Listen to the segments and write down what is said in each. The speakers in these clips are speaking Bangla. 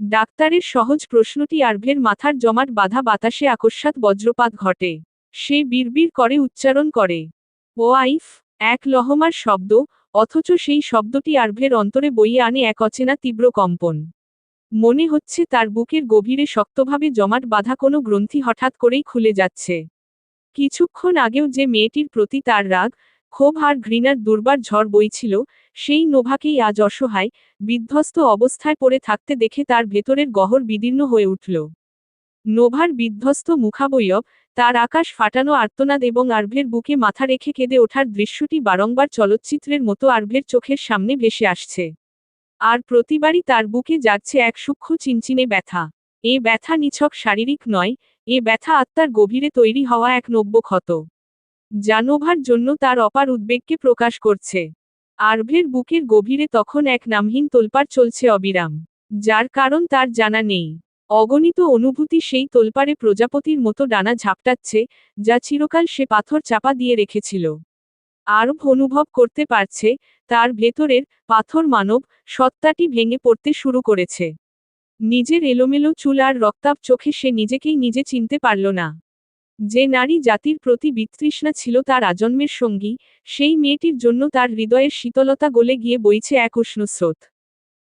ডাক্তারের সহজ প্রশ্নটি আরভের মাথার জমাট বাঁধা বাতাসে আকস্মাৎ বজ্রপাত ঘটে। সে বিড়বিড় করে উচ্চারণ করে, ওয়াইফ। এক লহমার শব্দ, অথচ সেই শব্দটি আরভের অন্তরে বইয়ে আনে এক অচেনা তীব্র কম্পন। মনে হচ্ছে তার বুকের গভীরে শক্তভাবে জমাট বাঁধা কোনো গ্রন্থি হঠাৎ করেই খুলে যাচ্ছে। কিছুক্ষণ আগেও যে মেয়েটির প্রতি তার রাগ, ক্ষোভ আর ঘৃণার দুর্বার ঝড় বইছিল, সেই নোভাকেই আজ অসহায়, বিধ্বস্ত অবস্থায় পড়ে থাকতে দেখে তার ভেতরের গহর বিদীর্ণ হয়ে উঠল। নোভার বিধ্বস্ত মুখাবয়ব, তার আকাশ ফাটানো আর্তনাদ এবং আরভের বুকে মাথা রেখে কেঁদে ওঠার দৃশ্যটি বারংবার চলচ্চিত্রের মতো আরভের চোখের সামনে ভেসে আসছে। আর প্রতিবারই তার বুকে জাগছে এক সূক্ষ্ম চিনচিনে ব্যথা। এ ব্যথা নিছক শারীরিক নয়, এ ব্যথা আত্মার গভীরে তৈরি হওয়া এক নব্য ক্ষত, যা নোভার জন্য তার অপার উদ্বেগকে প্রকাশ করছে। আরভের বুকের গভীরে তখন এক নামহীন তোলপাড় চলছে অবিরাম, যার কারণ তার জানা নেই। অগণিত অনুভূতি সেই তোলপাড়ে প্রজাপতির মতো ডানা ঝাপটাচ্ছে, যা চিরকাল সে পাথর চাপা দিয়ে রেখেছিল। আরব অনুভব করতে পারছে, তার ভেতরের পাথর মানব সত্তাটি ভেঙে পড়তে শুরু করেছে। নিজের এলোমেলো চুল আর রক্তাভ চোখে সে নিজেকেই নিজে চিনতে পারল না। যে নারী জাতির প্রতি বিতৃষ্ণা ছিল তার আজন্মের সঙ্গী, সেই মেয়েটির জন্য তার হৃদয়ের শীতলতা গলে গিয়ে বইছে এক উষ্ণ স্রোত।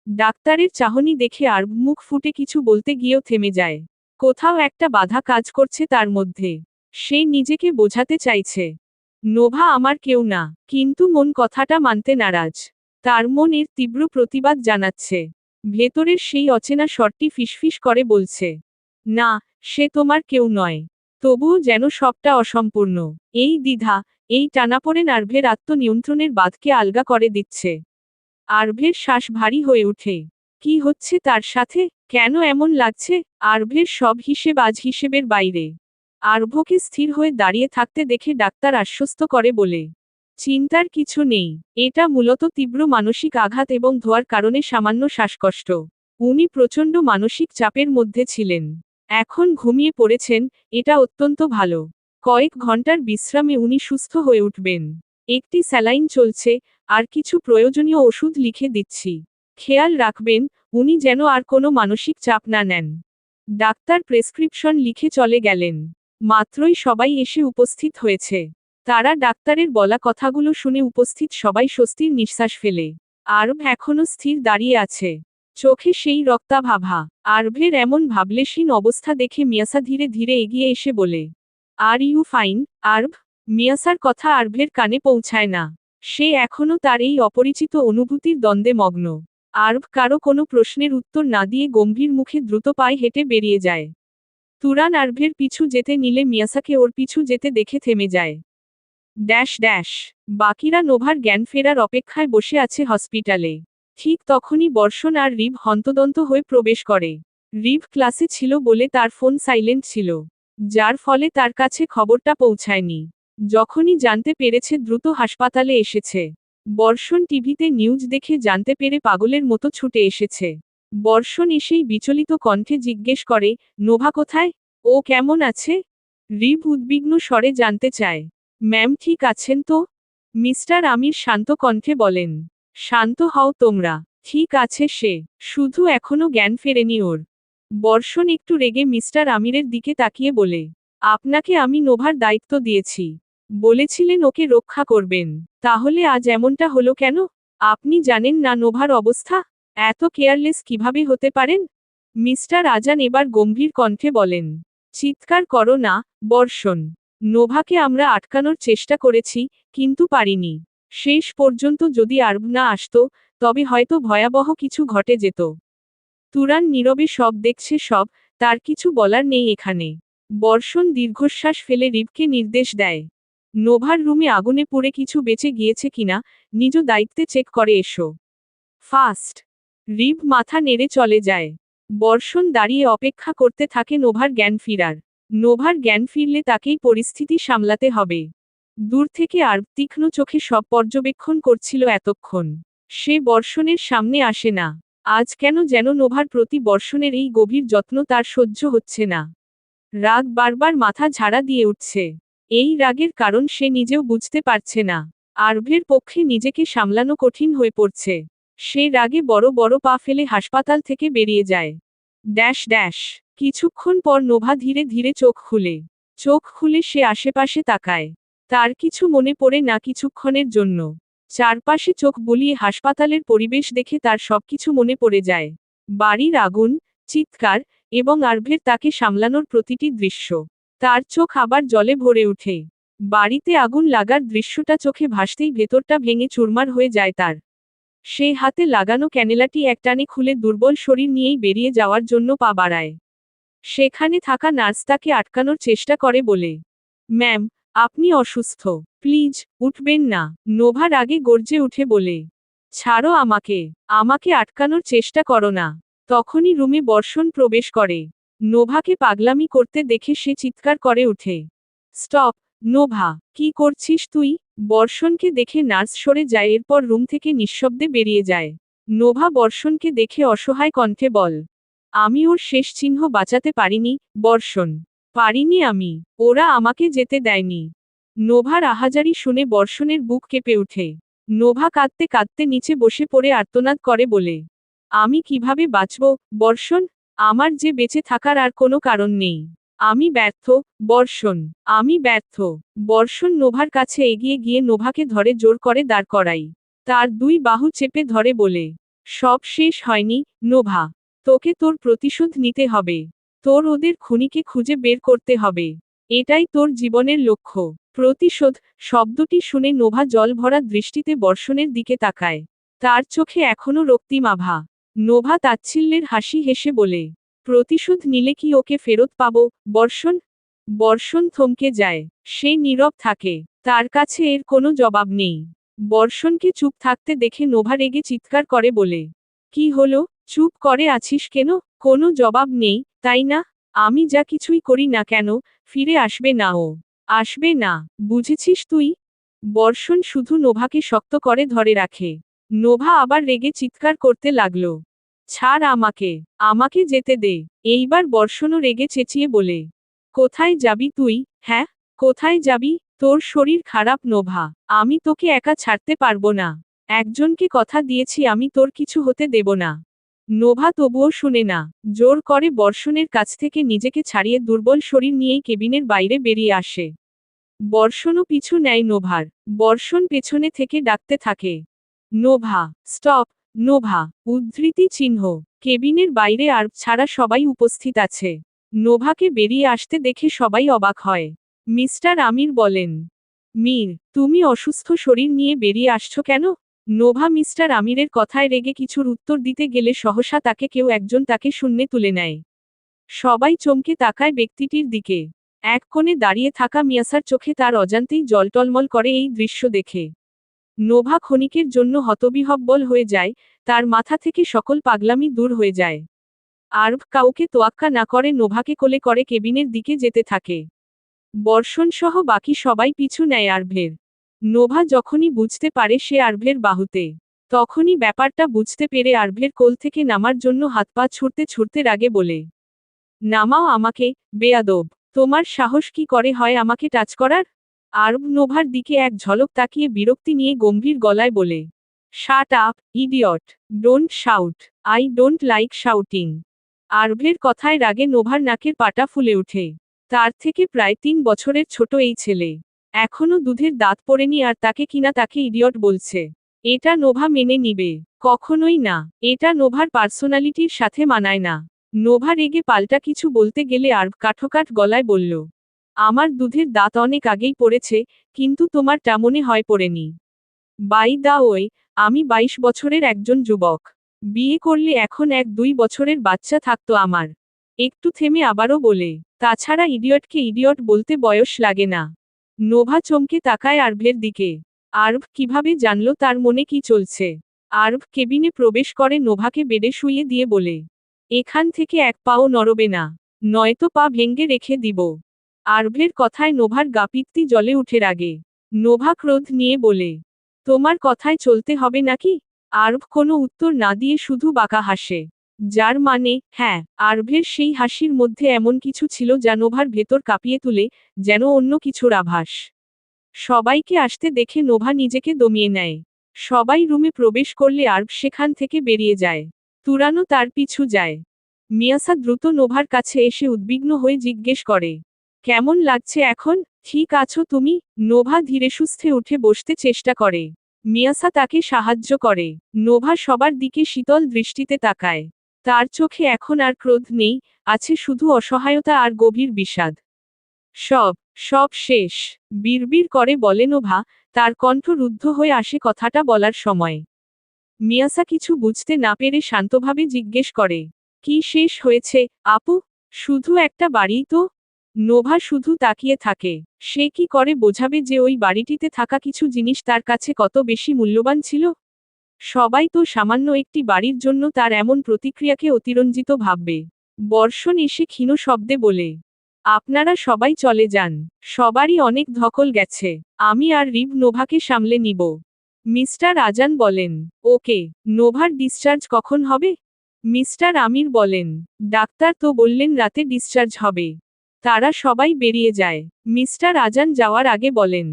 ডাক্তারের চাহনি দেখে আরব মুখ ফুটে কিছু বলতে গিয়েও থেমে যায়। কোথাও একটা বাধা কাজ করছে তার মধ্যে। সে নিজেকে বোঝাতে চাইছে, নোভা আমার কেউ না, কিন্তু মন কথাটা মানতে নারাজ। তার মন এর তীব্র প্রতিবাদ জানাচ্ছে। ভেতরের সেই অচেনা স্বরটি ফিসফিস করে বলছে, না, সে তোমার কেউ নয়। তবুও যেন সবটা অসম্পূর্ণ। এই দ্বিধা, এই টানাপোড়েন আরভের আত্মনিয়ন্ত্রণের বাঁধকে আলগা করে দিচ্ছে। আরভের শ্বাস ভারী হয়ে ওঠে। কি হচ্ছে তার সাথে? কেন এমন লাগছে? আরভের সব হিসেব আজ হিসেবের বাইরে। আরভকে স্থির হয়ে দাঁড়িয়ে থাকতে দেখে ডাক্তার আশ্বস্ত করে বলে, চিন্তার কিছু নেই। এটা মূলত তীব্র মানসিক আঘাত এবং ধোয়ার কারণে সামান্য শ্বাসকষ্ট। উনি প্রচণ্ড মানসিক চাপের মধ্যে ছিলেন। এখন ঘুমিয়ে পড়েছেন, এটা অত্যন্ত ভালো। কয়েক ঘন্টার বিশ্রামে উনি সুস্থ হয়ে উঠবেন। একটি স্যালাইন চলছে, আর কিছু প্রয়োজনীয় ওষুধ লিখে দিচ্ছি। খেয়াল রাখবেন, উনি যেন আর কোনো মানসিক চাপ না নেন। ডাক্তার প্রেসক্রিপশন লিখে চলে গেলেন। মাত্রই সবাই এসে উপস্থিত হয়েছে। তারা ডাক্তারের বলা কথাগুলো শুনে উপস্থিত সবাই স্বস্তির নিঃশ্বাস ফেলে। আরব এখনো স্থির দাঁড়িয়ে আছে, চোখে সেই রক্তাভাভা। আরভের এমন ভাবলেশীন অবস্থা দেখে মিয়াসা ধীরে ধীরে এগিয়ে এসে বলে, আর ইউ ফাইন, আরব? মিয়াসার কথা আরভের কানে পৌঁছায় না। সে এখনো তার এই অপরিচিত অনুভূতির দ্বন্দ্বে মগ্ন। আরব কারো কোনো প্রশ্নের উত্তর না দিয়ে গম্ভীর মুখে দ্রুত পায়ে হেঁটে বেরিয়ে যায়। তুরান আরভের পিছু যেতে নিলে মিয়াসাকে ওর পিছু যেতে দেখে থেমে যায়। Dash dash. বাকিরা নোভার জ্ঞান ফেরার অপেক্ষায় বসে আছে হসপিটালে। ঠিক তখনই বর্ষণ আর রিভ হন্তদন্ত হয়ে প্রবেশ করে। রিভ ক্লাসে ছিল বলে তার ফোন সাইলেন্ট ছিল, যার ফলে তার কাছে খবরটা পৌঁছায়নি। যখনই জানতে পেরেছে দ্রুত হাসপাতালে এসেছে। বর্ষণ টিভিতে নিউজ দেখে জানতে পেরে পাগলের মতো ছুটে এসেছে। বর্ষণ এসেই বিচলিত কণ্ঠে জিজ্ঞেস করে, নোভা কোথায়? ও কেমন আছে? রিভ উদ্বিগ্ন স্বরে জানতে চায়, ম্যাম ঠিক আছেন তো? মিস্টার আমির শান্ত কণ্ঠে বলেন, শান্ত হও তোমরা, ঠিক আছে সে, শুধু এখনো জ্ঞান ফেরেনি ওর। বর্ষণ একটু রেগে মিস্টার আমিরের দিকে তাকিয়ে বলে, আপনাকে আমি নোভার দায়িত্ব দিয়েছি, বলেছিলেন ওকে রক্ষা করবেন, তাহলে আজ এমনটা হলো কেন? আপনি জানেন না নোভার অবস্থা? এত কেয়ারলেস কিভাবে হতে পারেন? মিস্টার আজান এবার গম্ভীর কণ্ঠে বলেন, চিৎকার করো না, বর্ষণ। নোভাকে আমরা আটকানোর চেষ্টা করেছি, কিন্তু পারিনি। শেষ পর্যন্ত যদি আরব না আসতো, তবে হয়তো ভয়াবহ কিছু ঘটে যেত। তুরান নীরবে সব দেখছে সব, তার কিছু বলার নেই এখানে। বর্ষণ দীর্ঘশ্বাস ফেলে রিভকে নির্দেশ দেয়, নোভার রুমে আগুনে পুড়ে কিছু বেঁচে গিয়েছে কিনা, নিজ দায়িত্বে চেক করে এসো। ফাস্ট। রিভ মাথা নেড়ে চলে যায়। বর্ষণ দাঁড়িয়ে অপেক্ষা করতে থাকে নোভার জ্ঞান ফিরার। নোভার জ্ঞান ফিরলে তাকেই পরিস্থিতি সামলাতে হবে। দূর থেকে আরব তীক্ষ্ণ চোখে সব পর্যবেক্ষণ করছিল এতক্ষণ। সে বর্ষণের সামনে আসে না। আজ কেন যেন নোভার প্রতি বর্ষণের এই গভীর যত্ন তার সহ্য হচ্ছে না। রাগ বারবার মাথা ঝাড়া দিয়ে উঠছে। এই রাগের কারণ সে নিজেও বুঝতে পারছে না। আরভের পক্ষে নিজেকে সামলানো কঠিন হয়ে পড়ছে। সে রাগে বড় বড় পা ফেলে হাসপাতাল থেকে বেরিয়ে যায়। Dash dash. কিছুক্ষণ পর নোভা ধীরে ধীরে চোখ খুলে সে আশেপাশে তাকায়। তার কিছু মনে পড়ে না কিছুক্ষণের জন্য। চারপাশে চোখ বুলিয়ে হাসপাতালের পরিবেশ দেখে তার সবকিছু মনে পড়ে যায়। বাড়ির আগুন, চিৎকার, এবং আরভের তাকে সামলানোর প্রতিটি দৃশ্য। তার চোখ আবার জলে ভরে ওঠে। বাড়িতে আগুন লাগার দৃশ্যটা চোখে ভাসতেই ভেতরটা ভেঙে চুরমার হয়ে যায় তার। সে হাতে লাগানো ক্যানেলাটি একটানে খুলে দুর্বল শরীর নিয়েই বেরিয়ে যাওয়ার জন্য পা বাড়ায়। সেখানে থাকা নার্স তাকে আটকানোর চেষ্টা করে বলে, ম্যাম, আপনি অসুস্থ, প্লিজ, উঠবেন না। নোভার আগে গর্জে উঠে বলে, ছাড়ো আমাকে, আমাকে আটকানোর চেষ্টা করো না। তখনই রুমে বর্ষণ প্রবেশ করে। নোভাকে পাগলামি করতে দেখে সে চিৎকার করে উঠে, স্টপ, নোভা, কি করছিস তুই? বর্ষণকে দেখে নার্স সরে যায়, এরপর রুম থেকে নিঃশব্দে বেরিয়ে যায়। নোভা বর্ষণকে দেখে অসহায় কণ্ঠে বল, আমি ওর শেষ চিহ্ন বাঁচাতে পারিনি, বর্ষণ। পারিনি আমি, ওরা আমাকে যেতে দেয়নি। নোভার আহাজারি শুনে বর্ষণের বুক কেঁপে ওঠে। নোভা কাঁদতে কাঁদতে নিচে বসে পড়ে আর্তনাদ করে বলে, আমি কিভাবে বাঁচব, বর্ষণ? আমার যে বেঁচে থাকার আর কোনো কারণ নেই। আমি ব্যর্থ, বর্ষণ, আমি ব্যর্থ। বর্ষণ নোভার কাছে এগিয়ে গিয়ে নোভাকে ধরে জোর করে দাঁড় করাই। তার দুই বাহু চেপে ধরে বলে, সব শেষ হয়নি, নোভা। তোকে তোর প্রতিশোধ নিতে হবে। তোর ওদের খুনিকে খুঁজে বের করতে হবে। এটাই তোর জীবনের লক্ষ্য। প্রতিশোধ শব্দটি শুনে নোভা জল ভরা দৃষ্টিতে বর্ষণের দিকে তাকায়। তার চোখে এখনো রক্তিম আভা। নোভা তাচ্ছিল্যের হাসি হেসে বলে, প্রতিশোধ নিলে কি ওকে ফেরত পাবো, বর্ষণ? বর্ষণ থমকে যায়। সে নীরব থাকে। তার কাছে এর কোনো জবাব নেই। বর্ষণকে চুপ থাকতে দেখে নোভা রেগে চিৎকার করে বলে, কি হলো, চুপ করে আছিস কেন? কোনো জবাব নেই, তাই না? আমি যা কিছুই করি না কেন, ফিরে আসবে না ও। আসবে না, বুঝেছিস তুই? বর্ষণ শুধু নোভাকে শক্ত করে ধরে রাখে। নোভা আবার রেগে চিৎকার করতে লাগলো, ছাড় আমাকে, আমাকে যেতে দে। এইবার বর্ষণও রেগে চেঁচিয়ে বলে, কোথায় যাবি তুই? হ্যাঁ, কোথায় যাবি? তোর শরীর খারাপ নোভা, আমি তোকে একা ছাড়তে পারবো না। একজনকে কথা দিয়েছি আমি তোর কিছু হতে দেব না। নোভা তবুও শুনে না। জোর করে বর্ষণের কাছ থেকে নিজেকে ছাড়িয়ে দুর্বল শরীর নিয়েই কেবিনের বাইরে বেরিয়ে আসে। বর্ষণও পিছু নেয় নোভার। বর্ষণ পেছনে থেকে ডাকতে থাকে, নোভা, স্টপ, নোভা। উদ্ধৃতি চিহ্ন। কেবিনের বাইরে আর ছাড়া সবাই উপস্থিত আছে। নোভাকে বেরিয়ে আসতে দেখে সবাই অবাক হয়। মিস্টার আমির বলেন, মীর, তুমি অসুস্থ শরীর নিয়ে বেরিয়ে আসছো কেন? নোভা মিস্টার আমিরের কথায় রেগে কিছুর উত্তর দিতে গেলে সহসা তাকে কেউ একজন তাকে শূন্যে তুলে নেয়। সবাই চমকে তাকায় ব্যক্তিটির দিকে। এক কোণে দাঁড়িয়ে থাকা মিয়াসার চোখে তার অজান্তেই জল টলমল করে এই দৃশ্য দেখে। নোভা ক্ষণিকের জন্য হতবিহ্বল হয়ে যায়, তার মাথা থেকে সকল পাগলামি দূর হয়ে যায়। আরব কাউকে তোয়াক্কা না করে নোভাকে কোলে করে কেবিনের দিকে যেতে থাকে। বর্ষণ সহ বাকি সবাই পিছু নেয় আরভের। নোভা যখনই বুঝতে পারে সে আরভের বাহুতে, তখনই ব্যাপারটা বুঝতে পেরে আরভের কোল থেকে নামার জন্য হাত পা ছুড়তে ছুড়তে রাগে বলে, নামাও আমাকে, বেয়াদব। তোমার সাহস কি করে হয় আমাকে টাচ করার? আরব নোভার দিকে এক ঝলক তাকিয়ে বিরক্তি নিয়ে গম্ভীর গলায় বলে, shut up, idiot. Don't shout. I don't like shouting. আরভের কথায় রাগে নোভার নাকের পাটা ফুলে ওঠে। তার থেকে প্রায় 3 বছরের ছোট এই ছেলে এখনো দুধের দাঁত পড়েনি আর তাকে কিনা তাকে ইডিয়ট বলছে। এটা নোভা মেনে নিবে? কখনোই না। এটা নোভার পার্সোনালিটির সাথে মানায় না। নোভা রেগে পাল্টা কিছু বলতে গেলে আরব কাঠোকাঠ গলায় বলল, আমার দুধের দাঁত অনেক আগেই পড়েছে, কিন্তু তোমারটা মনে হয় পড়েনি। বাই দা ওয়ে, আমি 22 বছরের একজন যুবক। বিয়ে করলে এখন 1-2 বছরের বাচ্চা থাকতো আমার। একটু থেমে আবারও বলে, তাছাড়া ইডিয়টকে ইডিয়ট বলতে বয়স লাগে না। নোভা চমকে তাকায় আরভের দিকে। আরব কিভাবে জানলো তার মনে কি চলছে? আরব কেবিনে প্রবেশ করে নোভাকে বেডে শুইয়ে দিয়ে বলে, এখান থেকে এক পাও নড়বে না, নয়তো পা ভেঙ্গে রেখে দিব। আরভের কথায় নোভার গা পিত্তি জ্বলে উঠে রাগে। নোভা ক্রোধ নিয়ে বলে, তোমার কথায় চলতে হবে নাকি? আরব কোনো উত্তর না দিয়ে শুধু বাঁকা হাসে। যার মানে, হ্যাঁ। আরভের সেই হাসির মধ্যে এমন কিছু ছিল যা নোভার ভেতর কাঁপিয়ে তুলে, যেন অন্য কিছুর আভাস। সবাইকে আসতে দেখে নোভা নিজেকে দমিয়ে নেয়। সবাই রুমে প্রবেশ করলে আরব সেখান থেকে বেরিয়ে যায়। তুরানো তার পিছু যায়। মিয়াসা দ্রুত নোভার কাছে এসে উদ্বিগ্ন হয়ে জিজ্ঞেস করে, কেমন লাগছে এখন? ঠিক আছো তুমি? নোভা ধীরে সুস্থে উঠে বসতে চেষ্টা করে। মিয়াসা তাকে সাহায্য করে। নোভা সবার দিকে শীতল দৃষ্টিতে তাকায়। তার চোখে এখন আর ক্রোধ নেই, আছে শুধু অসহায়তা আর গভীর বিষাদ। সব সব শেষ, বিড়বিড় করে বলে নোভা, তার কণ্ঠ রুদ্ধ হয়ে আসে কথাটা বলার সময়। মিয়াসা কিছু বুঝতে না পেরে শান্তভাবে জিজ্ঞেস করে, কি শেষ হয়েছে, আপু? শুধু একটা বাড়িই তো। নোভা শুধু তাকিয়ে থাকে। সে কি করে বোঝাবে যে ওই বাড়িটিতে থাকা কিছু জিনিস তার কাছে কত বেশি মূল্যবান ছিল? সবাই তো সামান্য একটি বাড়ির জন্য তার এমন প্রতিক্রিয়াকে অতিরঞ্জিত ভাববে। বর্ষণ এসে ক্ষীণ শব্দে বলে, আপনারা সবাই চলে যান। সবারই অনেক ধকল গেছে। আমি আর রিব নোভাকে সামলে নিব। মিস্টার আজান বলেন, ওকে। নোভার ডিসচার্জ কখন হবে? মিস্টার আমির বলেন, ডাক্তার তো বললেন রাতে ডিসচার্জ হবে। তারা সবাই বেরিয়ে যায়। মিস্টার আজান যাওয়ার আগে বলেন,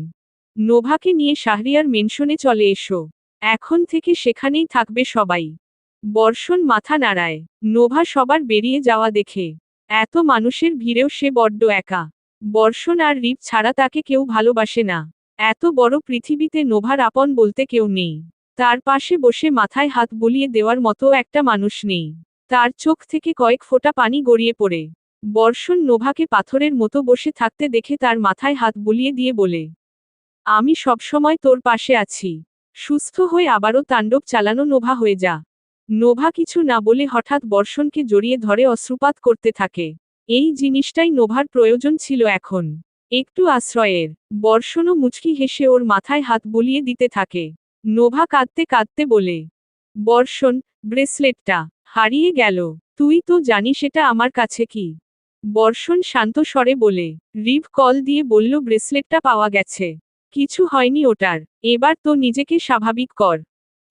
নোভাকে নিয়ে শাহরিয়ার মেনশনে চলে এসো। এখন থেকে সেখানেই থাকবে সবাই। বর্ষণ মাথা নাড়ায়। নোভা সবার বেরিয়ে যাওয়া দেখে। এত মানুষের ভিড়েও সে বড্ড একা। বর্ষণ আর রিপ ছাড়া তাকে কেউ ভালোবাসে না। এত বড় পৃথিবীতে নোভার আপন বলতে কেউ নেই। তার পাশে বসে মাথায় হাত বুলিয়ে দেওয়ার মতো একটা মানুষ নেই। তার চোখ থেকে কয়েক ফোঁটা পানি গড়িয়ে পড়ে। বর্ষণ নোভাকে পাথরের মতো বসে থাকতে দেখে তার মাথায় হাত বুলিয়ে দিয়ে বলে, আমি সবসময় তোর পাশে আছি। সুস্থ হয়ে আবারও তাণ্ডব চালানো নোভা হয়ে যা। নোভা কিছু না বলে হঠাৎ বর্ষণকে জড়িয়ে ধরে অশ্রুপাত করতে থাকে। এই জিনিসটাই নোভার প্রয়োজন ছিল এখন। একটু আশ্রয়ের। বর্ষণও মুচকি হেসে ওর মাথায় হাত বুলিয়ে দিতে থাকে। নোভা কাঁদতে কাঁদতে বলে, বর্ষণ, ব্রেসলেটটা হারিয়ে গেল। তুই তো জানিস এটা আমার কাছে কি। বর্ষণ শান্ত স্বরে বলে, রিভ কল দিয়ে বলল ব্রেসলেটটা পাওয়া গেছে। কিছু হয়নি ওটার। এবার তো নিজেকে স্বাভাবিক কর।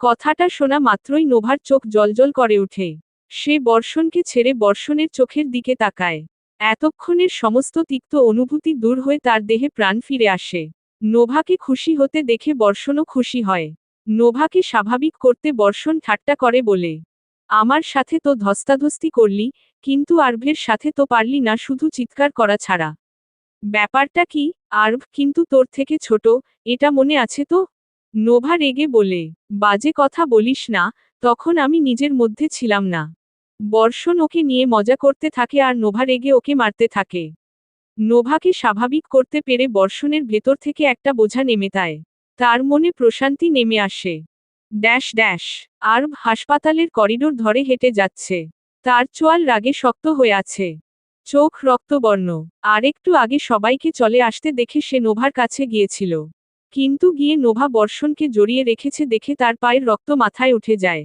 কথাটা শোনা মাত্রই নোভার চোখ জ্বলজ্বল করে ওঠে। সে বর্ষণকে ছেড়ে বর্ষণের চোখের দিকে তাকায়। এতক্ষণের সমস্ত তিক্ত অনুভূতি দূর হয়ে তার দেহে প্রাণ ফিরে আসে। নোভাকে খুশি হতে দেখে বর্ষণও খুশি হয়। নোভাকে স্বাভাবিক করতে বর্ষণ ঠাট্টা করে বলে, আমার সাথে তো ধস্তাধস্তি করলি, কিন্তু আরভের সাথে তো পারলি না শুধু চিৎকার করা ছাড়া। ব্যাপারটা কি? আরভ কিন্তু তোর থেকে ছোট, এটা মনে আছে তো? নোভা রেগে বলে, বাজে কথা বলিস না, তখন আমি নিজের মধ্যে ছিলাম না। বর্ষণ ওকে নিয়ে মজা করতে থাকে আর নোভা রেগে ওকে মারতে থাকে। নোভাকে স্বাভাবিক করতে পেরে বর্ষণের ভেতর থেকে একটা বোঝা নেমে যায়। তার মনে প্রশান্তি নেমে আসে। Dash dash. আরভ হাসপাতালের করিডোর ধরে হেঁটে যাচ্ছে। তার চোয়াল রাগে শক্ত হয়ে আছে। চোখ রক্তবর্ণ। আরেকটু আগে সবাইকে চলে আসতে দেখে সে নোভার কাছে গিয়েছিল। কিন্তু গিয়ে নোভা বর্ষণকে জড়িয়ে রেখেছে দেখে তার পায়ের রক্ত মাথায় উঠে যায়।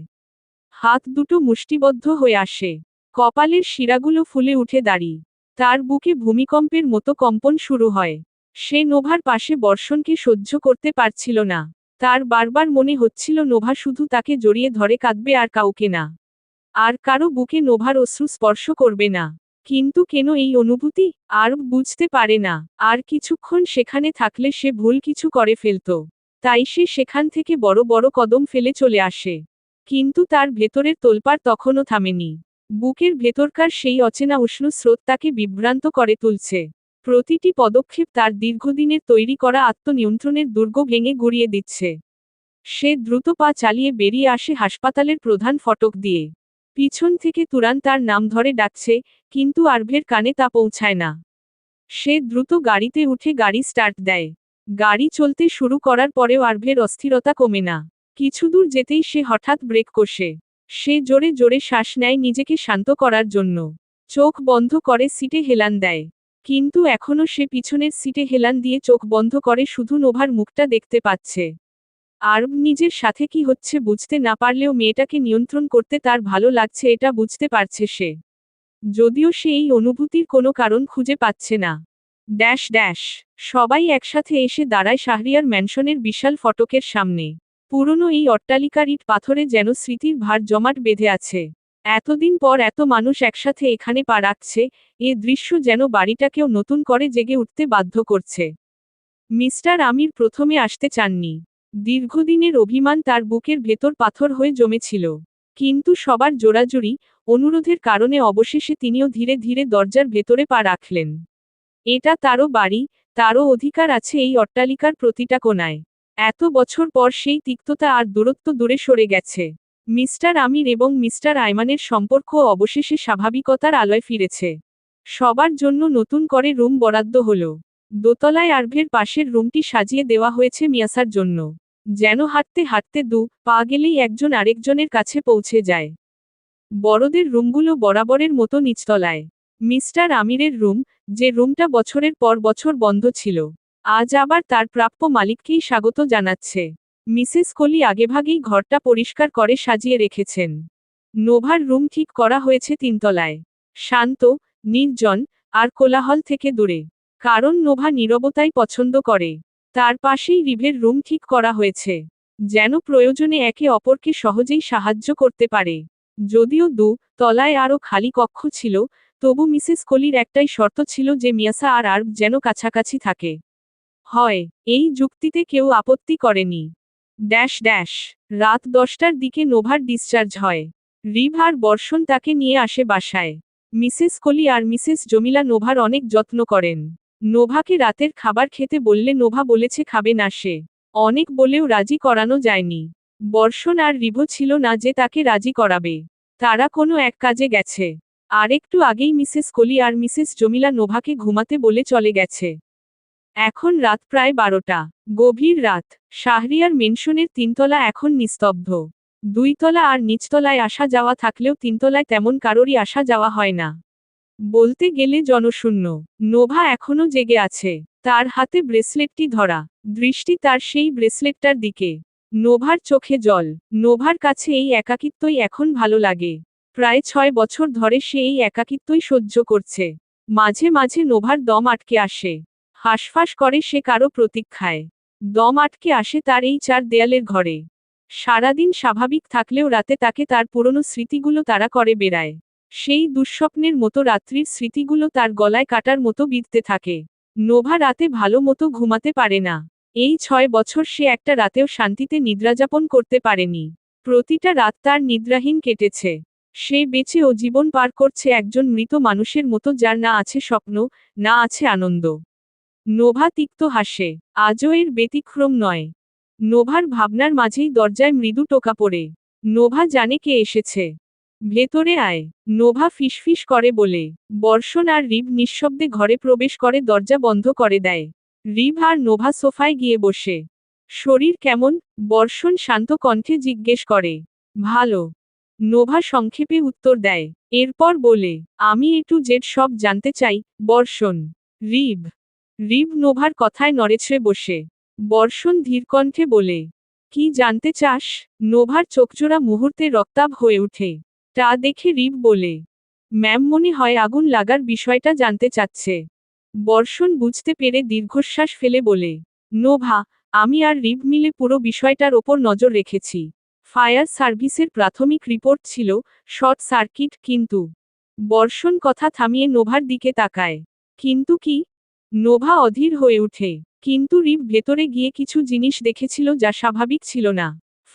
হাত দুটো মুষ্টিবদ্ধ হয়ে আসে। কপালের শিরাগুলো ফুলে উঠে দাঁড়িয়ে। তার বুকে ভূমিকম্পের মতো কম্পন শুরু হয়। সে নোভার পাশে বর্ষণকে সহ্য করতে পারছিল না। তার বারবার মনে হচ্ছিল নোভা শুধু তাকে জড়িয়ে ধরে কাঁদবে আর কাউকে না। আর কারো বুকে নোভার অশ্রু স্পর্শ করবে না। কিন্তু কেন এই অনুভূতি? আর বুঝতে পারে না। আর কিছুক্ষণ সেখানে থাকলে সে ভুল কিছু করে ফেলত। তাই সে সেখান থেকে বড় বড় কদম ফেলে চলে আসে। কিন্তু তার ভেতরের তোলপাড় তখনও থামেনি। বুকের ভেতরকার সেই অচেনা উষ্ণ স্রোত তাকে বিভ্রান্ত করে তুলছে। প্রতিটি পদক্ষেপ তার দীর্ঘদিনের তৈরি করা আত্মনিয়ন্ত্রণের দুর্গ ভেঙে গুড়িয়ে দিচ্ছে। সে দ্রুত পা চালিয়ে বেরিয়ে আসে হাসপাতালের প্রধান ফটক দিয়ে। পিছন থেকে তুরান তার নাম ধরে ডাকছে, কিন্তু আরভের কানে তা পৌঁছায় না। সে দ্রুত গাড়িতে উঠে গাড়ি স্টার্ট দেয়। গাড়ি চলতে শুরু করার পরেও আরভের অস্থিরতা কমে না। কিছু দূর যেতেই সে হঠাৎ ব্রেক কষে। সে জোরে জোরে শ্বাস নেয় নিজেকে শান্ত করার জন্য। চোখ বন্ধ করে সিটে হেলান দেয়। কিন্তু এখনও সে পিছনের সিটে হেলান দিয়ে চোখ বন্ধ করে শুধু নোভার মুখটা দেখতে পাচ্ছে। আরব নিজের সাথে কি হচ্ছে বুঝতে না পারলেও মেয়েটাকে নিয়ন্ত্রণ করতে তার ভালো লাগছে এটা বুঝতে পারছে সে। যদিও সে এই অনুভূতির কোনো কারণ খুঁজে পাচ্ছে না। Dash dash. সবাই একসাথে এসে দাঁড়ায় শাহরিয়ার ম্যানশনের বিশাল ফটকের সামনে। পুরনো এই অট্টালিকার ইট পাথরে যেন স্মৃতির ভার জমাট বেঁধে আছে। এতদিন পর এত মানুষ একসাথে এখানে পা রাখছে, এ দৃশ্য যেন বাড়িটাকেও নতুন করে জেগে উঠতে বাধ্য করছে। মিস্টার আমির প্রথমে আসতে চাননি। দীর্ঘদিনের অভিমান তার বুকের ভেতর পাথর হয়ে জমেছিল। কিন্তু সবার জোরাজুরি অনুরোধের কারণে অবশেষে তিনিও ধীরে ধীরে দরজার ভেতরে পা রাখলেন। এটা তারও বাড়ি, তারও অধিকার আছে এই অট্টালিকার প্রতিটা কোণায়। এত বছর পর সেই তিক্ততা আর দূরত্ব দূরে সরে গেছে। মিস্টার আমির এবং মিস্টার আয়মানের সম্পর্ক অবশেষে স্বাভাবিকতার আলোয় ফিরেছে। সবার জন্য নতুন করে রুম বরাদ্দ হলো। দোতলায় আরভের পাশের রুমটি সাজিয়ে দেওয়া হয়েছে মিয়াসার জন্য। যেন হাঁটতে হাঁটতে পা গেলেই একজন আরেকজনের কাছে পৌঁছে যায়। বড়দের রুমগুলো বরাবরের মতো নিচতলায়। মিস্টার আমিরের রুম, যে রুমটা বছরের পর বছর বন্ধ ছিল, আজ আবার তার প্রাপ্য মালিককেই স্বাগত জানাচ্ছে। মিসেস কোলি আগেভাগেই ঘরটা পরিষ্কার করে সাজিয়ে রেখেছেন। নোভার রুম ঠিক করা হয়েছে তিনতলায়। শান্ত, নির্জন, আর কোলাহল থেকে দূরে। কারণ নোভা নীরবতাই পছন্দ করে। তার পাশেই রিভের রুম ঠিক করা হয়েছে। যেন প্রয়োজনে একে অপরকে সহজেই সাহায্য করতে পারে। যদিও তলায় আরও খালি কক্ষ ছিল, তবু মিসেস কোলির একটাই শর্ত ছিল যে মিয়াসা আর আরব যেন কাছাকাছি থাকে। হয়, এই যুক্তিতে কেউ আপত্তি করেনি। রাত 10টার দিকে নোভার ডিসচার্জ হয়। রিভ আর বর্ষণ তাকে নিয়ে আসে বাসায়। মিসেস কোলি আর মিসেস জমিলা নোভার অনেক যত্ন করেন। নোভাকে রাতের খাবার খেতে বললে নোভা বলেছে খাবে না সে। অনেক বলেও রাজি করানো যায়নি। বর্ষণ আর রিভও ছিল না যে তাকে রাজি করাবে। তারা কোনো এক কাজে গেছে। আর একটু আগেই মিসেস কোলি আর মিসেস জমিলা নোভাকে ঘুমাতে বলে চলে গেছে। এখন রাত প্রায় 12টা। গভীর রাত। শাহরিয়ার মেনশনের তিনতলা এখন নিস্তব্ধ। দুইতলা আর নিচতলায় আসা যাওয়া থাকলেও তিনতলায় তেমন কারোরই আসা যাওয়া হয় না। বলতে গেলে জনশূন্য। নোভা এখনো জেগে আছে। তার হাতে ব্রেসলেটটি ধরা। দৃষ্টি তার সেই ব্রেসলেটটার দিকে। নোভার চোখে জল। নোভার কাছে এই একাকিত্বই এখন ভালো লাগে। প্রায় 6 বছর ধরে সে এই একাকিত্বই সহ্য করছে। মাঝে মাঝে নোভার দম আটকে আসে। হাঁসফাঁস করে সে কারো প্রতীক্ষায়। দম আটকে আসে তার এই 4 দেয়ালের ঘরে। সারাদিন স্বাভাবিক থাকলেও রাতে তাকে তার পুরনো স্মৃতিগুলো তাড়া করে বেড়ায়। সেই দুঃস্বপ্নের মতো রাত্রির স্মৃতিগুলো তার গলায় কাটার মতো বিঁধতে থাকে। নোভা রাতে ভালো মতো ঘুমাতে পারে না। এই 6 বছর সে একটা রাতেও শান্তিতে নিদ্রাযাপন করতে পারেনি। প্রতিটা রাত তার নিদ্রাহীন কেটেছে। সে বেঁচে ও জীবন পার করছে একজন মৃত মানুষের মতো, যার না আছে স্বপ্ন, না আছে আনন্দ। নোভা তিক্ত হাসে। আজও এর ব্যতিক্রম নয়। নোভার ভাবনার মাঝেই দরজায় মৃদু টোকা পড়ে। নোভা জানে কে এসেছে। ভেতরে আয়, নোভা ফিসফিস করে বলে। বর্ষণ আর রিভ নিঃশব্দে ঘরে প্রবেশ করে, দরজা বন্ধ করে দেয়। রিভ আর নোভা সোফায় গিয়ে বসে। শরীর কেমন? বর্ষণ শান্ত কণ্ঠে জিজ্ঞেস করে। ভালো। নোভা সংক্ষেপে উত্তর দেয়। এরপর বলে, আমি A to Z সব জানতে চাই। বর্ষণ। রিভ। রিভ নোভার কথায় নড়েছে বসে। বর্ষণ ধীরকণ্ঠে বলে, কি জানতে চাস? নোভার চোখজোড়া মুহূর্তে রক্তাভ হয়ে ওঠে। তা দেখে রিভ বলে, ম্যাম মনে হয় আগুন লাগার বিষয়টা জানতে চাচ্ছে। বর্ষণ বুঝতে পেরে দীর্ঘশ্বাস ফেলে বলে, নোভা, আমি আর রিভ মিলে পুরো বিষয়টার ওপর নজর রেখেছি। ফায়ার সার্ভিসের প্রাথমিক রিপোর্ট ছিল শর্ট সার্কিট, কিন্তু। বর্ষণ কথা থামিয়ে নোভার দিকে তাকায়। কিন্তু কি? নোভা অধীর হয়ে ওঠে। কিন্তু রিভ ভেতরে গিয়ে কিছু জিনিস দেখেছিল যা স্বাভাবিক ছিল না।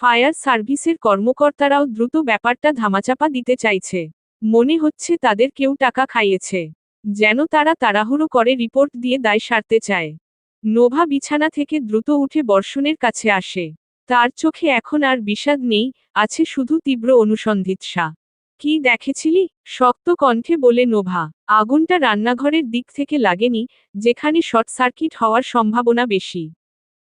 ফায়ার সার্ভিসের কর্মকর্তারাও দ্রুত ব্যাপারটা ধামাচাপা দিতে চাইছে। মনে হচ্ছে তাদের কেউ টাকা খাইয়েছে। যেন তারা তাড়াহুড়ো করে রিপোর্ট দিয়ে দায় সারতে চায়। নোভা বিছানা থেকে দ্রুত উঠে বর্ষণের কাছে আসে। তার চোখে এখন আর বিষাদ নেই, আছে শুধু তীব্র অনুসন্ধিৎসা। কি দেখেছিলি? শক্ত কণ্ঠে বলে নোভা। আগুনটা রান্নাঘরের দিক থেকে লাগেনি, যেখানে শর্ট সার্কিট হওয়ার সম্ভাবনা বেশি।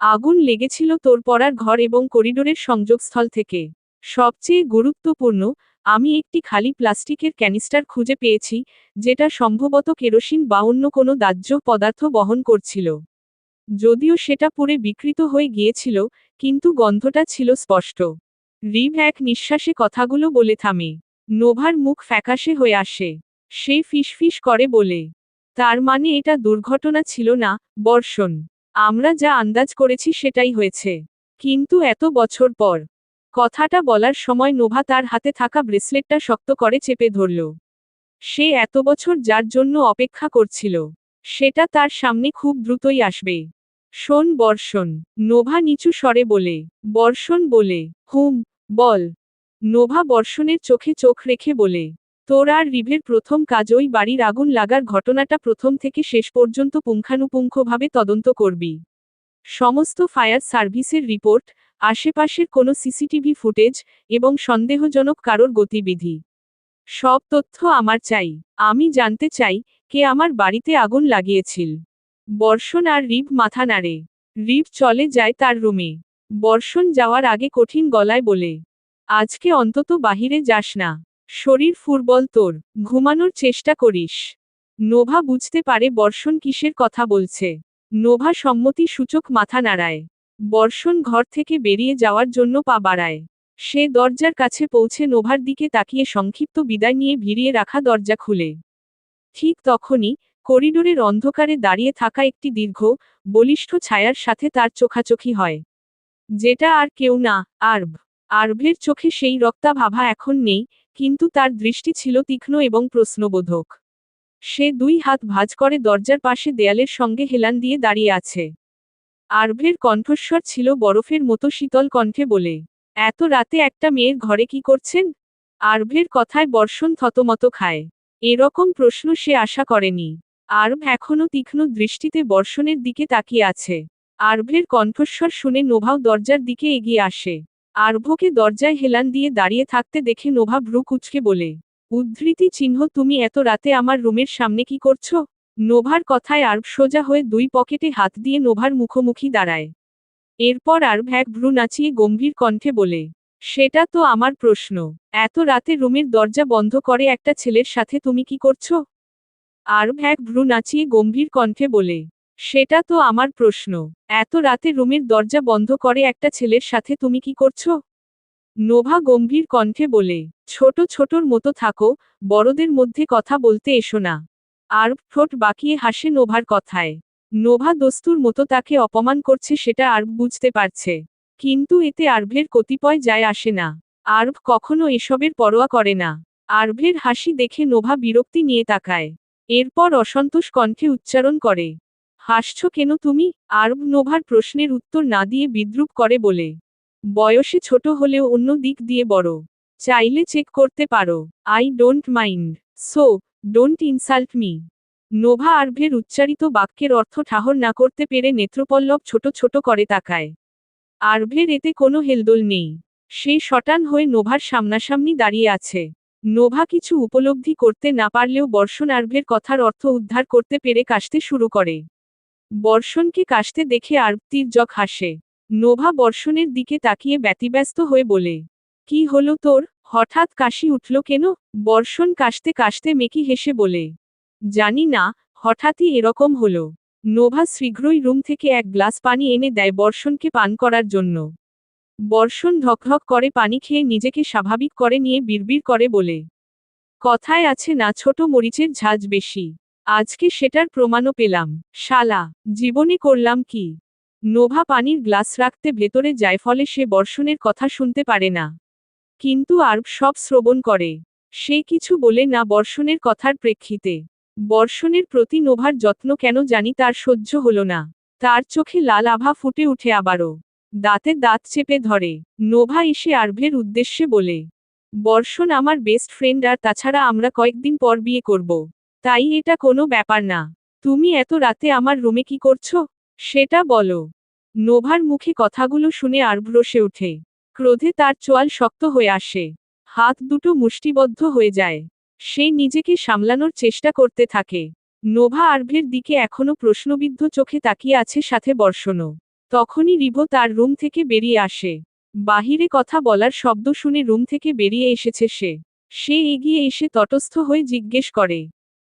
আগুন লেগেছিল তোর পড়ার ঘর এবং করিডোরের সংযোগস্থল থেকে। সবচেয়ে গুরুত্বপূর্ণ, আমি একটি খালি প্লাস্টিকের ক্যানিস্টার খুঁজে পেয়েছি, যেটা সম্ভবত কেরোসিন বা অন্য কোনো দাহ্য পদার্থ বহন করছিল। যদিও সেটা পুড়ে বিকৃত হয়ে গিয়েছিল, কিন্তু গন্ধটা ছিল স্পষ্ট। রিভ এক নিঃশ্বাসে কথাগুলো বলে থামে। নোভার মুখ ফ্যাকাশে হয়ে আসে। সে ফিসফিস করে বলে, তার মানে এটা দুর্ঘটনা ছিল না, বর্ষণ। আমরা যা আন্দাজ করেছি সেটাই হয়েছে। কিন্তু এত বছর পর। কথাটা বলার সময় নোভা তার হাতে থাকা ব্রেসলেটটা শক্ত করে চেপে ধরল। সে এত বছর যার জন্য অপেক্ষা করছিল, সেটা তার সামনে খুব দ্রুতই আসবে। শোন বর্ষণ, নোভা নিচু স্বরে বলে। বর্ষণ বলে, হুম, বল। নোভা বর্ষণের চোখে চোখ রেখে বলে, তোর আর রিভের প্রথম কাজ ওই বাড়ির আগুন লাগার ঘটনাটা প্রথম থেকে শেষ পর্যন্ত পুঙ্খানুপুঙ্খভাবে তদন্ত করবি। সমস্ত ফায়ার সার্ভিসের রিপোর্ট, আশেপাশের কোনো সিসিটিভি ফুটেজ, এবং সন্দেহজনক কারোর গতিবিধি। সব তথ্য আমার চাই। আমি জানতে চাই, কে আমার বাড়িতে আগুন লাগিয়েছিল। বর্ষণ আর রিভ মাথা নাড়ে। রিভ চলে যায় তার রুমে। বর্ষণ যাওয়ার আগে কঠিন গলায় বলে, আজকে অন্তত বাহিরে যাস না। শরীর ফুরবল তোর, ঘুমানোর চেষ্টা করিস। নোভা বুঝতে পারে বর্ষণ কিসের কথা বলছে। নোভা সম্মতি সূচক মাথা নাড়ায়। বর্ষণ ঘর থেকে বেরিয়ে যাওয়ার জন্য পা বাড়ায়। সে দরজার কাছে পৌঁছে নোভার দিকে তাকিয়ে সংক্ষিপ্ত বিদায় নিয়ে ভিড়িয়ে রাখা দরজা খুলে। ঠিক তখনই করিডোরের অন্ধকারে দাঁড়িয়ে থাকা একটি দীর্ঘ, বলিষ্ঠ ছায়ার সাথে তার চোখাচোখি হয়। যেটা আর কেউ না, আরব। আরবের চোখে সেই রক্তাভাবা এখন নেই, কিন্তু তার দৃষ্টি ছিল তীক্ষ্ণ এবং প্রশ্নবোধক। সে দুই হাত ভাঁজ করে দরজার পাশে দেয়ালের সঙ্গে হেলান দিয়ে দাঁড়িয়ে আছে। আরবের কণ্ঠস্বর ছিল বরফের মতো শীতল কণ্ঠে বলে, এত রাতে একটা মেয়ের ঘরে কি করছেন? আরবের কথায় বর্ষণ থতমত খায়। এরকম প্রশ্ন সে আশা করেনি। আরব এখনও তীক্ষ্ণ দৃষ্টিতে বর্ষণের দিকে তাকিয়ে আছে। আরবের কণ্ঠস্বর শুনে নোভাও দরজার দিকে এগিয়ে আসে। আরভকে দরজায় হেলান দিয়ে দাঁড়িয়ে থাকতে দেখে নোভা ভ্রু কুঁচকে বলে, উদ্ধৃতি চিহ্ন তুমি এত রাতে আমার রুমের সামনে কি করছো? নোভার কথায় আরব সোজা হয়ে দুই পকেটে হাত দিয়ে নোভার মুখোমুখি দাঁড়ায়। এরপর আরব এক ভ্রু নাচিয়ে গম্ভীর কণ্ঠে বলে, সেটা তো আমার প্রশ্ন। এত রাতে রুমের দরজা বন্ধ করে একটা ছেলের সাথে তুমি কি করছো? আরব এক ভ্রু নাচিয়ে গম্ভীর কণ্ঠে বলে, সেটা তো আমার প্রশ্ন। এত রাতে রুমের দরজা বন্ধ করে একটা ছেলের সাথে তুমি কি করছো? নোভা গম্ভীর কণ্ঠে বলে, ছোট ছোটর মতো থাকো, বড়দের মধ্যে কথা বলতে এসো না। আরব ঠোঁট বাঁকিয়ে হাসে নোভার কথায়। নোভা দস্তুর মতো তাকে অপমান করছে সেটা আরব বুঝতে পারছে। কিন্তু এতে আরবের কতিপয় যায় আসে না। আরব কখনো এসবের পরোয়া করে না। আরবের হাসি দেখে নোভা বিরক্তি নিয়ে তাকায়। এরপর অসন্তোষ কণ্ঠে উচ্চারণ করে, হাসছো কেন তুমি? আরব নোভার প্রশ্নের উত্তর না দিয়ে বিদ্রূপ করে বলে, বয়সে ছোট হলেও অন্য দিক দিয়ে বড়। চাইলে চেক করতে পারো। I don't mind. So, don't insult me. Nova আরভের উচ্চারিত বাক্যের অর্থ ঠাহর না করতে পেরে নেত্রপল্লব ছোট ছোট করে তাকায়। আরভের এতে কোনো হেলদোল নেই। সে শটান হয়ে নোভার সামনাসামনি দাঁড়িয়ে আছে। নোভা কিছু উপলব্ধি করতে না পারলেও বর্ষণ আরভের কথার অর্থ উদ্ধার করতে পেরে কাশতে শুরু করে। বর্ষণকে কাশতে দেখে আরব তীর্যক হাসে। নোভা বর্ষণের দিকে তাকিয়ে ব্যতিব্যস্ত হয়ে বলে, কি হলো তোর? হঠাৎ কাশি উঠল কেন? বর্ষণ কাশতে কাশতে মেকি হেসে বলে, জানি না, হঠাৎই এরকম হলো। নোভা শীঘ্রই রুম থেকে এক গ্লাস পানি এনে দেয় বর্ষণকে পান করার জন্য। বর্ষণ ঢকঢক করে পানি খেয়ে নিজেকে স্বাভাবিক করে নিয়ে বিড়বিড় করে বলে, কথায় আছে না ছোট মরিচের ঝাঁজ বেশি। আজকে সেটার প্রমাণও পেলাম। শালা, জীবনে করলাম কি? নোভা পানির গ্লাস রাখতে ভেতরে যায় ফলে সে বর্ষণের কথা শুনতে পারে না। কিন্তু আরব সব শ্রবণ করে। সে কিছু বলে না বর্ষণের কথার প্রেক্ষিতে। বর্ষণের প্রতি নোভার যত্ন কেন জানি তার সহ্য হলো না। তার চোখে লাল আভা ফুটে উঠে আবারও। দাঁতে দাঁত চেপে ধরে। নোভা এসে আরভের উদ্দেশ্যে বলে, বর্ষণ আমার বেস্ট ফ্রেন্ড আর তাছাড়া আমরা কয়েকদিন পর বিয়ে করব। তাই এটা কোনো ব্যাপার না। তুমি এত রাতে আমার রুমে কি করছো? সেটা বলো। নোভার মুখে কথাগুলো শুনে আরব রসে ওঠে। ক্রোধে তার চোয়াল শক্ত হয়ে আসে। হাত দুটো মুষ্টিবদ্ধ হয়ে যায়। সে নিজেকে সামলানোর চেষ্টা করতে থাকে। নোভা আরভের দিকে এখনো প্রশ্নবিদ্ধ চোখে তাকিয়ে আছে, সাথে বর্ষণও। তখনই রিভো তার রুম থেকে বেরিয়ে আসে। বাহিরে কথা বলার শব্দ শুনে রুম থেকে বেরিয়ে এসেছে সে। সে এগিয়ে এসে তটস্থ হয়ে জিজ্ঞেস করে,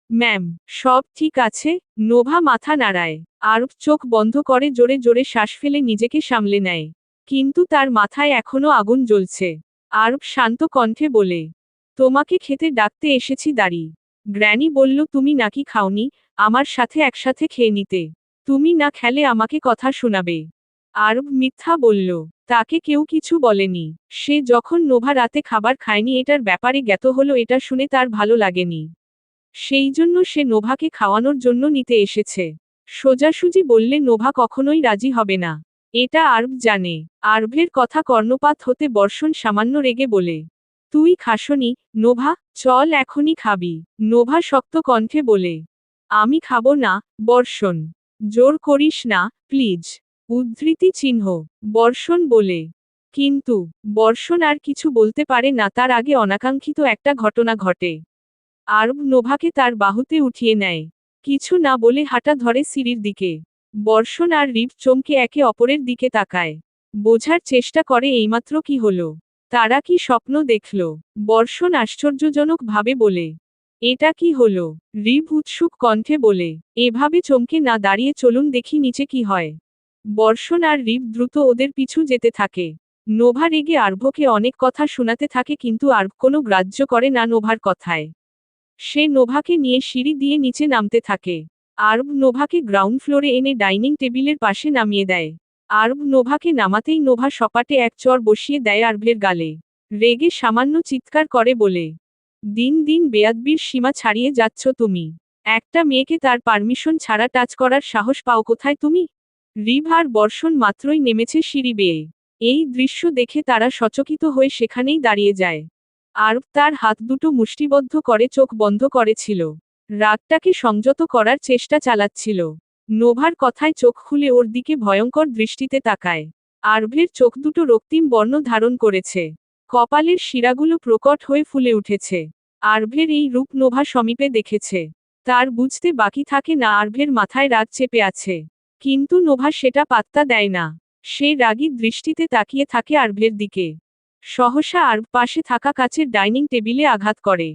ম্যাম, সব ঠিক আছে? নোভা মাথা নাড়ায়। আরব চোখ বন্ধ করে জোরে জোরে শ্বাস ফেলে নিজেকে সামলে নেয়। কিন্তু তার মাথায় এখনো আগুন জ্বলছে। আরব শান্ত কণ্ঠে বলে, তোমাকে খেতে ডাকতে এসেছি দাঁড়ি। গ্র্যানি বলল তুমি নাকি খাওনি, আমার সাথে একসাথে খেয়ে নিতে। তুমি না খেলে আমাকে কথা শোনাবে। আরব মিথ্যা বলল। তাকে কেউ কিছু বলেনি। সে যখন নোভা রাতে খাবার খায়নি এটার ব্যাপারে জ্ঞাত হলো, এটা শুনে তার ভালো লাগেনি। সেই জন্য সে নোভাকে খাওয়ানোর জন্য নিতে এসেছে। সোজাসুজি বললে নোভা কখনোই রাজি হবে না। এটা আরব জানে। আরবের কথা কর্ণপাত হতে বর্ষণ সামান্য রেগে বলে, তুই খাসনি, নোভা, চল এখনই খাবি। নোভা শক্ত কণ্ঠে বলে। আমি খাবো না, বর্ষণ। জোর করিস না, প্লিজ। উদ্ধৃতি চিহ্ন। বর্ষণ বলে। কিন্তু বর্ষণ আর কিছু বলতে পারে না, তার আগে অনাকাঙ্ক্ষিত একটা ঘটনা ঘটে। আরব নোভাকে তার বাহুতে উঠিয়ে নেয়। কিছু না বলে হাঁটা ধরে সিঁড়ির দিকে। বর্ষণ আর রিভ চমকে একে অপরের দিকে তাকায়। বোঝার চেষ্টা করে এইমাত্র কি হলো। তারা কি স্বপ্ন দেখল? বর্ষণ আশ্চর্যজনক ভাবে বলে। এটা কি হলো? রিভ উৎসুক কণ্ঠে বলে। এভাবে চমকে না দাঁড়িয়ে চলুন দেখি নিচে কি হয়। বর্ষণ আর রিভ দ্রুত ওদের পিছু যেতে থাকে। নোভা রেগে আরভকে অনেক কথা শোনাতে থাকে, কিন্তু আরভ কোনো গ্রাহ্য করে না নোভার কথায়। সে নোভাকে নিয়ে সিঁড়ি দিয়ে নিচে নামতে থাকে। আরব নোভাকে গ্রাউন্ড ফ্লোরে এনে ডাইনিং টেবিলের পাশে নামিয়ে দেয়। আরব নোভাকে নামাতেই নোভা সপাটে এক চড় বসিয়ে দেয় আরভের গালে। রেগে সামান্য চিৎকার করে বলে। দিন দিন বেয়াদবির সীমা ছাড়িয়ে যাচ্ছ তুমি। একটা মেয়েকে তার পারমিশন ছাড়া টাচ করার সাহস পাও কোথায় তুমি? রিভ আর বর্ষণ মাত্রই নেমেছে সিঁড়ি বেয়ে। এই দৃশ্য দেখে তারা সচকিত হয়ে সেখানেই দাঁড়িয়ে যায়। আরব তার হাত দুটো মুষ্টিবদ্ধ করে চোখ বন্ধ করেছিল। রাগটাকে সংযত করার চেষ্টা চালাচ্ছিল। নোভার কথায় চোখ খুলে ওর দিকে ভয়ঙ্কর দৃষ্টিতে তাকায়। আরভের চোখ দুটো রক্তিম বর্ণ ধারণ করেছে। কপালের শিরাগুলো প্রকট হয়ে ফুলে উঠেছে। আরভের এই রূপ নোভা সমীপে দেখেছে। তার বুঝতে বাকি থাকে না আরভের মাথায় রাগ চেপে আছে। কিন্তু নোভা সেটা পাত্তা দেয় না। সে রাগী দৃষ্টিতে তাকিয়ে থাকে আরভের দিকে। সহসা আরব পাশে থাকা কাচের ডাইনিং টেবিলে আঘাত করে।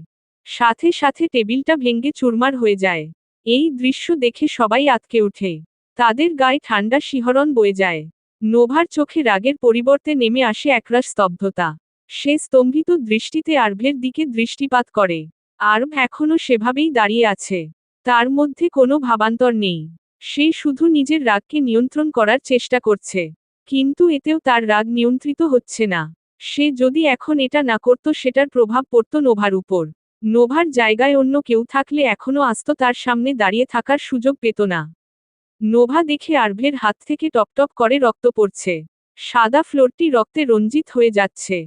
সাথে সাথে টেবিলটা ভেঙে চুরমার হয়ে যায়। এই দৃশ্য দেখে সবাই আঁতকে ওঠে। তাদের গায়ে ঠান্ডা শিহরণ বয়ে যায়। নোভার চোখে রাগের পরিবর্তে নেমে আসে একরাশ স্তব্ধতা। সে স্তম্ভিত দৃষ্টিতে আরভের দিকে দৃষ্টিপাত করে। আরব এখনো সেভাবেই দাঁড়িয়ে আছে। তার মধ্যে কোনো ভাবান্তর নেই। সে শুধু নিজের রাগকে নিয়ন্ত্রণ করার চেষ্টা করছে। কিন্তু এতেও তার রাগ নিয়ন্ত্রিত হচ্ছে না। সে যদি এখন এটা না করত, সেটার প্রভাব পড়ত নোভার উপর। নোভার জায়গায় অন্য কেউ থাকলে এখনো আস্ত তার সামনে দাঁড়িয়ে থাকার সুযোগ পেত না। নোভা দেখে আরভের হাত থেকে টপটপ করে রক্ত পড়ছে। সাদা ফ্লোরটি রক্তে রঞ্জিত হয়ে যাচ্ছে।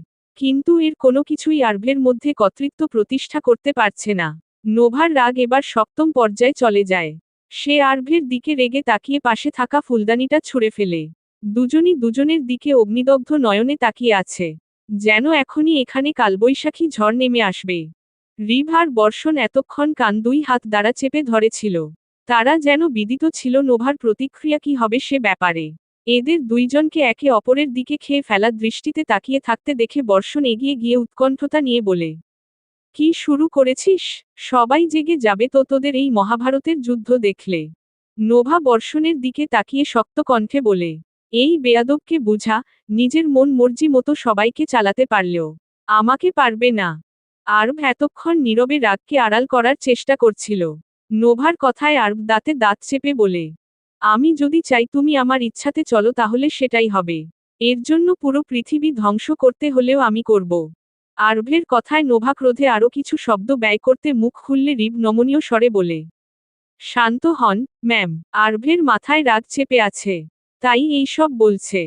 কিন্তু এর কোনো কিছুই আরভের মধ্যে কর্তৃত্ব প্রতিষ্ঠা করতে পারছে না। নোভার রাগ এবার সপ্তম পর্যায়ে চলে যায়। সে আরভের দিকে রেগে তাকিয়ে পাশে থাকা ফুলদানিটা ছুঁড়ে ফেলে। দুজনই দুজনের দিকে অগ্নিদগ্ধ নয়নে তাকিয়ে আছে। যেন এখনই এখানে কালবৈশাখী ঝড় নেমে আসবে। রিভ আর বর্ষণ এতক্ষণ কান দুই হাত দ্বারা চেপে ধরেছিল। তারা যেন বিদিত ছিল নোভার প্রতিক্রিয়া কি হবে সে ব্যাপারে। এদের দুইজনকে একে অপরের দিকে খেয়ে ফেলা দৃষ্টিতে তাকিয়ে থাকতে দেখে বর্ষণ এগিয়ে গিয়ে উৎকণ্ঠতা নিয়ে বলে। কি শুরু করেছিস? সবাই জেগে যাবে তো তোদের এই মহাভারতের যুদ্ধ দেখলে। নোভা বর্ষণের দিকে তাকিয়ে শক্ত কণ্ঠে বলে। এই বেয়াদবকে বুঝা, নিজের মন মর্জি মতো সবাইকে চালাতে পারলেও আমাকে পারবে না। আরব এতক্ষণ নীরবে রাগকে আড়াল করার চেষ্টা করছিল। নোভার কথায় আরব দাঁতে দাঁত চেপে বলে। আমি যদি চাই তুমি আমার ইচ্ছাতে চলো তাহলে সেটাই হবে। এর জন্য পুরো পৃথিবী ধ্বংস করতে হলেও আমি করব। আরবের কথায় নোভা ক্রোধে আরও কিছু শব্দ ব্যয় করতে মুখ খুললে রিভ নমনীয় স্বরে বলে। শান্ত হন, ম্যাম। আরবের মাথায় রাগ চেপে আছে। তাই এইসব বলছে।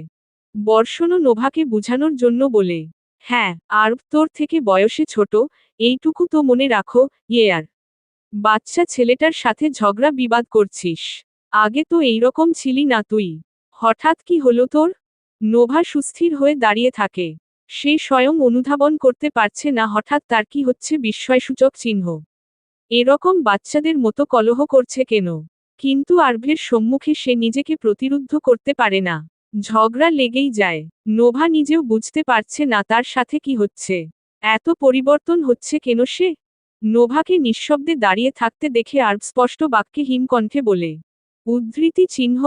বর্ষণও নোভাকে বুঝানোর জন্য বলে। হ্যাঁ, আরব তোর থেকে বয়সে ছোট, এইটুকু তো মনে রাখো, আর বাচ্চা ছেলেটার সাথে ঝগড়া বিবাদ করছিস। আগে তো এইরকম ছিলি না তুই। হঠাৎ কি হলো তোর? নোভা সুস্থির হয়ে দাঁড়িয়ে থাকে। সে স্বয়ং অনুধাবন করতে পারছে না হঠাৎ তার কি হচ্ছে বিস্ময়সূচক চিহ্ন। এরকম বাচ্চাদের মতো কলহ করছে কেন? কিন্তু আরভের সম্মুখে সে নিজেকে প্রতিরুদ্ধ করতে পারে না। ঝগড়া লেগেই যায়। নোভা নিজেও বুঝতে পারছে না তার সাথে কি হচ্ছে। এত পরিবর্তন হচ্ছে কেন সে? নোভাকে নিঃশব্দে দাঁড়িয়ে থাকতে দেখে আরব স্পষ্ট বাক্যে হিমকণ্ঠে বলে। উদ্ধৃতি চিহ্ন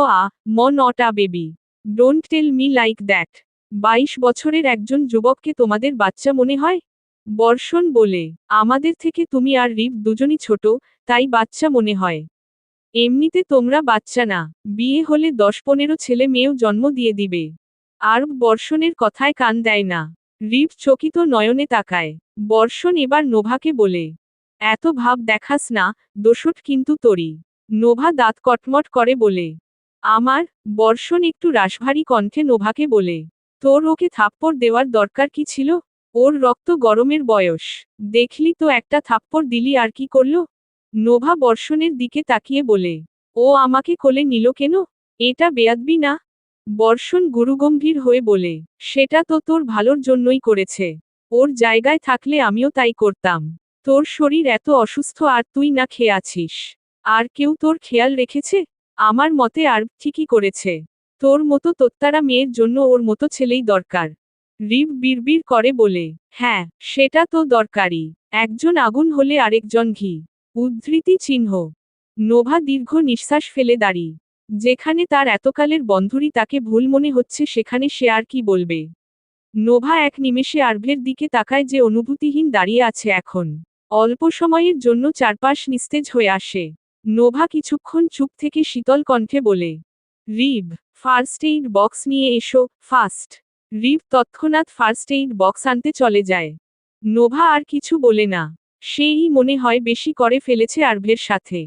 not a baby. Don't tell me like that. 22 বছরের একজন যুবককে তোমাদের বাচ্চা মনে হয়? বর্ষণ বলে। আমাদের থেকে তুমি আর রিভ দুজনই ছোট, তাই বাচ্চা মনে হয়। এমনিতে তোমরা বাচ্চা না। বিয়ে হলে 10-15 ছেলে মেয়েও জন্ম দিয়ে দিবে। আরব বর্ষণের কথায় কান দেয় না। রিভ চকিত নয়নে তাকায়। বর্ষণ এবার নোভাকে বলে। এত ভাব দেখাস না, দোষট কিন্তু তোরই। নোভা দাঁত কটমট করে বলে। আমার? বর্ষণ একটু রাশভারী কণ্ঠে নোভাকে বলে। তোর ওকে থাপ্পড় দেওয়ার দরকার কি ছিল? ওর রক্ত গরমের বয়স। দেখলি তো, একটা থাপ্পড় দিলি আর কি করল? নোভা বর্ষণের দিকে তাকিয়ে বলে। ও আমাকে কোলে নিল কেন? এটা বেয়াদবি না? বর্ষণ গুরুগম্ভীর হয়ে বলে। সেটা তো তোর ভালোর জন্যই করেছে। ওর জায়গায় থাকলে আমিও তাই করতাম। তোর শরীর এত অসুস্থ আর তুই না খেয়ে আছিস। আর কেউ তোর খেয়াল রেখেছে? আমার মতে আর ঠিকই করেছে। তোর মতো তোত্তারা মেয়ের জন্য ওর মতো ছেলেই দরকার। রিব বিড়বিড় করে বলে। হ্যাঁ, সেটা তো দরকারি। একজন আগুন হলে আরেকজন ঘি। উদ্ধৃতি চিহ্ন। নোভা দীর্ঘ নিঃশ্বাস ফেলে দাঁড়িয়ে। যেখানে তার এতকালের বন্ধুরই তাকে ভুল মনে হচ্ছে সেখানে সে আর কি বলবে। নোভা এক নিমেষে আর্ভের দিকে তাকায়, যে অনুভূতিহীন দাঁড়িয়ে আছে এখন। অল্প সময়ের জন্য চারপাশ নিস্তেজ হয়ে আসে। নোভা কিছুক্ষণ চুপ থেকে শীতল কণ্ঠে বলে। রিব, ফার্স্ট এইড বক্স নিয়ে এসো, ফাস্ট। রিব তৎক্ষণাৎ ফার্স্ট এইড বক্স আনতে চলে যায়। নোভা আর কিছু বলে না। সেই মনে হয় বেশি করে ফেলেছে আর্ভের সাথে।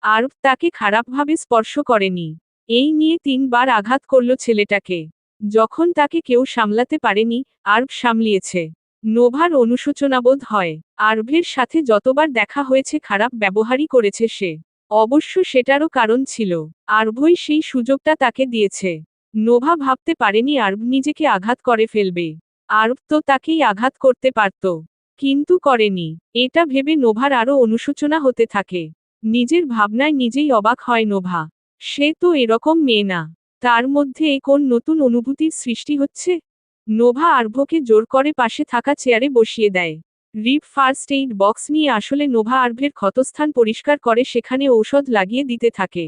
আর্ভ তাকে খারাপভাবে স্পর্শ করেনি। এই নিয়ে 3বার আঘাত করল ছেলেটাকে। যখন তাকে কেউ সামলাতে পারেনি, আর্ভ সামলিয়েছে। নোভার অনুশোচনাবোধ হয়। আর্ভের সাথে যতবার দেখা হয়েছে খারাপ ব্যবহারই করেছে সে। অবশ্য সেটারও কারণ ছিল। আর্ভই সেই সুযোগটা তাকে দিয়েছে। নোভা ভাবতে পারেনি আর্ভ নিজেকে আঘাত করে ফেলবে। আর্ভ তো তাকেই আঘাত করতে পারত। কিন্তু করেনি। এটা ভেবে নোভার আরও অনুশোচনা হতে থাকে। নিজের ভাবনায় নিজেই অবাক হয় নোভা। সে তো এরকম মেয়ে না। তার মধ্যে কোন নতুন অনুভূতির সৃষ্টি হচ্ছে? নোভা আর্ভকে জোর করে পাশে থাকা চেয়ারে বসিয়ে দেয়। রিব ফার্স্ট এইড বক্স নিয়ে আসলে নোভা আর্ভের ক্ষতস্থান পরিষ্কার করে সেখানে ঔষধ লাগিয়ে দিতে থাকে।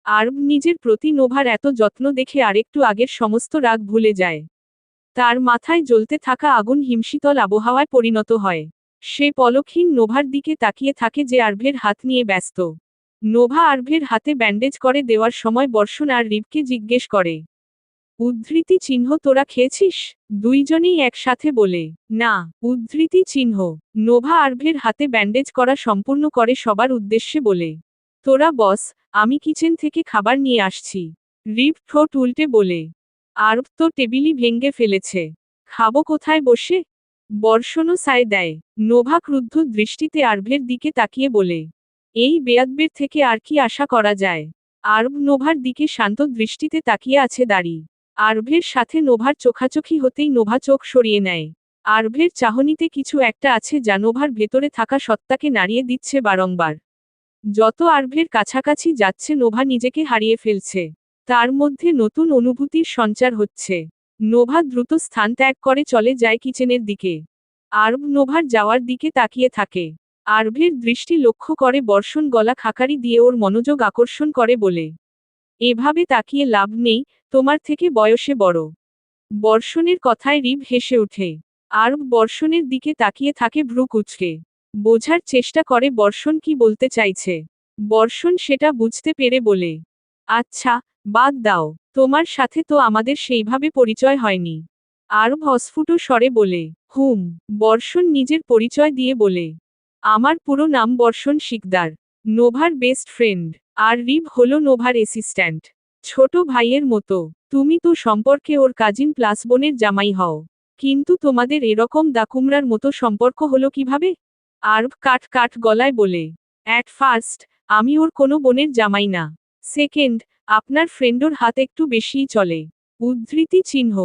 আর্ভ নিজের প্রতি নোভার এত যত্ন দেখে আরেকটু আগের সমস্ত রাগ ভুলে যায়। তার মাথায় জ্বলতে থাকা আগুন হিমশীতল আবহাওয়ায় পরিণত হয়। সে পলকহীন নোভার দিকে তাকিয়ে থাকে, যে আর্ভের হাত নিয়ে ব্যস্ত। নোভা আর্ভের হাতে ব্যান্ডেজ করে দেওয়ার সময় বর্ষণ আর রিবকে জিজ্ঞেস করে। উদ্ধৃতি চিহ্ন তোরা খেয়েছিস? দুইজনেই একসাথে বলে। না। উদ্ধৃতি চিহ্ন। নোভা আর্ভের হাতে ব্যান্ডেজ করা সম্পূর্ণ করে সবার উদ্দেশ্যে বলে। তোরা বস, আমি কিচেন থেকে খাবার নিয়ে আসছি। রিব ঠোঁট উল্টে বলে। আর্ভ তো টেবিলই ভেঙে ফেলেছে। খাবো কোথায় বসে? বর্ষণও সায় দেয়। নোভা ক্রুদ্ধ দৃষ্টিতে আর্ভের দিকে তাকিয়ে বলে। এই বেয়াদবের থেকে আর কি আশা করা যায়? আর্ভ নোভার দিকে শান্ত দৃষ্টিতে তাকিয়ে আছে দাঁড়িয়ে। আর্ভের সাথে নোভার চোখাচোখি হতেই নোভা চোখ সরিয়ে নেয়। আর্ভের চাহনিতে কিছু একটা আছে যা নোভার ভেতরে থাকা সত্তাকে নাড়িয়ে দিচ্ছে বারংবার। যত আর্ভের কাছাকাছি যাচ্ছে নোভা নিজেকে হারিয়ে ফেলছে। তার মধ্যে নতুন অনুভূতির সঞ্চার হচ্ছে। নোভা দ্রুত স্থান ত্যাগ করে চলে যায় কিচেনের দিকে। আর্ভ নোভার যাওয়ার দিকে তাকিয়ে থাকে। আর্ভের দৃষ্টি লক্ষ্য করে বর্ষণ গলা খাকারি দিয়ে ওর মনোযোগ আকর্ষণ করে বলে। এভাবে তাকিয়ে লাভ নেই, তোমার থেকে বয়সে বড়। বর্ষণের কথায় রিব হেসে ওঠে। আর্ভ বর্ষণের দিকে তাকিয়ে থাকে ভ্রু কুঁচকে। বোঝার চেষ্টা করে বর্ষণ কি বলতে চাইছে। বর্ষণ সেটা বুঝতে পেরে বলে। আচ্ছা, বাদ দাও, তোমার সাথে তো আমাদের সেইভাবে পরিচয় হয়নি। আর্ভ অস্ফুট স্বরে বলে। বর্ষণ নিজের পরিচয় দিয়ে বলে। আমার পুরো নাম বর্ষণ শিকদার। নোভার বেস্ট ফ্রেন্ড। আর রিব হলো নোভার অ্যাসিস্ট্যান্ট। ছোট ভাইয়ের মতো। তুমি তো সম্পর্কে ওর কাজিন প্লাস বোনের জামাই হও। কিন্তু তোমাদের এরকম দাকুমরার মতো সম্পর্ক হলো কিভাবে? আর্ভ কাট কাট গলায় বলে। অ্যাট ফার্স্ট, আমি ওর কোনো বোনের জামাই না। সেকেন্ড, আপনার ফ্রেন্ডোর হাত একটু বেশিই চলে। উদ্ধৃতি চিহ্ন।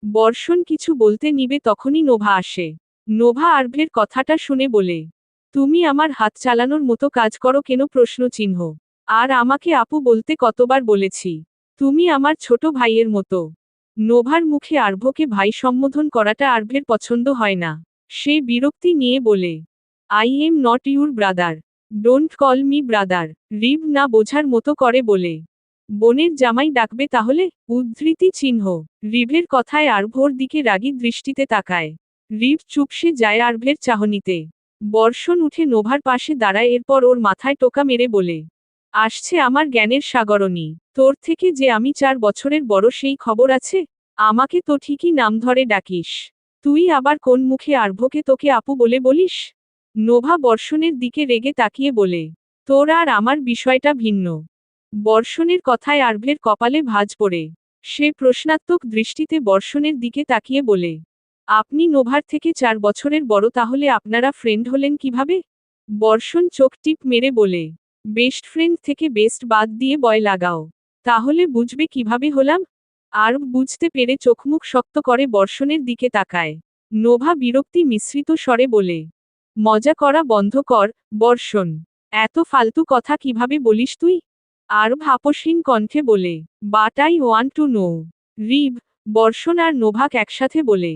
বর্ষণ কিছু বলতে নিবে তখনই নোভা আসে। নোভা আর্ভের কথাটা শুনে বলে। তুমি আমার হাত চালানোর মতো কাজ করো কেন? প্রশ্ন চিহ্ন। আর আমাকে আপু বলতে কতবার বলেছি। তুমি আমার ছোট ভাইয়ের মতো। নোভার মুখে আর্ভকে ভাই সম্বোধন করাটা আর্ভের পছন্দ হয় না। সে বিরক্তি নিয়ে বলে। I am not your brother. Don't call me brother. Rib না বোঝার মতো করে বলে। বোনের জামাই ডাকবে তাহলে? উদ্ধৃতি চিহ্ন। রিভের কথায় আর্ভর দিকে রাগী দৃষ্টিতে তাকায়। রিব চুপসে যায় আর্ভের চাহনিতে। বর্ষণ উঠে নোভার পাশে দাঁড়ায়, এরপর ওর মাথায় টোকা মেরে বলে। আসছে আমার জ্ঞানের সাগরণী। তোর থেকে যে আমি 4 বছরের বড় সেই খবর আছে? আমাকে তো ঠিকই নাম ধরে ডাকিস। তুই আবার কোন মুখে আর্ভকে তোকে আপু বলে বলিস? নোভা বর্ষণের দিকে রেগে তাকিয়ে বলে। তোর আর আমার বিষয়টা ভিন্ন। বর্ষণের কথায় আর্ভের কপালে ভাঁজ পড়ে। সে প্রশ্নাত্মক দৃষ্টিতে বর্ষণের দিকে তাকিয়ে বলে। আপনি নোভার থেকে 4 বছরের বড়, তাহলে আপনারা ফ্রেন্ড হলেন কিভাবে? বর্ষণ চোখ টিপ মেরে বলে, বেস্ট ফ্রেন্ড থেকে বেস্ট বাদ দিয়ে বয় লাগাও। তাহলে বুঝবে কিভাবে হলাম? আরব বুঝতে পেরে চোখমুখ শক্ত করে বর্ষণের দিকে তাকায়। নোভা বিরক্তি মিশ্রিত স্বরে বলে, মজা করা বন্ধ কর, বর্ষণ। এত ফালতু কথা কিভাবে বলিস তুই? আরব আপসহীন কণ্ঠে বলে, but I want to know. Reeve, বর্ষণ আর নোভাক একসাথে বলে,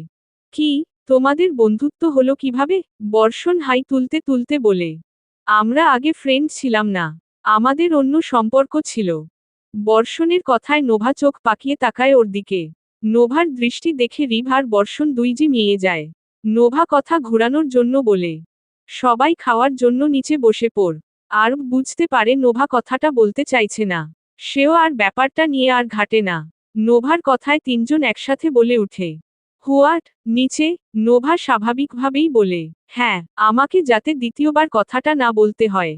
কি, তোমাদের বন্ধুত্ব হলো কিভাবে? বর্ষণ হাই তুলতে তুলতে বলে, আমরা আগে ফ্রেন্ড ছিলাম না, আমাদের অন্য সম্পর্ক ছিল। বর্ষণের কথায় নোভা চোখ পাকিয়ে তাকায় ওর দিকে। নোভার দৃষ্টি দেখে রিভ আর বর্ষণ দুইজি মিয়ে যায়। নোভা কথা ঘুরানোর জন্য বলে, সবাই খাওয়ার জন্য নিচে বসে পড়। আরব বুঝতে পারে নোভা কথাটা বলতে চাইছে না। সেও আর ব্যাপারটা নিয়ে আর ঘাটে না। নোভার কথায় তিনজন একসাথে বলে উঠে, হোয়াট, নিচে? নোভা স্বাভাবিকভাবেই বলে, হ্যাঁ, আমাকে যাতে দ্বিতীয়বার কথাটা না বলতে হয়।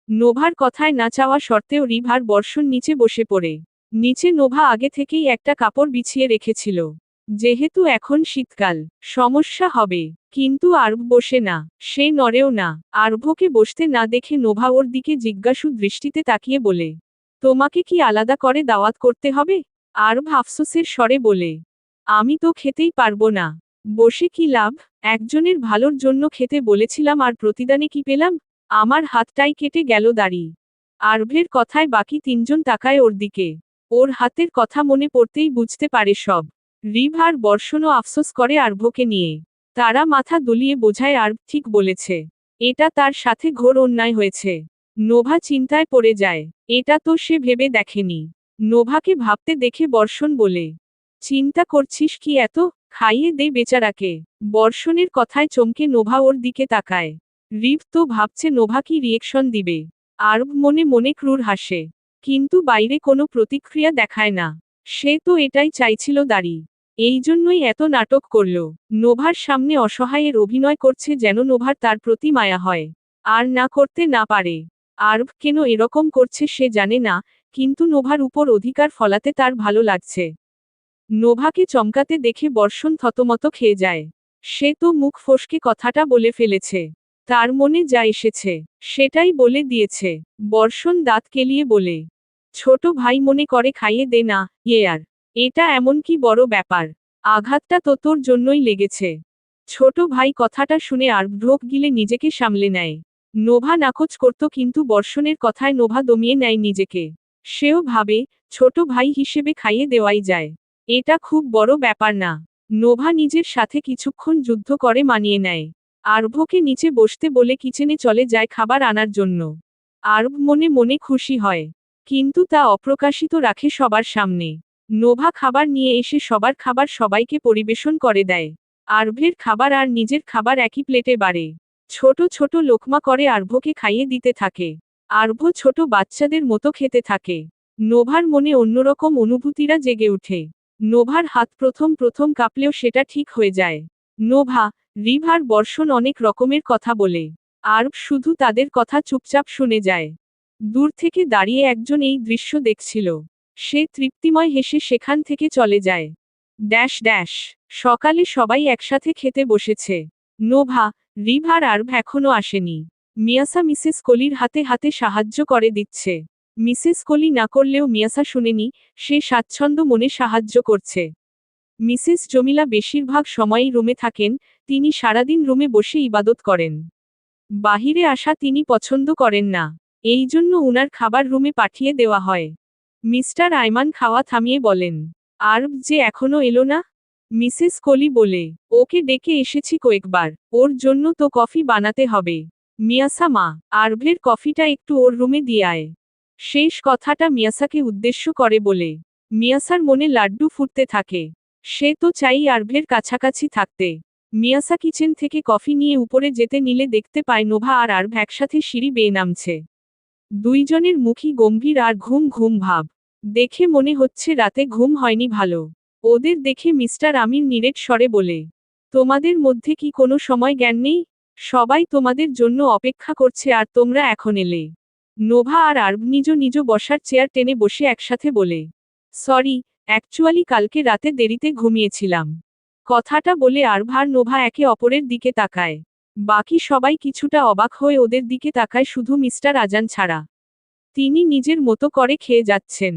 নোভার কথায় না চাওয়া সত্ত্বেও রিভ আর বর্ষণ নিচে বসে পড়ে। নিচে নোভা আগে থেকেই একটা কাপড় বিছিয়ে রেখেছিল। যেহেতু এখন শীতকাল, সমস্যা হবে। কিন্তু আরব বসে না, সে নড়েও না। আরভকে বসতে না দেখে নোভা ওর দিকে জিজ্ঞাসু দৃষ্টিতে তাকিয়ে বলে, তোমাকে কি আলাদা করে দাওয়াত করতে হবে? আরব আফসোসের স্বরে বলে, আমি তো খেতেই পারবো না। বসে কি লাভ? একজনের ভালোর জন্য খেতে বলেছিলাম আর প্রতিদানে কি পেলাম? আমার হাতটাই কেটে গেল দাড়ি। আরভের কথায় বাকি তিনজন তাকায় ওর দিকে। ওর হাতের কথা মনে পড়তেই বুঝতে পারে সব। রিভ আর বর্ষণও আফসোস করে আরভকে নিয়ে। তারা মাথা দুলিয়ে বোঝায় আরভ ঠিক বলেছে। এটা তার সাথে ঘোর অন্যায় হয়েছে। নোভা চিন্তায় পড়ে যায়। এটা তো সে ভেবে দেখেনি। নোভাকে ভাবতে দেখে বর্ষণ বলে, চিন্তা করছিস কি এত? খাইয়ে দে বেচারাকে। বর্ষণের কথায় চমকে নোভা ওর দিকে তাকায়। রিভ তো ভাবছে নোভা কি রিয়েকশন দিবে। আরব মনে মনে ক্রূর হাসে। কিন্তু বাইরে কোনো প্রতিক্রিয়া দেখায় না। সে তো এটাই চাইছিল দাড়ি। এই জন্যই এত নাটক করল। নোভার সামনে অসহায়ের অভিনয় করছে যেন নোভার তার প্রতি মায়া হয়। আর না করতে না পারে। আরব কেন এরকম করছে সে জানে না, কিন্তু নোভার উপর অধিকার ফলাতে তার ভালো লাগছে। নোভাকে চমকাতে দেখে বর্ষণ থতমত খেয়ে যায়। সে তো মুখ ফসকে কথাটা বলে ফেলেছে। তার মনে যা এসেছে, সেটাই বলে দিয়েছে। বর্ষণ দাঁত কেলিয়ে বলে, ছোট ভাই মনে করে খাইয়ে দে না, আর এটা এমন কি বড় ব্যাপার? আঘাতটা তো তোর জন্যই লেগেছে। ছোট ভাই কথাটা শুনে আর ঢোক গিলে নিজেকে সামলে নেয়। নোভা নাকচ করত, কিন্তু বর্ষণের কথায় নোভা দমিয়ে নেয় নিজেকে। সেও ভাবে, ছোট ভাই হিসেবে খাইয়ে দেওয়াই যায়। এটা খুব বড় ব্যাপার না। নোভা নিজের সাথে কিছুক্ষণ যুদ্ধ করে মানিয়ে নেয়। আরভকে নিচে বসতে বলে কিচেনে চলে যায় খাবার আনার জন্য। আরব মনে মনে খুশি হয়। কিন্তু তা অপ্রকাশিত রাখে সবার সামনে। নোভা খাবার নিয়ে এসে সবার খাবার সবাইকে পরিবেশন করে দেয়। আরভের খাবার আর নিজের খাবার একই প্লেটে বাড়ে। ছোট ছোট লোকমা করে আরভকে খাইয়ে দিতে থাকে। আরভ ছোট বাচ্চাদের মতো খেতে থাকে। নোভার মনে অন্যরকম অনুভূতিরা জেগে ওঠে। নোভার হাত প্রথম প্রথম কাঁপলেও সেটা ঠিক হয়ে যায়। নোভা, রিভ আর বর্ষণ অনেক রকমের কথা বলে। আরব শুধু তাদের কথা চুপচাপ শুনে যায়। দূর থেকে দাঁড়িয়ে একজন এই দৃশ্য দেখছিল। সে তৃপ্তিময় হেসে সেখান থেকে চলে যায়। Dash dash. সকালে সবাই একসাথে খেতে বসেছে। নোভা, রিভ আর আরব এখনো আসেনি। মিয়াসা মিসেস কলির হাতে হাতে সাহায্য করে দিচ্ছে। মিসেস কলি না করলেও মিয়াসা শুনেনি, সে স্বাচ্ছন্দ্য মনে সাহায্য করছে। মিসেস জমিলা বেশিরভাগ সময়ই রুমে থাকেন, তিনি সারাদিন রুমে বসে ইবাদত করেন। বাহিরে আসা তিনি পছন্দ করেন না। এই জন্য উনার খাবার রুমে পাঠিয়ে দেওয়া হয়। মিস্টার আইমান খাওয়া থামিয়ে বলেন, আরব যে এখনো এলো না? মিসেস কলি বলে, ওকে ডেকে এসেছি কয়েকবার, ওর জন্য তো কফি বানাতে হবে। মিয়াসা মা, আরভের কফিটা একটু ওর রুমে দিয়ে আয়। শেষ কথাটা মিয়াসাকে উদ্দেশ্য করে বলে। মিয়াসার মনে লাড্ডু ফুটতে থাকে। সে তো চাই আরভের কাছাকাছি থাকতে। মিয়াসা কিচেন থেকে কফি নিয়ে উপরে যেতে নিলে দেখতে পায় নোভা আর আরভ একসাথে সিঁড়ি বেয়ে নামছে। দুইজনের মুখই গম্ভীর আর ঘুম ঘুম ভাব। দেখে মনে হচ্ছে রাতে ঘুম হয়নি ভালো। ওদের দেখে মিস্টার আমির নিরেট স্বরে বলে, তোমাদের মধ্যে কি কোনো সময় জ্ঞান নেই? সবাই তোমাদের জন্য অপেক্ষা করছে আর তোমরা এখন এলে। নোভা আর আরব নিজ নিজ বসার চেয়ার টেনে বসে একসাথে বলে, সরি, অ্যাকচুয়ালি কালকে রাতে দেরিতে ঘুমিয়েছিলাম। কথাটা বলে আরভ আর নোভা একে অপরের দিকে তাকায়। বাকি সবাই কিছুটা অবাক হয়ে ওদের দিকে তাকায়, শুধু মিস্টার আজান ছাড়া। তিনি নিজের মতো করে খেয়ে যাচ্ছেন,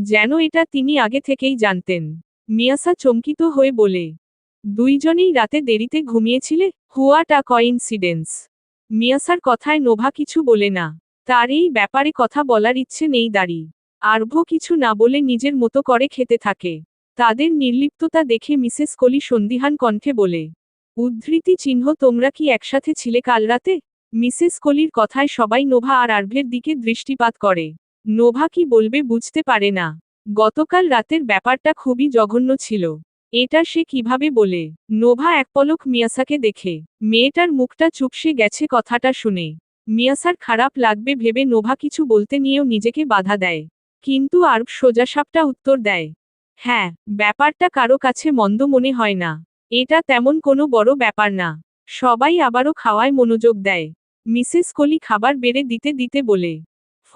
যেন এটা তিনি আগে থেকেই জানতেন। মিয়াসা চমকিত হয়ে বলে, দুইজনেই রাতে দেরিতে ঘুমিয়েছিলে? What a কইন্সিডেন্স। মিয়াসার কথায় নোভা কিছু বলে না। তার এই ব্যাপারে কথা বলার ইচ্ছে নেই দাঁড়ি। আরভ কিছু না বলে নিজের মতো করে খেতে থাকে। তাদের নির্লিপ্ততা দেখে মিসেস কলি সন্দিহান কণ্ঠে বলে, উদ্ধৃতি চিহ্ন তোমরা কি একসাথে ছিলে কাল রাতে? মিসেস কলির কথায় সবাই নোভা আর আরভের দিকে দৃষ্টিপাত করে। নোভা কি বলবে বুঝতে পারে না। গতকাল রাতের ব্যাপারটা খুবই জঘন্য ছিল। এটা সে কিভাবে বলে? নোভা এক পলক মিয়াসাকে দেখে। মেয়েটার মুখটা চুপসে গেছে কথাটা শুনে। মিয়াসার খারাপ লাগবে ভেবে নোভা কিছু বলতে নিয়েও নিজেকে বাধা দেয়। কিন্তু আরব সোজাসাপটা উত্তর দেয়, হ্যাঁ, ব্যাপারটা কারো কাছে মন্দ মনে হয় না। এটা তেমন কোনো বড় ব্যাপার না। সবাই আবারও খাওয়ায় মনোযোগ দেয়। মিসেস কলি খাবার বেড়ে দিতে দিতে বলে,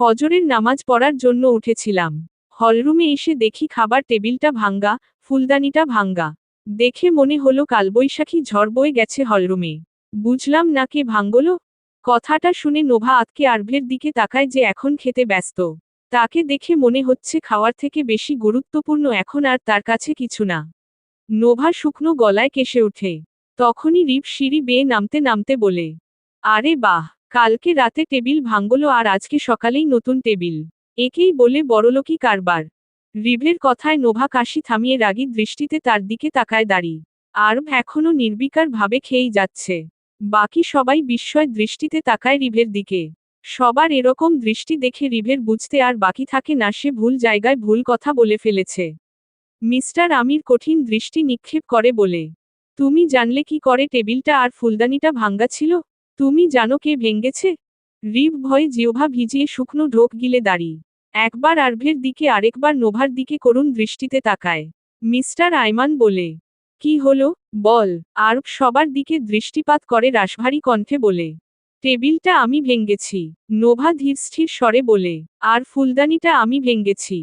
ফজরের নামাজ পড়ার জন্য উঠেছিলাম। হলরুমে এসে দেখি খাবার টেবিলটা ভাঙ্গা, ফুলদানিটা ভাঙ্গা। দেখে মনে হলো কালবৈশাখী ঝড় বয়ে গেছে হলরুমে। বুঝলাম না কে ভাঙ্গলো। কথাটা শুনে নোভা আতকে আরভের দিকে তাকায়, যে এখন খেতে ব্যস্ত। তাকে দেখে মনে হচ্ছে খাওয়ার থেকে বেশি গুরুত্বপূর্ণ এখন আর তার কাছে কিছু না। নোভা শুকনো গলায় কেসে ওঠে। তখনই রিপ সিঁড়ি বেয়ে নামতে নামতে বলে, আরে বাহ, কালকে রাতে টেবিল ভাঙ্গলো আর আজকে সকালেই নতুন টেবিল। একেই বলে বড়লোকি কারবার। রিভের কথায় নোভা কাশি থামিয়ে রাগী দৃষ্টিতে তার দিকে তাকায় দাঁড়ি। আরব এখনো নির্বিকার ভাবে খেয়েই যাচ্ছে। বাকি সবাই বিস্ময় দৃষ্টিতে তাকায় রিভের দিকে। সবার এরকম দৃষ্টি দেখে রিভের বুঝতে আর বাকি থাকে না সে ভুল জায়গায় ভুল কথা বলে ফেলেছে। মিস্টার আমির কঠিন দৃষ্টি নিক্ষেপ করে বলে, তুমি জানলে কি করে টেবিলটা আর ফুলদানিটা ভাঙ্গা ছিল? তুমি জানো কে ভেঙ্গেছে? রিভ ভয়ে জিহ্বা ভিজিয়ে শুকনো ঢোক গিলে দাঁড়ি। একবার আরভের দিকে আরেকবার নোভার দিকে করুণ দৃষ্টিতে তাকায়। মিস্টার আইমান বলে, কি হলো, বল। আরব সবার দিকে দৃষ্টিপাত করে রাশভারী কণ্ঠে বলে, টেবিলটা আমি ভেঙ্গেছি। নোভা ধীরস্থির স্বরে বলে, আর ফুলদানিটা আমি ভেঙ্গেছি।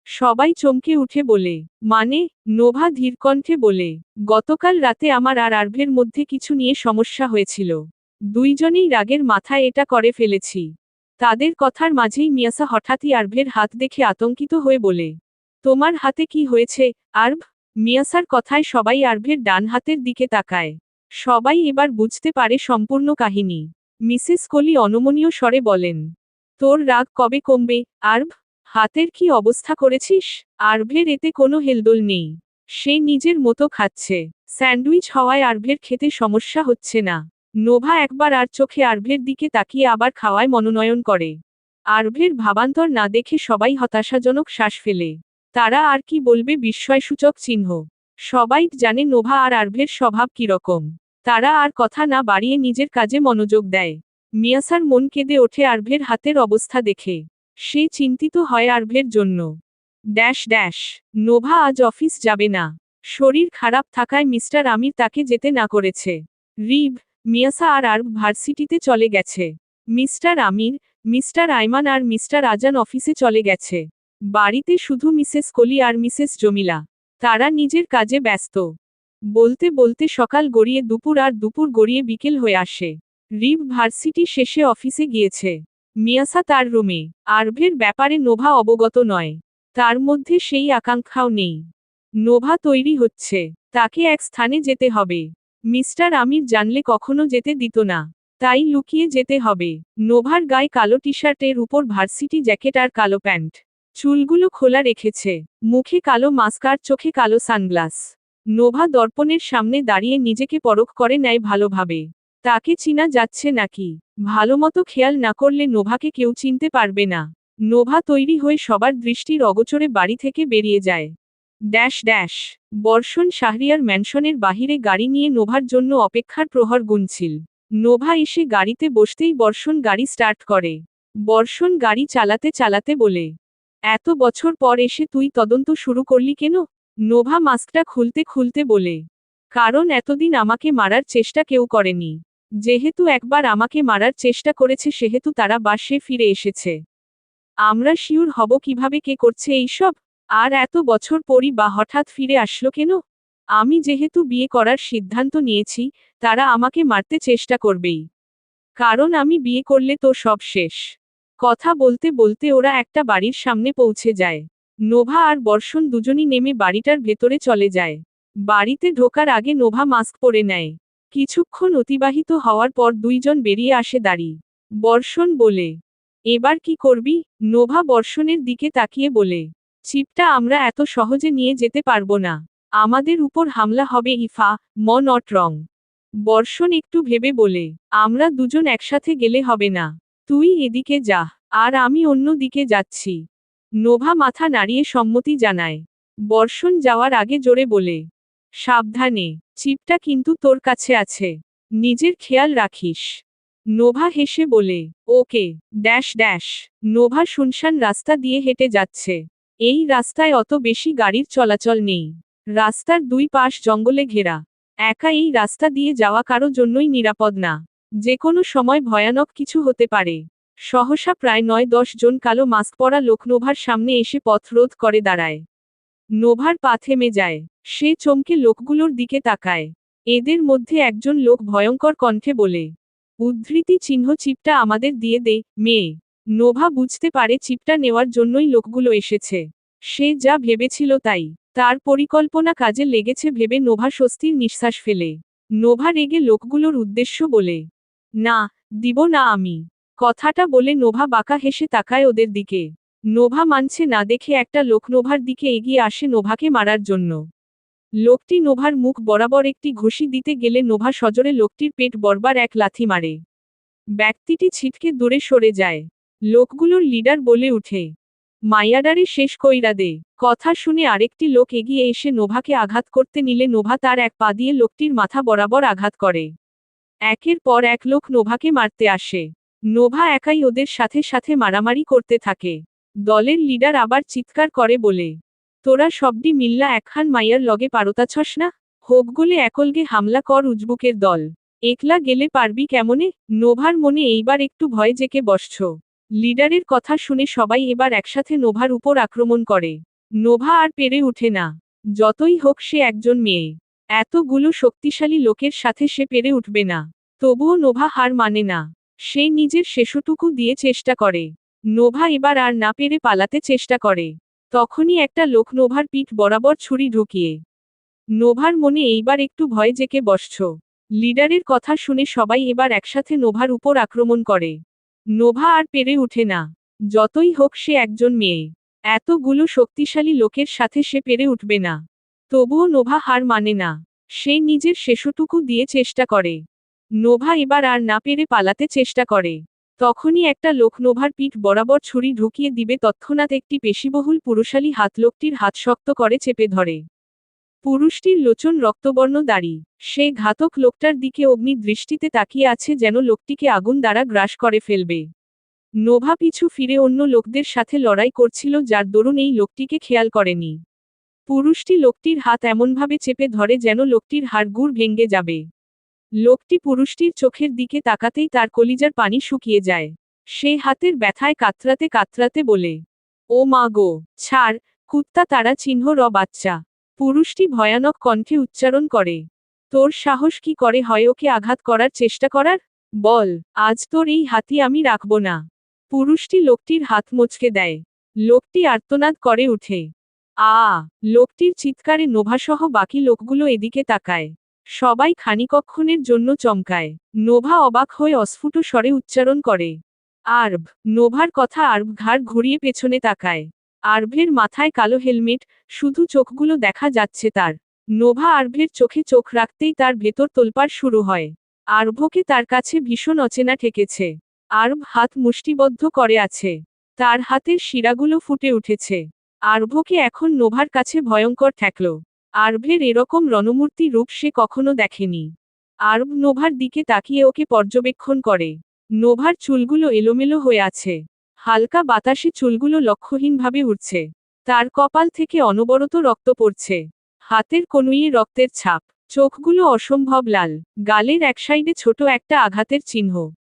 সবাই চমকে উঠে বলে, মানে? নোভা ধীরকণ্ঠে বলে, গতকাল রাতে আমার আর আরভের মধ্যে কিছু নিয়ে সমস্যা হয়েছিল। দুইজনেই রাগের মাথায় এটা করে ফেলেছি। তাদের কথার মাঝেই মিয়াসা হঠাৎই আরভের হাত দেখে আতঙ্কিত হয়ে বলে, তোমার হাতে কি হয়েছে, আরভ? মিয়াসার কথায় সবাই আরভের ডান হাতের দিকে তাকায়। সবাই এবার বুঝতে পারে সম্পূর্ণ কাহিনী। মিসেস কলি অনমনীয় স্বরে বলেন, তোর রাগ কবে কমবে, আরভ? হাতের কি অবস্থা করেছিস? আরভের এতে কোনো হেলদোল নেই। সে নিজের মতো খাচ্ছে। স্যান্ডউইচ হওয়ায় আরভের খেতে সমস্যা হচ্ছে না। নোভা একবার আর চোখে আরভের দিকে তাকিয়ে আবার খাওয়ায় মনোনয়ন করে। আরভের ভাবান্তর না দেখে সবাই হতাশাজনক শ্বাস ফেলে। তারা আর কি বলবে বিস্ময়সূচক চিহ্ন। সবাই জানে নোভা আর আরভের স্বভাব কিরকম। তারা আর কথা না বাড়িয়ে নিজের কাজে মনোযোগ দেয়। মিয়াসার মন কেঁদে ওঠে আরভের হাতের অবস্থা দেখে। সে চিন্তিত হয় আরভের জন্য। Dash dash. নোভা আজ অফিস যাবে না। শরীর খারাপ থাকায় মিস্টার আমির তাকে যেতে না করেছে। রিভ, মিয়াসা আর আরভ ভার্সিটিতে চলে গেছে। মিস্টার আমির, মিস্টার আইমান আর মিস্টার আজান অফিসে চলে গেছে। বাড়িতে শুধু মিসেস কলি আর মিসেস জমিলা। তারা নিজের কাজে ব্যস্ত। বলতে বলতে সকাল গড়িয়ে দুপুর আর দুপুর গড়িয়ে বিকেল হয়ে আসে। রিভ ভার্সিটি শেষে অফিসে গিয়েছে। মিয়াসা তার রুমে। আরভের ব্যাপারে নোভা অবগত নয়। তার মধ্যে সেই আকাঙ্ক্ষাও নেই। নোভা তৈরি হচ্ছে। তাকে এক স্থানে যেতে হবে। মিস্টার আমির জানলে কখনো যেতে দিত না। তাই লুকিয়ে যেতে হবে। নোভার গায়ে কালো টি শার্টের উপর ভার্সিটি জ্যাকেট আর কালো প্যান্ট। চুলগুলো খোলা রেখেছে। মুখে কালো মাস্ক আর চোখে কালো সানগ্লাস। নোভা দর্পণের সামনে দাঁড়িয়ে নিজেকে পরখ করে নেয় ভালোভাবে। তাকে চিনা যাচ্ছে নাকি? ভালোমতো খেয়াল না করলে নোভাকে কেউ চিনতে পারবে না। নোভা তৈরি হয়ে সবার দৃষ্টির অগোচরে বাড়ি থেকে বেরিয়ে যায়। Dash dash. বর্ষণ শাহরিয়ার ম্যানশনের বাহিরে গাড়ি নিয়ে নোভার জন্য অপেক্ষার প্রহর গুনছিল। নোভা এসে গাড়িতে বসতেই বর্ষণ গাড়ি স্টার্ট করে। বর্ষণ গাড়ি চালাতে চালাতে বলে, এত বছর পর এসে তুই তদন্ত শুরু করলি কেন? নোভা মাস্কটা খুলতে খুলতে বলে, কারণ এতদিন আমাকে মারার চেষ্টা কেউ করেনি। যেহেতু একবার আমাকে মারার চেষ্টা করেছে সেহেতু তারা বাসে ফিরে এসেছে। আমরা শিওর হব কিভাবে কে করছে এইসব? আর এত বছর পরই বা হঠাৎ ফিরে আসলো কেন? আমি যেহেতু বিয়ে করার সিদ্ধান্ত নিয়েছি, তারা আমাকে মারতে চেষ্টা করবেই। কারণ আমি বিয়ে করলে তো সব শেষ। কথা বলতে বলতে ওরা একটা বাড়ির সামনে পৌঁছে যায়। নোভা আর বর্ষণ দুজনই নেমে বাড়িটার ভেতরে চলে যায়। বাড়িতে ঢোকার আগে নোভা মাস্ক পরে নেয়। কিছুক্ষণ অতিবাহিত হওয়ার পর দুইজন বেরিয়ে আসে দাঁড়ি। বর্ষণ বলে, এবার কি করবি? নোভা বর্ষণের দিকে তাকিয়ে বলে, চিপটা আমরা এত সহজে নিয়ে যেতে পারবো না। আমাদের উপর হামলা হবে ইফা, নট রং। বর্ষণ একটু ভেবে বলে, আমরা দুজন একসাথে গেলে হবে না। তুই এদিকে যা, আর আমি অন্য দিকে যাচ্ছি। নোভা মাথা নাড়িয়ে সম্মতি জানায়। বর্ষণ যাওয়ার আগে জোরে বলে, সাবধানে, চিপটা কিন্তু তোর কাছে আছে। নিজের খেয়াল রাখিস। নোভা হেসে বলে, ওকে, ড্যাশ ড্যাশ। নোভা শুনশান রাস্তা দিয়ে হেঁটে যাচ্ছে। এই রাস্তায় অত বেশি গাড়ির চলাচল নেই। রাস্তার দুই পাশ জঙ্গলে ঘেরা। একা এই রাস্তা দিয়ে যাওয়া কারো জন্যই নিরাপদ না। যে কোনো সময় ভয়ানক কিছু হতে পারে। সহসা প্রায় 9-10 জন কালো মাস্ক পরা লোক নোভার সামনে এসে পথ রোধ করে দাঁড়ায়। নোভার পা থেমে যায়। সে চমকে লোকগুলোর দিকে তাকায়। এদের মধ্যে একজন লোক ভয়ঙ্কর কণ্ঠে বলে, উদ্ধৃতি চিহ্ন চিপটা আমাদের দিয়ে দে, মেয়ে। নোভা বুঝতে পারে চিপটা নেওয়ার জন্যই লোকগুলো এসেছে। সে যা ভেবেছিল তাই। তার পরিকল্পনা কাজে লেগেছে ভেবে নোভা স্বস্তির নিঃশ্বাস ফেলে। নোভা রেগে লোকগুলোর উদ্দেশ্য বলে, না, দিব না আমি। কথাটা বলে নোভা বাঁকা হেসে তাকায় ওদের দিকে। নোভা মানছে না দেখে একটা লোক নোভার দিকে এগিয়ে আসে নোভাকে মারার জন্য। লোকটি নোভার মুখ বরাবর একটি ঘুষি দিতে গেলে নোভা সজোরে লোকটির পেট বরাবর এক লাথি মারে। ব্যক্তিটি ছিটকে দূরে সরে যায়। লোকগুলোর লিডার বলে উঠে, মাইয়াডারে শেষ কইরা দে। কথা শুনে আরেকটি লোক এগিয়ে এসে নোভাকে আঘাত করতে নিলে নোভা তার এক পা দিয়ে লোকটির মাথা বরাবর আঘাত করে। একের পর এক লোক নোভাকে মারতে আসে। নোভা একাই ওদের সাথে সাথে মারামারি করতে থাকে। দলের লিডার আবার চিৎকার করে বলে, তোরা সবডি মিল্লা একখান মাইয়ার লগে পারতাছস না? হোক গলে একলগে হামলা কর উজবুকের দল। একলা গেলে পারবি কেমনে? নোভার মনে এইবার একটু ভয় জেকে বসছ। লিডারের কথা শুনে সবাই এবার একসাথে নোভার উপর আক্রমণ করে। নোভা আর পেরে উঠে না। যতই হোক সে একজন মেয়ে। এতগুলো শক্তিশালী লোকের সাথে সে পেরে উঠবে না। তবুও নোভা হার মানে না। সে নিজের শেষটুকু দিয়ে চেষ্টা করে। নোভা এবার আর না পেরে পালাতে চেষ্টা করে। তখনই একটা লোক নোভার পিঠ বরাবর ছুরি ঢুকিয়ে। নোভার মনে এইবার একটু ভয় জেকে বসছ। লিডারের কথা শুনে সবাই এবার একসাথে নোভার উপর আক্রমণ করে। নোভা আর পেরে উঠে না। যতই হোক সে একজন মেয়ে। এতগুলো শক্তিশালী লোকের সাথে সে পেরে উঠবে না। তবুও নোভা হার মানে না। সে নিজের শেষটুকু দিয়ে চেষ্টা করে। নোভা এবার আর না পেরে পালাতে চেষ্টা করে। তখনই একটা লোক নোভার পিঠ বরাবর ছুরি ঢুকিয়ে দিবে তৎক্ষণাৎ একটি পেশিবহুল পুরুষালী হাত লোকটির হাত শক্ত করে চেপে ধরে। পুরুষটির লোচন রক্তবর্ণ দাড়ি। সে ঘাতক লোকটার দিকে অগ্নি দৃষ্টিতে তাকিয়ে আছে যেন লোকটিকে আগুন দ্বারা গ্রাস করে ফেলবে। নোভা পিছু ফিরে অন্য লোকদের সাথে লড়াই করছিল যার দরুন এই লোকটিকে খেয়াল করেনি। পুরুষটি লোকটির হাত এমনভাবে চেপে ধরে যেন লোকটির হাড়গুড় ভেঙে যাবে। লোকটি পুরুষটির চোখের দিকে তাকাতেই তার কলিজার পানি শুকিয়ে যায়। সে হাতের ব্যথায় কাতরাতে কাতরাতে বলে, ও মা গো, ছাড়, কুত্তা তারা চিহ্ন র বাচ্চা। পুরুষটি ভয়ানক কণ্ঠে উচ্চারণ করে, তোর সাহস কি করে হয় ওকে আঘাত করার চেষ্টা করার? বল, আজ তোর এই হাতি আমি রাখব না। পুরুষটি লোকটির হাত মোচকে দেয়। লোকটি আর্তনাদ করে উঠে। লোকটির চিৎকারে নোভাসহ বাকি লোকগুলো এদিকে তাকায়। সবাই খানিকক্ষণের জন্য চমকায়। নোভা অবাক হয়ে অস্ফুট স্বরে উচ্চারণ করে, আরব। নোভার কথা আরব ঘাড় ঘুরিয়ে পেছনে তাকায়। আরভের মাথায় কালো হেলমেট, শুধু চোখগুলো দেখা যাচ্ছে তার। নোভা আরভের চোখে চোখ রাখতেই তার ভেতর তোলপাড় শুরু হয়। আরভকে তার কাছে ভীষণ অচেনা ঠেকেছে। আরব হাত মুষ্টিবদ্ধ করে আছে। তার হাতের শিরাগুলো ফুটে উঠেছে। আরভকে এখন নোভার কাছে ভয়ঙ্কর ঠেকল। আরভের এরকম রণমূর্তি রূপ সে কখনো দেখেনি। আরব নোভার দিকে তাকিয়ে ওকে পর্যবেক্ষণ করে। নোভার চুলগুলো এলোমেলো হয়ে আছে। হালকা বাতাসে চুলগুলো লক্ষ্যহীনভাবে উড়ছে। তার কপাল থেকে অনবরত রক্ত পড়ছে। হাতের কনুইয়ে রক্তের ছাপ। চোখগুলো অসম্ভব লাল। গালের এক সাইডে ছোট একটা আঘাতের চিহ্ন।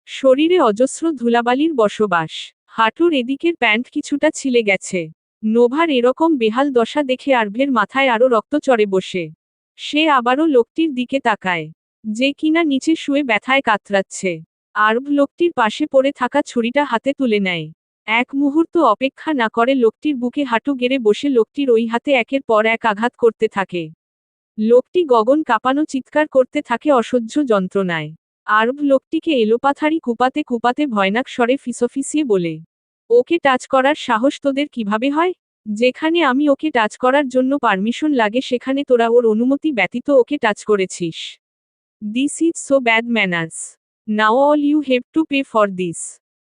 শরীরে অজস্র ধুলাবালির বসবাস। হাঁটুর এদিকের প্যান্ট কিছুটা ছিলে গেছে। নোভার এরকম বেহাল দশা দেখে আরভের মাথায় আরো রক্ত চড়ে বসে। সে আবারও লোকটির দিকে তাকায়, যে কিনা নিচে শুয়ে ব্যথায় কাতরাচ্ছে। আরব লোকটির পাশে পড়ে থাকা ছুরিটা হাতে তুলে নেয়। এক মুহূর্ত অপেক্ষা না করে লোকটির বুকে হাঁটু গেড়ে বসে লোকটির ওই হাতে একের পর এক আঘাত করতে থাকে। লোকটি গগন কাঁপানো চিৎকার করতে থাকে অসহ্য যন্ত্রণায়। আরব লোকটিকে এলোপাথারি কুপাতে কুপাতে ভয়ানক স্বরে ফিসফিসিয়ে বলে, ওকে টাচ করার সাহস তোদের কিভাবে হয়? যেখানে আমি ওকে টাচ করার জন্য পারমিশন লাগে সেখানে তোরা ওর অনুমতি ব্যতীত ওকে টাচ করেছিস। This is so bad manners. Now all you have to pay for this.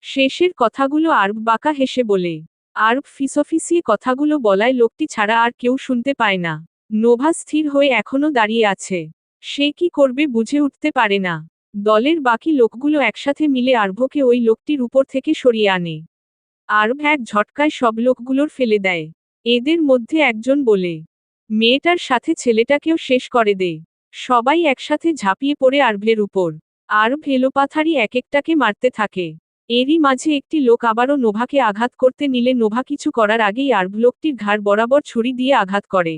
শেষের কথাগুলো আরব বাঁকা হেসে বলে। আরব ফিসফিসিয়ে কথাগুলো বলায় লোকটি ছাড়া আর কেউ শুনতে পায় না। নোভা স্থির হয়ে এখনো দাঁড়িয়ে আছে। সে কি করবে বুঝে উঠতে পারে না। দলের বাকি লোকগুলো একসাথে মিলে আরভকে ওই লোকটির উপর থেকে সরিয়ে আনে। আরব এক ঝটকায় সব লোকগুলোর ফেলে দেয়। এদের মধ্যে একজন বলে, মেয়েটার সাথে ছেলেটাকেও শেষ করে দে। সবাই একসাথে ঝাঁপিয়ে পড়ে আরভের উপর। আরব এলোপাথারি এক একটাকে মারতে থাকে। এরই মাঝে একটি লোক আবারও নোভাকে আঘাত করতে নিলে নোভা কিছু করার আগেই আরব লোকটির ঘাড় বরাবর ছুরি দিয়ে আঘাত করে।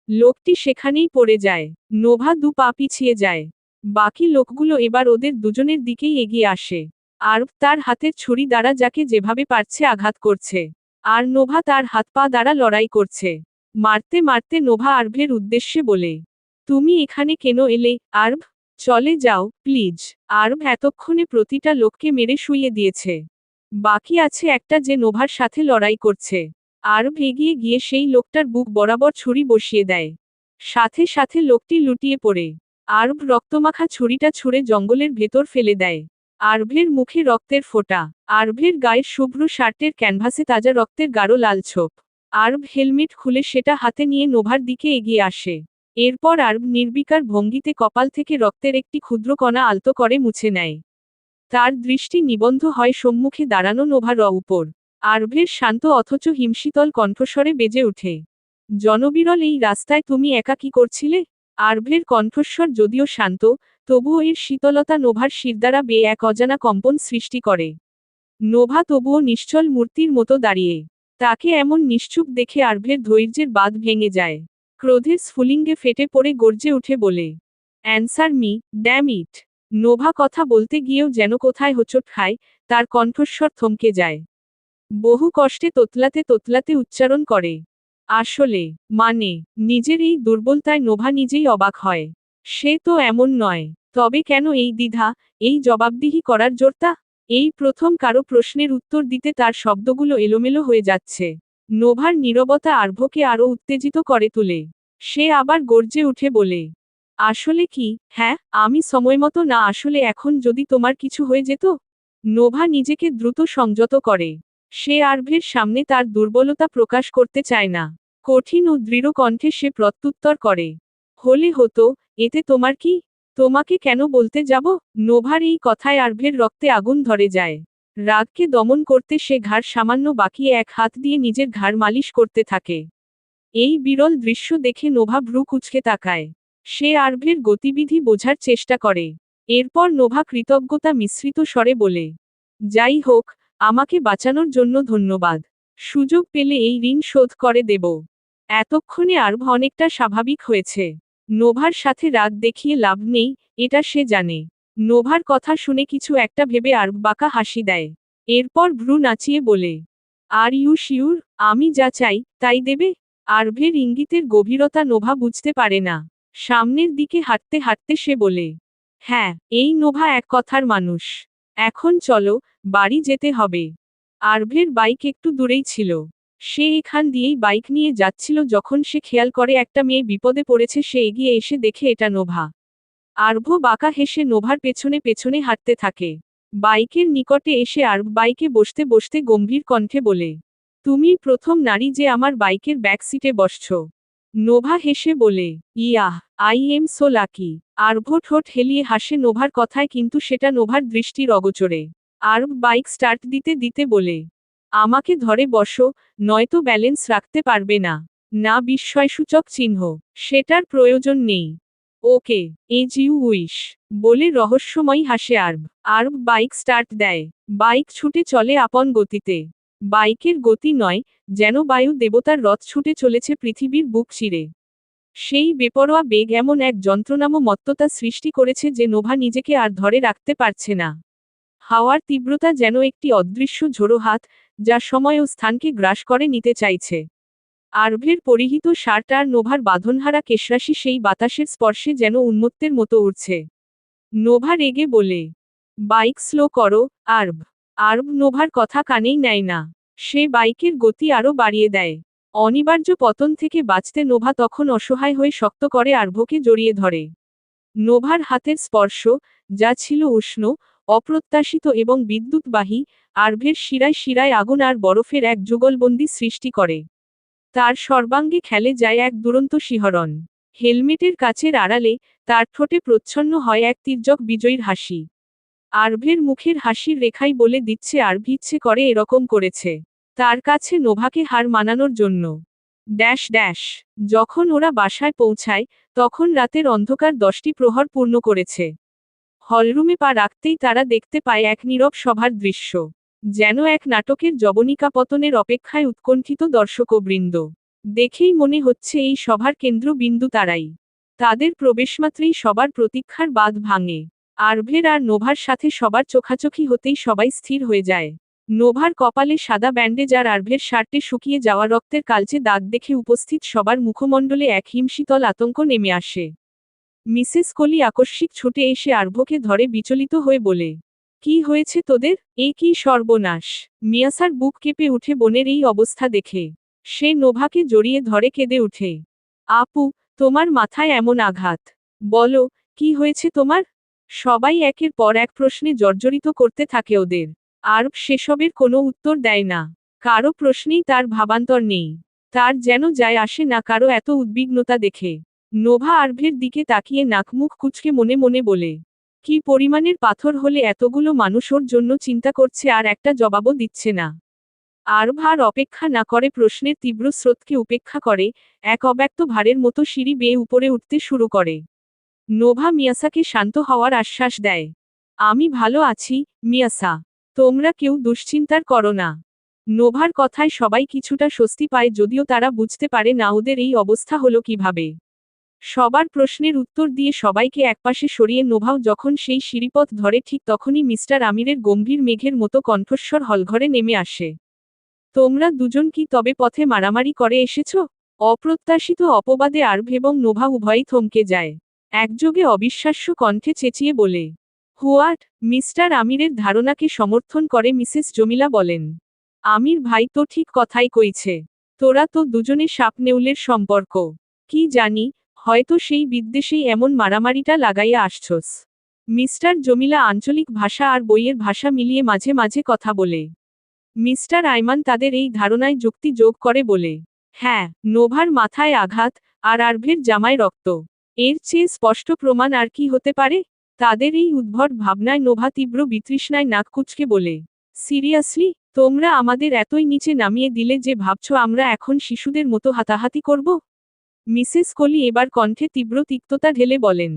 লোকটি সেখানেই পড়ে যায়। নোভা দু পা পিছিয়ে যায়। বাকি লোকগুলো এবার ওদের দুজনের দিকেই এগিয়ে আসে। আরব তার হাতের ছুরি দ্বারা যাকে যেভাবে পারছে আঘাত করছে। আর নোভা তার হাত পা দ্বারা লড়াই করছে। মারতে মারতে নোভা আরভের উদ্দেশ্যে বলে, তুমি এখানে কেন এলে, আরব? চলে যাও, প্লিজ। আরব এতক্ষণে প্রতিটা লোককে মেরে শুইয়ে দিয়েছে। বাকি আছে একটা যে নোভার সাথে লড়াই করছে। আরব এগিয়ে গিয়ে সেই লোকটার বুক বরাবর ছুরি বসিয়ে দেয়। সাথে সাথে লোকটি লুটিয়ে পড়ে। আরব রক্তমাখা ছুরিটা ছুঁড়ে জঙ্গলের ভেতর ফেলে দেয়। আরভের মুখে রক্তের ফোঁটা। আরভের গায়ের শুভ্র শার্টের ক্যানভাসে তাজা রক্তের গাঢ় লাল ছোপ। আরব হেলমেট খুলে সেটা হাতে নিয়ে নোভার দিকে এগিয়ে আসে। এরপর আরব নির্বিকার ভঙ্গিতে কপাল থেকে রক্তের একটি ক্ষুদ্র কণা আলতো করে মুছে নেয়। তার দৃষ্টি নিবদ্ধ হয় সম্মুখে দাঁড়ানো নোভার উপর। আরভের শান্ত অথচ হিমশীতল কণ্ঠস্বরে বেজে ওঠে, জনবিরল এই রাস্তায় তুমি একা কি করছিলে? আরভের কণ্ঠস্বর যদিও শান্ত, তবুও এর শীতলতা নোভার শিরদাঁড়া বেয়ে এক অজানা কম্পন সৃষ্টি করে। নোভা তবুও নিশ্চল মূর্তির মতো দাঁড়িয়ে। তাকে এমন নিশ্চুপ দেখে আরভের ধৈর্যের বাঁধ ভেঙে যায়। ক্রোধের স্ফুলিঙ্গে ফেটে পড়ে গর্জে উঠে বলে, answer me, damn it. Nova কথা বলতে গিয়েও যেন কোথায় হোঁচট খায়, তার কণ্ঠস্বর থমকে যায়। বহু কষ্টে তোতলাতে তোতলাতে উচ্চারণ করে, আসলে, মানে, নিজের এই দুর্বলতায় নোভা নিজেই অবাক হয়। সে তো এমন নয়। তবে কেন এই দ্বিধা, এই জবাবদিহি করার জোরতা? এই প্রথম কারো প্রশ্নের উত্তর দিতে তার শব্দগুলো এলোমেলো হয়ে যাচ্ছে। নোভার নীরবতা আরভকে আরও উত্তেজিত করে তোলে। সে আবার গর্জে উঠে বলে, আসলে কি? হ্যাঁ, আমি সময়মতো না আসলে এখন যদি তোমার কিছু হয়ে যেত? নোভা নিজেকে দ্রুত সংযত করে। সে আরভের সামনে তার দুর্বলতা প্রকাশ করতে চায় না। কঠিন ও দৃঢ় কণ্ঠে সে প্রত্যুত্তর করে, হলে হতো, এতে তোমার কি? তোমাকে কেন বলতে যাব? নোভার এই কথায় আরভের রক্তে আগুন ধরে যায়। রাগকে দমন করতে সে ঘাড় সামান্য বাকিয়ে এক হাত দিয়ে নিজের ঘাড় মালিশ করতে থাকে। এই বিরল দৃশ্য দেখে নোভা ভ্রু কুঁচকে তাকায়। সে আরভের গতিবিধি বোঝার চেষ্টা করে। এরপর নোভা কৃতজ্ঞতা মিশ্রিত স্বরে বলে, যাই হোক, আমাকে বাঁচানোর জন্য ধন্যবাদ। সুযোগ পেলে এই ঋণ শোধ করে দেব। এতক্ষণে আরভ অনেকটা স্বাভাবিক হয়েছে। নোভার সাথে রাগ দেখিয়ে লাভ নেই, এটা সে জানে। নোভার কথা শুনে কিছু একটা ভেবে আরভ বাঁকা হাসি দেয়। এরপর ভ্রু নাচিয়ে বলে, আর ইউ শিওর, আমি যা চাই, তাই দেবে? আরভের ইঙ্গিতের গভীরতা নোভা বুঝতে পারে না। সামনের দিকে হাঁটতে হাঁটতে সে বলে, হ্যাঁ, এই নোভা এক কথার মানুষ। এখন চলো, বাড়ি যেতে হবে। আরভের বাইক একটু দূরেই ছিল। সে এখান দিয়েই বাইক নিয়ে যাচ্ছিল যখন সে খেয়াল করে একটা মেয়ে বিপদে পড়েছে। সে এগিয়ে এসে দেখে এটা নোভা। আরভ বাঁকা হেসে নোভার পেছনে পেছনে হাঁটতে থাকে। বাইকের নিকটে এসে আরভ বাইকে বসতে বসতে গম্ভীর কণ্ঠে বলে, তুমি প্রথম নারী যে আমার বাইকের ব্যাক সিটে বসছ। নোভা হেসে বলে, yeah, I am so lucky. Aarav ঠোঁট হেলিয়ে হাসে নোভার কথায়, কিন্তু সেটা নোভার দৃষ্টির অগোচরে। আরভ বাইক স্টার্ট দিতে দিতে বলে, আমাকে ধরে বসো, নয়তো ব্যালেন্স রাখতে পারবে না। না বিস্ময়সূচক চিহ্ন, সেটার প্রয়োজন নেই। ওকে, এজ ইউ উইশ, বলে রহস্যময়ী হাসে আরভ। আরভ বাইক স্টার্ট দেয়। বাইক ছুটে চলে আপন গতিতে। বাইকের গতি নয়, যেন বায়ু দেবতার রথ ছুটে চলেছে পৃথিবীর বুক চিরে। সেই বেপরোয়া বেগ এমন এক যন্ত্রণাম মত্ততা সৃষ্টি করেছে যে নোভা নিজেকে আর ধরে রাখতে পারছে না। হাওয়ার তীব্রতা যেন একটি অদৃশ্য ঝোড়ো হাত, যা সময় ও স্থানকে গ্রাস করে নিতে চাইছে। আরভের পরিহিত শার্ট আর নোভার বাঁধনহারা কেশরাশি সেই বাতাসের স্পর্শে যেন উন্মত্তের মতো উড়ছে। নোভা রেগে বলে, বাইক স্লো করো, আরভ। আরভ নোভার কথা কানেই নেয় না। সে বাইকের গতি আরও বাড়িয়ে দেয়। অনিবার্য পতন থেকে বাঁচতে নোভা তখন অসহায় হয়ে শক্ত করে আরভকে জড়িয়ে ধরে। নোভার হাতের স্পর্শ, যা ছিল উষ্ণ, অপ্রত্যাশিত এবং বিদ্যুৎবাহী, আরভের শিরায় শিরায় আগুন আর বরফের এক যুগলবন্দি সৃষ্টি করে। তার সর্বাঙ্গে খেলে যায় এক দুরন্ত শিহরণ। হেলমেটের কাচের আড়ালে তার ঠোঁটে প্রচ্ছন্ন হয় এক তির্যক বিজয়ীর হাসি। আরভের মুখের হাসির রেখাই বলে দিচ্ছে আরভ ইচ্ছে করে এরকম করেছে তার কাছে নোভাকে হার মানানোর জন্য। Dash dash. যখন ওরা বাসায় পৌঁছায়, তখন রাতের অন্ধকার 10টি প্রহর পূর্ণ করেছে। হলরুমে পা রাখতেই তারা দেখতে পায় এক নীরব সভার দৃশ্য। যেন এক নাটকের যবনিকাপতনের অপেক্ষায় উৎকণ্ঠিত দর্শকবৃন্দ। দেখেই মনে হচ্ছে এই সভার কেন্দ্রবিন্দু তারাই। তাদের প্রবেশমাত্রেই সবার প্রতীক্ষার বাঁধ ভাঙে। আরভের আর নোভার সাথে সবার চোখাচোখি হতেই সবাই স্থির হয়ে যায়। নোভার কপালে সাদা ব্যান্ডেজ আর আরভের শার্টে শুকিয়ে যাওয়া রক্তের কালচে দাগ দেখে উপস্থিত সবার মুখমণ্ডলে এক হিমশীতল আতঙ্ক নেমে আসে। মিসেস কলি আকস্মিক ছুটে এসে আরভকে ধরে বিচলিত হয়ে বলে, কি হয়েছে তোদের? এ কি সর্বনাশ! মিয়াসার বুক কেঁপে উঠে বোনের এই অবস্থা দেখে। সে নোভাকে জড়িয়ে ধরে কেঁদে উঠে। আপু, তোমার মাথায় এমন আঘাত! বলো, কি হয়েছে তোমার? সবাই একের পর এক প্রশ্নে জর্জরিত করতে থাকে ওদের। আরব সেসবের কোনো উত্তর দেয় না। কারো প্রশ্নেই তার ভাবান্তর নেই। তার যেন যায় আসে না কারো এত উদ্বিগ্নতা দেখে। নোভা আরভের দিকে তাকিয়ে নাকমুখ কুঁচকে মনে মনে বলে, কি পরিমাণের পাথর হলে এতগুলো মানুষ ওর জন্য চিন্তা করছে আর একটা জবাবও দিচ্ছে না। আরভ আর অপেক্ষা না করে প্রশ্নের তীব্র স্রোতকে উপেক্ষা করে, এক অব্যক্ত ভারের মতো সিঁড়ি বেয়ে উপরে উঠতে শুরু করে। নোভা মিয়াসাকে শান্ত হওয়ার আশ্বাস দেয়। আমি ভালো আছি, মিয়াসা। তোমরা কেউ দুশ্চিন্তার করো না। নোভার কথায় সবাই কিছুটা স্বস্তি পায়, যদিও তারা বুঝতে পারে না ওদের এই অবস্থা হলো কিভাবে। সবার প্রশ্নের উত্তর দিয়ে সবাইকে একপাশে সরিয়ে নোভাও যখন সেই সিঁড়িপথ ধরে, ঠিক তখনই মিস্টার আমিরের গম্ভীর মেঘের মতো কণ্ঠস্বর হলঘরে নেমে আসে। তোমরা দুজন কি তবে পথে মারামারি করে এসেছ? অপ্রত্যাশিত অপবাদে আরভ এবং নোভা উভয়ই থমকে যায়। একযোগে অবিশ্বাস্য কণ্ঠে চেঁচিয়ে বলে, হোয়াট? মিস্টার আমিরের ধারণাকে সমর্থন করে মিসেস জমিলা বলেন, আমির ভাই তো ঠিক কথাই কইছে। তোরা তো দুজনে সাপ নেউলের সম্পর্ক। কি জানি, হয়তো সেই বিদ্বেষেই এমন মারামারিটা লাগাইয়া আসছস। মিস্টার জমিলা আঞ্চলিক ভাষা আর বইয়ের ভাষা মিলিয়ে মাঝে মাঝে কথা বলে। মিস্টার আইমান তাদের এই ধারণায় যুক্তি যোগ করে বলে, হ্যাঁ, নোভার মাথায় আঘাত, আর আরভের জামায় রক্ত। এর চেয়ে স্পষ্ট প্রমাণ আর কি হতে পারে? তাদের এই উদ্ভট ভাবনায় নোভা তীব্র বিতৃষ্ণায় নাক কুঁচকে বলে, সিরিয়াসলি, তোমরা আমাদের এতই নিচে নামিয়ে দিলে যে ভাবছ আমরা এখন শিশুদের মতো হাতাহাতি করব? মিসেস কলি এবার কণ্ঠে তীব্র তিক্ততা ঢেলে বলেন,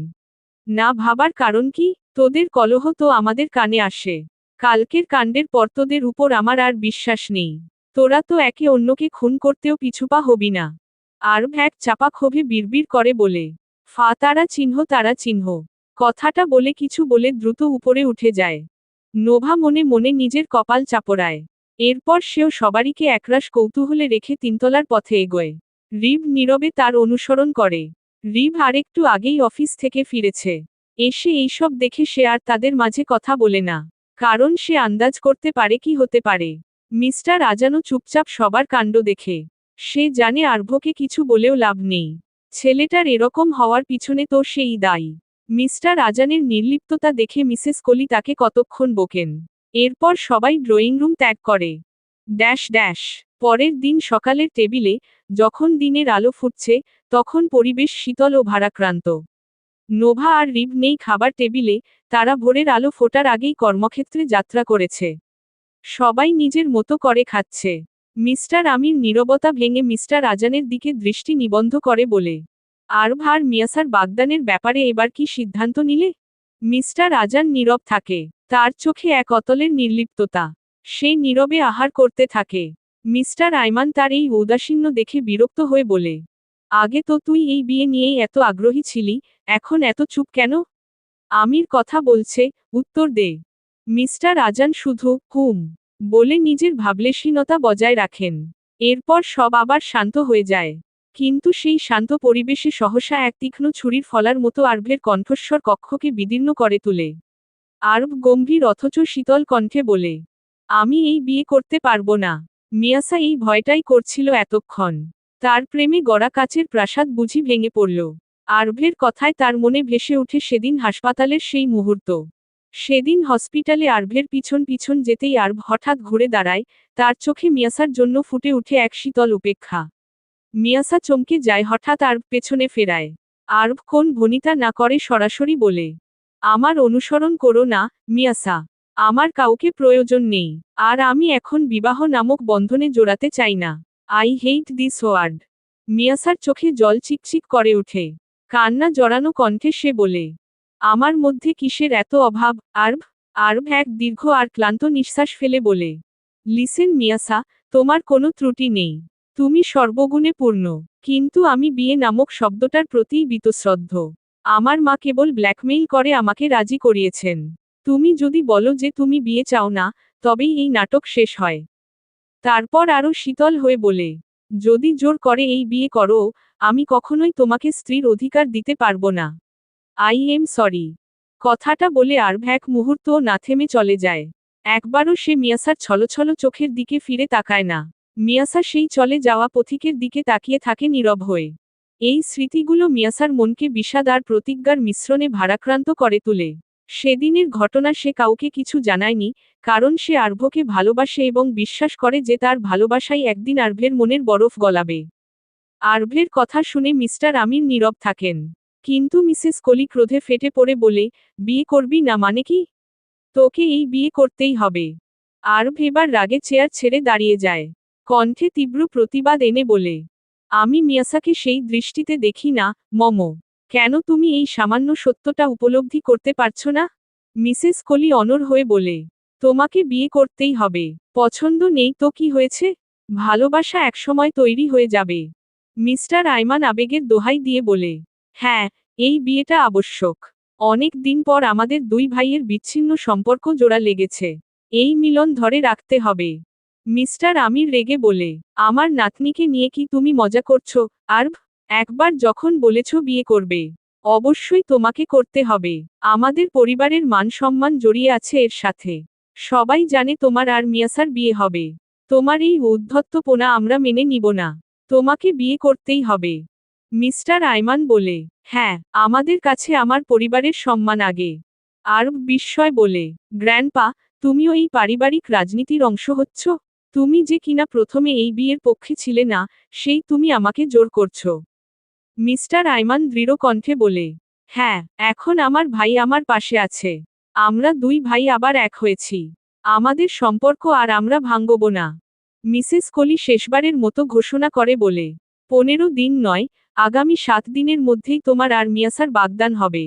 না ভাবার কারণ কি? তোদের কলহ তো আমাদের কানে আসে। কালকের কাণ্ডের পর তোদের উপর আমার আর বিশ্বাস নেই। তোরা তো একে অন্যকে খুন করতেও পিছুপা হবি না। আরভ এক চাপা ক্ষোভে বিড়বিড় করে বলে, তারা চিহ্ন। কথাটা বলে কিছু বলে দ্রুত উপরে উঠে যায়। নোভা মনে মনে নিজের কপাল চাপড়ায়। এরপর সেও সবারিকে একরাশ কৌতূহলে রেখে তিনতলার পথে এগোয়। রিভ নীরবে তার অনুসরণ করে। রিভ আরেকটু আগেই অফিস থেকে ফিরেছে। এসে এইসব দেখে সে আর তাদের মাঝে কথা বলে না। কারণ সে আন্দাজ করতে পারে কি হতে পারে। মিস্টার আজানও চুপচাপ সবার কাণ্ড দেখে। সে জানে আরভকে কিছু বলেও লাভ নেই। ছেলেটার এরকম হওয়ার পিছনে তো সেই দায়ী। মিস্টার আজানের নির্লিপ্ততা দেখে মিসেস কলি তাকে কতক্ষণ বকেন। এরপর সবাই ড্রয়িং রুম ত্যাগ করে। Dash dash. পরের দিন সকালের টেবিলে, যখন দিনের আলো ফুটছে, তখন পরিবেশ শীতল ও ভারাক্রান্ত। নোভা আর রিভ নেই খাবার টেবিলে, তারা ভোরের আলো ফোটার আগেই কর্মক্ষেত্রে যাত্রা করেছে। সবাই নিজের মতো করে খাচ্ছে। মিস্টার আমির নীরবতা ভেঙে মিস্টার আজানের দিকে দৃষ্টি নিবন্ধ করে বলে, আরভ আর মিয়াসার বাগদানের ব্যাপারে এবার কি সিদ্ধান্ত নিলে? মিস্টার আজান নীরব থাকে। তার চোখে এক অতলের নির্লিপ্ততা। সে নীরবে আহার করতে থাকে। মিস্টার আইমান তার এই ঔদাসীন্য দেখে বিরক্ত হয়ে বলে, আগে তো তুই এই বিয়ে নিয়েই এত আগ্রহী ছিলি, এখন এত চুপ কেন? আমির কথা বলছে, উত্তর দে। মিস্টার আজান শুধু হুম বলে নিজের ভাবলেশীনতা বজায় রাখেন। এরপর সব আবার শান্ত হয়ে যায়। কিন্তু সেই শান্ত পরিবেশে সহসা এক তীক্ষ্ণ ছুরির ফলার মতো আরবের কণ্ঠস্বর কক্ষকে বিদীর্ণ করে তোলে। আরব গম্ভীর অথচ শীতল কণ্ঠে বলে, আমি এই বিয়ে করতে পারবো না। মিয়াসা এই ভয়টাই করছিল এতক্ষণ। তার প্রেমে গড়া কাচের প্রাসাদ বুঝি ভেঙে পড়ল। আরবের কথায় তার মনে ভেসে ওঠে সেদিন হাসপাতালের সেই মুহূর্ত। সেদিন হসপিটালে আরবের পিছন পিছন যেতেই আরব হঠাৎ ঘুরে দাঁড়ায়, তার চোখে মিয়াসার জন্য ফুটে উঠে এক শীতল উপেক্ষা। মিয়াসা চমকে যায় হঠাৎ আরব পেছনে ফেরায়। আরব কোন ভনিতা না করে সরাসরি বলে, আমার অনুসরণ করো না, মিয়াসা। আমার কাউকে প্রয়োজন নেই। আর আমি এখন বিবাহ নামক বন্ধনে জড়াতে চাই না। I hate this word. মিয়াসার চোখে জল চিকচিক করে ওঠে। কান্না জড়ানো কণ্ঠে সে বলে, আমার মধ্যে কিসের এত অভাব, আরব? আরব এক দীর্ঘ আর ক্লান্ত নিঃশ্বাস ফেলে বলে, লিসেন মিয়াসা, তোমার কোনো ত্রুটি নেই। তুমি সর্বগুণে পূর্ণ। কিন্তু আমি বিয়ে নামক শব্দটার প্রতিই বীতশ্রদ্ধ। আমার মা কেবল ব্ল্যাকমেইল করে আমাকে রাজি করিয়েছেন। তুমি যদি বলো যে তুমি বিয়ে চাও না, তবেই এই নাটক শেষ হয়। তারপর আরও শীতল হয়ে বলে, যদি জোর করে এই বিয়ে করো, আমি কখনোই তোমাকে স্ত্রীর অধিকার দিতে পারবো না। I am sorry. কথাটা বলে আরব এক মুহূর্তও না থেমে চলে যায়। একবারও সে মিয়াসার ছলছল চোখের দিকে ফিরে তাকায় না। মিয়াসা সেই চলে যাওয়া পথিকের দিকে তাকিয়ে থাকে নীরব হয়ে। এই স্মৃতিগুলো মিয়াসার মনকে বিষাদ আর প্রতিজ্ঞার মিশ্রণে ভারাক্রান্ত করে তোলে। সেদিনের ঘটনা সে কাউকে কিছু জানায়নি, কারণ সে আরভকে ভালোবাসে এবং বিশ্বাস করে যে তার ভালোবাসাই একদিন আরভের মনের বরফ গলাবে। আরভের কথা শুনে মিস্টার আমির নীরব থাকেন। কিন্তু মিসেস কলি ক্রোধে ফেটে পড়ে বলে, বিয়ে করবি না মানে কি? তোকে এই বিয়ে করতেই হবে। আরব এবার রাগে চেয়ার ছেড়ে দাঁড়িয়ে যায়। কণ্ঠে তীব্র প্রতিবাদ এনে বলে, আমি মিয়াসাকে সেই দৃষ্টিতে দেখি না, মম। কেন তুমি এই সামান্য সত্যটা উপলব্ধি করতে পারছো না? মিসেস কলি অনড় হয়ে বলে, তোমাকে বিয়ে করতেই হবে। পছন্দ নেই তো কি হয়েছে? ভালোবাসা একসময় তৈরি হয়ে যাবে। মিস্টার আইমান আবেগের দোহাই দিয়ে বলে, হ্যাঁ, এই বিয়েটা আবশ্যক। অনেক দিন পর আমাদের দুই ভাইয়ের বিচ্ছিন্ন সম্পর্ক জোড়া লেগেছে। এই মিলন ধরে রাখতে হবে। মিস্টার আমির রেগে বলে, আমার নাতনিকে নিয়ে কি তুমি মজা করছো, আরব? একবার যখন বলেছ বিয়ে করবে, অবশ্যই তোমাকে করতে হবে। আমাদের পরিবারের মান সম্মান জড়িয়ে আছে এর সাথে। সবাই জানে তোমার আর মিয়াসার বিয়ে হবে। তোমার এই উদ্ধত্তপনা আমরা মেনে নিব না। তোমাকে বিয়ে করতেই হবে। মিস্টার আইমান বলে, হ্যাঁ, আমাদের কাছে আমার পরিবারের সম্মান আগে। আরব বিস্ময় বলে, গ্র্যান্ডপা, তুমিও এই পারিবারিক রাজনীতির অংশ হচ্ছ? তুমি যে কিনা প্রথমে এই বিয়ের পক্ষে ছিলে না, সেই তুমি আমাকে জোর করছো। মিস্টার আইমান দৃঢ় কণ্ঠে বলে, হ্যাঁ, এখন আমার ভাই আমার পাশে আছে। আমরা দুই ভাই আবার এক হয়েছি। আমাদের সম্পর্ক আর আমরা ভাঙব না। মিসেস কলি শেষবারের মতো ঘোষণা করে বলে, 15 দিন নয়, আগামী 7 দিনের মধ্যেই তোমার আর মিয়াসার বাগদান হবে।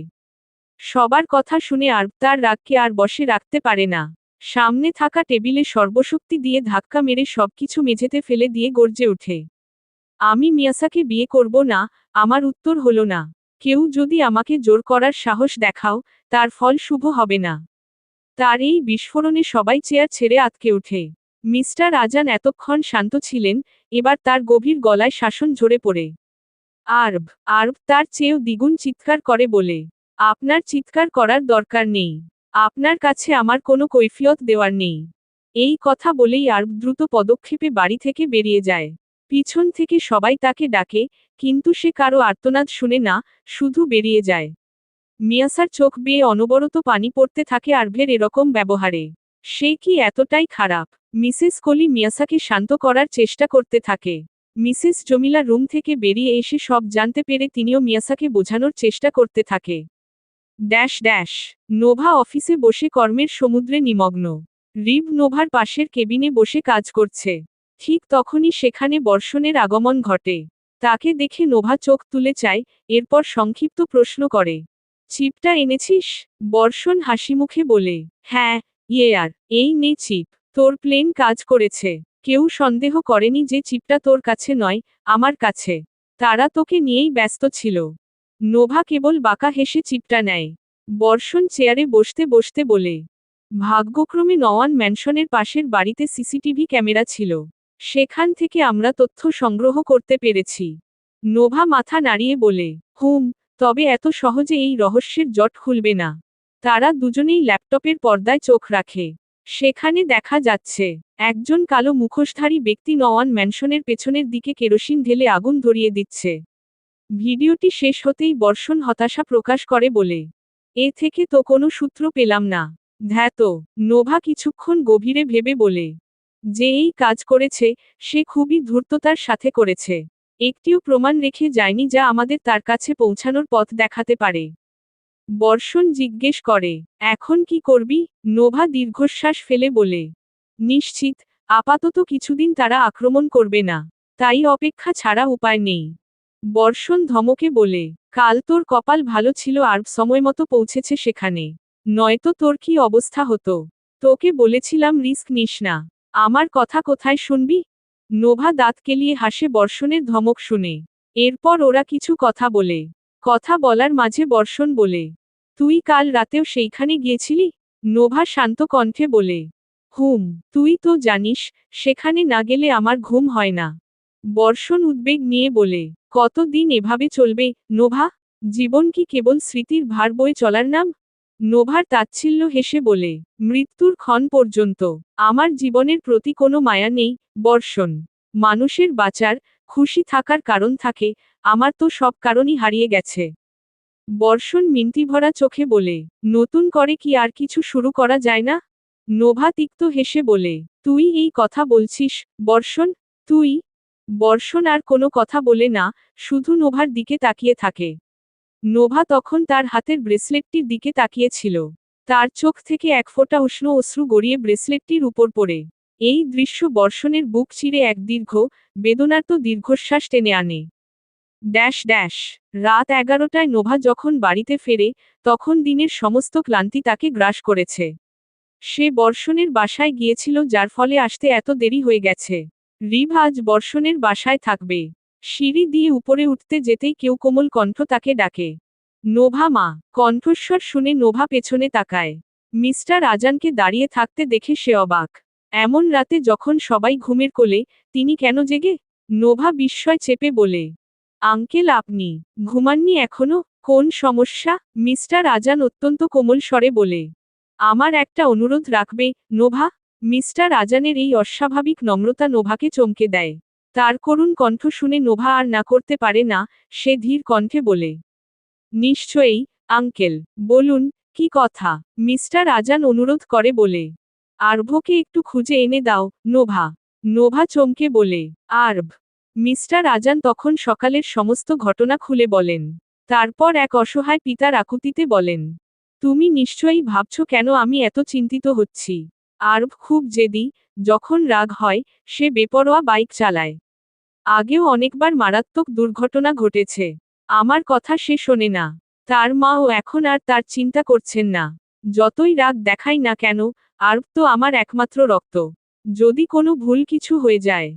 সবার কথা শুনে আরব তার রাগকে আর বশে রাখতে পারে না। সামনে থাকা টেবিলে সর্বশক্তি দিয়ে ধাক্কা মেরে সবকিছু মেঝেতে ফেলে দিয়ে গর্জে ওঠে, আমি মিয়াসাকে বিয়ে করব না। আমার উত্তর হলো না। কেউ যদি আমাকে জোর করার সাহস দেখাও, তার ফল শুভ হবে না। তার এই বিস্ফোরণে সবাই চেয়ার ছেড়ে আঁতকে ওঠে। মিস্টার আজান এতক্ষণ শান্ত ছিলেন, এবার তার গভীর গলায় শাসন ঝরে পড়ে। আরব, আরব তার চেয়েও দ্বিগুণ চিৎকার করে বলে, আপনার চিৎকার করার দরকার নেই। আপনার কাছে আমার কোনো কৈফিয়ত দেওয়ার নেই। এই কথা বলেই আরব দ্রুত পদক্ষেপে বাড়ি থেকে বেরিয়ে যায়। পিছন থেকে সবাই তাকে ডাকে, কিন্তু সে কারো আর্তনাদ শুনে না, শুধু বেরিয়ে যায়। মিয়াসার চোখ বেয়ে অনবরত পানি পড়তে থাকে আরভের এরকম ব্যবহারে। সে কি এতটাই খারাপ? মিসেস কলি মিয়াসাকে শান্ত করার চেষ্টা করতে থাকে। মিসেস জমিলা রুম থেকে বেরিয়ে এসে সব জানতে পেরে তিনিও মিয়াসাকে বোঝানোর চেষ্টা করতে থাকে। Dash dash. নোভা অফিসে বসে কর্মের সমুদ্রে নিমগ্ন। রিব নোভার পাশের কেবিনে বসে কাজ করছে। ঠিক তখনই সেখানে বর্ষণের আগমন ঘটে। তাকে দেখে নোভা চোখ তুলে চায়, এরপর সংক্ষিপ্ত প্রশ্ন করে, চিপটা এনেছিস? বর্ষণ হাসিমুখে বলে, হ্যাঁ, আর এই নে চিপ। তোর প্লেন কাজ করেছে। কেউ সন্দেহ করেনি যে চিপটা তোর কাছে নয়, আমার কাছে। তারা তোকে নিয়েই ব্যস্ত ছিল। নোভা কেবল বাঁকা হেসে চিপটা নেয়। বর্ষণ চেয়ারে বসতে বসতে বলে, ভাগ্যক্রমে নওয়ান ম্যানশনের পাশের বাড়িতে সিসিটিভি ক্যামেরা ছিল। সেখান থেকে আমরা তথ্য সংগ্রহ করতে পেরেছি। নোভা মাথা নাড়িয়ে বলে, তবে এত সহজে এই রহস্যের জট খুলবে না। তারা দুজনেই ল্যাপটপের পর্দায় চোখ রাখে। সেখানে দেখা যাচ্ছে একজন কালো মুখোশধারী ব্যক্তি নওয়ান ম্যানশনের পেছনের দিকে কেরোসিন ঢেলে আগুন ধরিয়ে দিচ্ছে। ভিডিওটি শেষ হতেই বর্ষণ হতাশা প্রকাশ করে বলে, এ থেকে তো কোনো সূত্র পেলাম না। ধ্যাত। নোভা কিছুক্ষণ গভীরে ভেবে বলে, যে এই কাজ করেছে সে খুবই ধূর্ততার সাথে করেছে। একটিও প্রমাণ রেখে যায়নি যা আমাদের তার কাছে পৌঁছানোর পথ দেখাতে পারে। বর্ষণ জিজ্ঞেস করে, এখন কি করবি? নোভা দীর্ঘশ্বাস ফেলে বলে, নিশ্চিত, আপাতত কিছুদিন তারা আক্রমণ করবে না। তাই অপেক্ষা ছাড়া উপায় নেই। বর্ষণ ধমকে বলে, কাল তোর কপাল ভালো ছিল আর সময়মতো পৌঁছেছে সেখানে। নয়তো তোর কি অবস্থা হতো? তোকে বলেছিলাম রিস্ক নিস না। আমার কথা কোথায় শুনবি? নোভা দাঁত কেলিয়ে হাসে বর্ষণের ধমক শুনে। এরপর ওরা কিছু কথা বলার মাঝে বর্ষণ বলে, তুই কাল রাতেও সেইখানে গিয়েছিলি? নোভা শান্ত কণ্ঠে বলে, তুই তো জানিস সেখানে না গেলে আমার ঘুম হয় না। বর্ষণ উদ্বেগ নিয়ে বলে, কতদিন এভাবে চলবে নোভা? জীবন কি কেবল স্মৃতির ভার বয়ে চলার নাম? নোভার তাচ্ছিল্য হেসে বলে, মৃত্যুর ক্ষণ পর্যন্ত আমার জীবনের প্রতি কোনো মায়া নেই। বর্ষণ, মানুষের বাঁচার, খুশি থাকার কারণ থাকে, আমার তো সব কারণই হারিয়ে গেছে। বর্ষণ মিনতিভরা চোখে বলে, নতুন করে কি আর কিছু শুরু করা যায় না? নোভা তিক্ত হেসে বলে, তুই এই কথা বলছিস বর্ষণ? তুই? বর্ষণ আর কোনো কথা বলে না, শুধু নোভার দিকে তাকিয়ে থাকে। নোভা তখন তার হাতের ব্রেসলেটটির দিকে তাকিয়েছিল। তার চোখ থেকে এক ফোঁটা উষ্ণ অশ্রু গড়িয়ে ব্রেসলেটটির উপর পড়ে। এই দৃশ্য বর্ষণের বুক চিরে এক বেদনার্ত দীর্ঘশ্বাস টেনে আনে। রাত 11টায় নোভা যখন বাড়িতে ফেরে, তখন দিনের সমস্ত ক্লান্তি তাকে গ্রাস করেছে। সে বর্ষণের বাসায় গিয়েছিল যার ফলে আসতে এত দেরি হয়ে গেছে। রিভ আজ বর্ষণের বাসায় থাকবে। সিঁড়ি দিয়ে উপরে উঠতে যেতেই কেউ কোমল কণ্ঠ তাকে ডাকে, নোভা মা। কণ্ঠস্বর শুনে নোভা পেছনে তাকায়। মিস্টার আজানকে দাঁড়িয়ে থাকতে দেখে সে অবাক। এমন রাতে যখন সবাই ঘুমের কোলে, তিনি কেন জেগে? নোভা বিস্ময় চেপে বলে, আঙ্কেল আপনি ঘুমাননি এখনো? কোন সমস্যা? মিস্টার আজান অত্যন্ত কোমল স্বরে বলে, আমার একটা অনুরোধ রাখবে নোভা? মিস্টার আজানের এই অস্বাভাবিক নম্রতা নোভাকে চমকে দেয়। তার করুণ কণ্ঠ শুনে নোভা আর না করতে পারে না, সে ধীর কণ্ঠে বলে, নিশ্চয়ই আঙ্কেল, বলুন কি কথা? মিস্টার আজান অনুরোধ করে বলে, আরভকে একটু খুঁজে এনে দাও নোভা। নোভা চমকে বলে, আরভ? মিস্টার আজান তখন সকালের সমস্ত ঘটনা খুলে বলেন। তারপর এক অসহায় পিতার আকুতিতে বলেন, তুমি নিশ্চয়ই ভাবছ কেন আমি এত চিন্তিত হচ্ছি। আরভ খুব জেদি, যখন রাগ হয় সে বেপরোয়া বাইক চালায়। আগেও অনেকবার মারাত্মক দুর্ঘটনা ঘটেছে। আমার কথা সে শোনে না। তার মাও এখন আর তার চিন্তা করছেন না। যতই রাগ দেখাই না কেন, আরভ তো আমার একমাত্র রক্ত। যদি কোনো ভুল কিছু হয়ে যায়।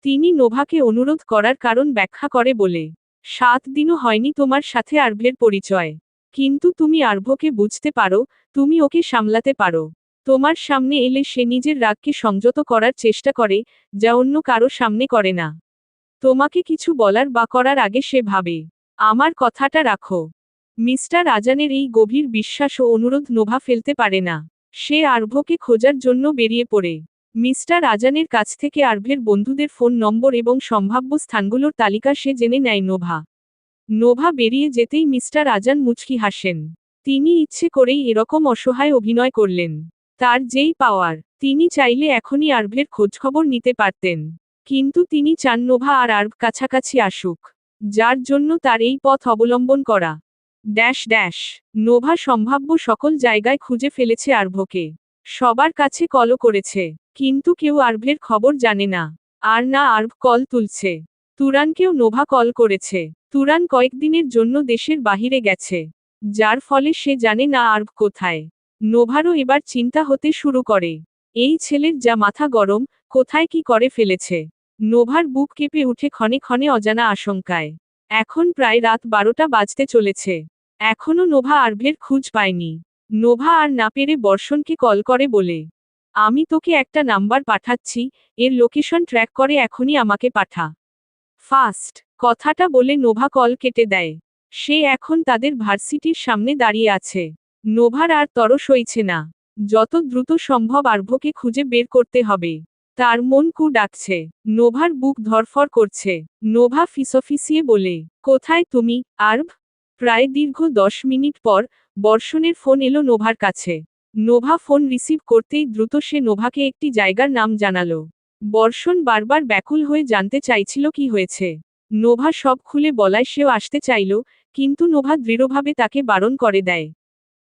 তিনি নোভাকে অনুরোধ করার কারণ ব্যাখ্যা করে বলে, 7 দিনও হয়নি তোমার সাথে আরভের পরিচয়। কিন্তু তুমি আরভকে বুঝতে পারো, তুমি ওকে সামলাতে পারো। তোমার সামনে এলে সে নিজের রাগকে সংযত করার চেষ্টা করে, যা অন্য কারো সামনে করে না। তোমাকে কিছু বলার বা করার আগে সে ভাবে, আমার কথাটা রাখো। মিস্টার আজানের এই গভীর বিশ্বাস ও অনুরোধ নোভা ফেলতে পারে না। সে আরভকে খোঁজার জন্য বেরিয়ে পড়ে। মিস্টার আজানের কাছ থেকে আরভের বন্ধুদের ফোন নম্বর এবং সম্ভাব্য স্থানগুলোর তালিকা সে জেনে নেয় নোভা। নোভা বেরিয়ে যেতেই মিস্টার আজান মুচকি হাসেন। তিনি ইচ্ছে করেই এরকম অসহায় অভিনয় করলেন। তার যেই পাওয়ার, তিনি চাইলে এখনই আরভের খোঁজখবর নিতে পারতেন। কিন্তু তিনি চান নোভা আর আরভ কাছাকাছি আসুক। যার জন্য তার এই পথ অবলম্বন করা। নোভা সম্ভাব্য সকল জায়গায় খুঁজে ফেলেছে আরভকে। সবার কাছে কলও করেছে। কিন্তু কেউ আরভের খবর জানে না। আর না আরভ কল তুলছে। তুরানকেও নোভা কল করেছে। তুরান কয়েকদিনের জন্য দেশের বাহিরে গেছে। যার ফলে সে জানে না আরভ কোথায়। নোভারও এবার চিন্তা হতে শুরু করে। এই ছেলের যা মাথা গরম, কোথায় কি করে ফেলেছে। নোভার বুক কেঁপে উঠে ক্ষণে ক্ষণে অজানা আশঙ্কায়। এখন প্রায় রাত 12টা বাজতে চলেছে। এখনো নোভা আরভের খোঁজ পায়নি। নোভা আর না পেরে বর্ষণকে কল করে বলে, আমি তোকে একটা নাম্বার পাঠাচ্ছি, এর লোকেশন ট্র্যাক করে এখনই আমাকে পাঠা। ফাস্ট। কথাটা বলে নোভা কল কেটে দেয়। সে এখন তাদের ভার্সিটির সামনে দাঁড়িয়ে আছে। নোভার আর তর সইছে না। যত দ্রুত সম্ভব আরভকে খুঁজে বের করতে হবে। তার মন কু ডাকছে। নোভার বুক ধরফর করছে। নোভা ফিসফিসিয়ে বলে, কোথায় তুমি, আরভ? প্রায় দীর্ঘ 10 মিনিট পর বর্ষণের ফোন এলো নোভার কাছে। নোভা ফোন রিসিভ করতেই দ্রুত সে নোভাকে একটি জায়গার নাম জানালো। বর্ষণ বারবার ব্যাকুল হয়ে জানতে চাইছিল কি হয়েছে। নোভা সব খুলে বলায় সেও আসতে চাইল, কিন্তু নোভা দৃঢ়ভাবে তাকে বারণ করে দেয়।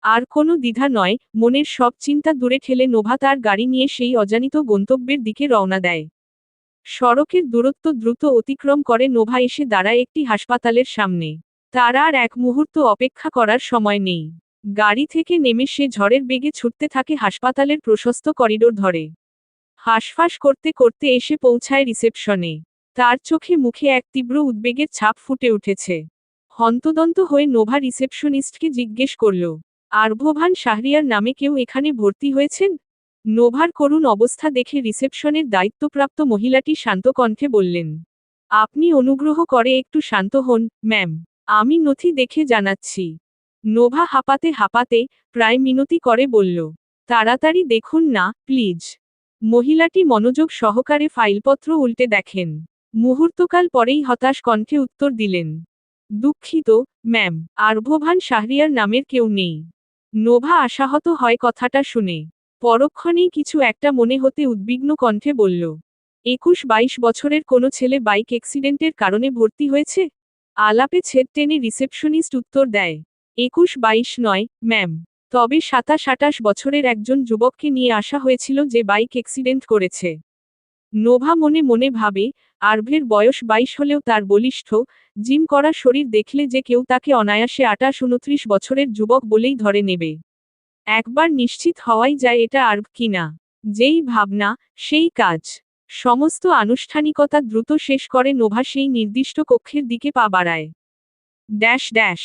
আর কোনো দ্বিধা নয়, মনের সব চিন্তা দূরে ঠেলে নোভা তার গাড়ি নিয়ে সেই অজানিত গন্তব্যের দিকে রওনা দেয়। সড়কের দূরত্ব দ্রুত অতিক্রম করে নোভা এসে দাঁড়ায় একটি হাসপাতালের সামনে। তার আর এক মুহূর্ত অপেক্ষা করার সময় নেই। গাড়ি থেকে নেমে সে ঝড়ের বেগে ছুটতে থাকে হাসপাতালের প্রশস্ত করিডোর ধরে। হাঁসফাঁস করতে করতে এসে পৌঁছায় রিসেপশনে। তার চোখে মুখে এক তীব্র উদ্বেগের ছাপ ফুটে উঠেছে। হন্তদন্ত হয়ে নোভা রিসেপশনিস্টকে জিজ্ঞেস করল, আরভভান শাহরিয়ার নামে কেউ এখানে ভর্তি হয়েছেন? নোভার করুণ অবস্থা দেখে রিসেপশনের দায়িত্বপ্রাপ্ত মহিলাটি শান্ত কণ্ঠে বললেন, আপনি অনুগ্রহ করে একটু শান্ত হন, ম্যাম। আমি নথি দেখে জানাচ্ছি। নোভা হাঁপাতে হাঁপাতে প্রায় মিনতি করে বলল, তাড়াতাড়ি দেখুন না, প্লিজ। মহিলাটি মনোযোগ সহকারে ফাইলপত্র উল্টে দেখেন। মুহূর্তকাল পরেই হতাশ কণ্ঠে উত্তর দিলেন, দুঃখিত, ম্যাম, আরভভান শাহরিয়ার নামের কেউ নেই। নোভা আশাহত হয় কথাটা শুনে। পরক্ষণেই কিছু একটা মনে হতে উদ্বিগ্ন কণ্ঠে বলল, 21-22 বছরের কোনো ছেলে বাইক অ্যাক্সিডেন্টের কারণে ভর্তি হয়েছে? আলাপে ছেদ টেনে রিসেপশনিস্ট উত্তর দেয়, 21-22 নয়, ম্যাম। তবে 27-28 বছরের একজন যুবককে নিয়ে আসা হয়েছিল যে বাইক অ্যাক্সিডেন্ট করেছে। নোভা মনে মনে ভাবে, আরভের বয়স 22 হলেও তার বলিষ্ঠ, জিম করা শরীর দেখলে যে কেউ তাকে অনায়াসে 28-29 বছরের যুবক বলেই ধরে নেবে। একবার নিশ্চিত হওয়াই যায় এটা আরভ কিনা। যেই ভাবনা, সেই কাজ। সমস্ত আনুষ্ঠানিকতা দ্রুত শেষ করে নোভা সেই নির্দিষ্ট কক্ষের দিকে পা বাড়ায়। Dash dash.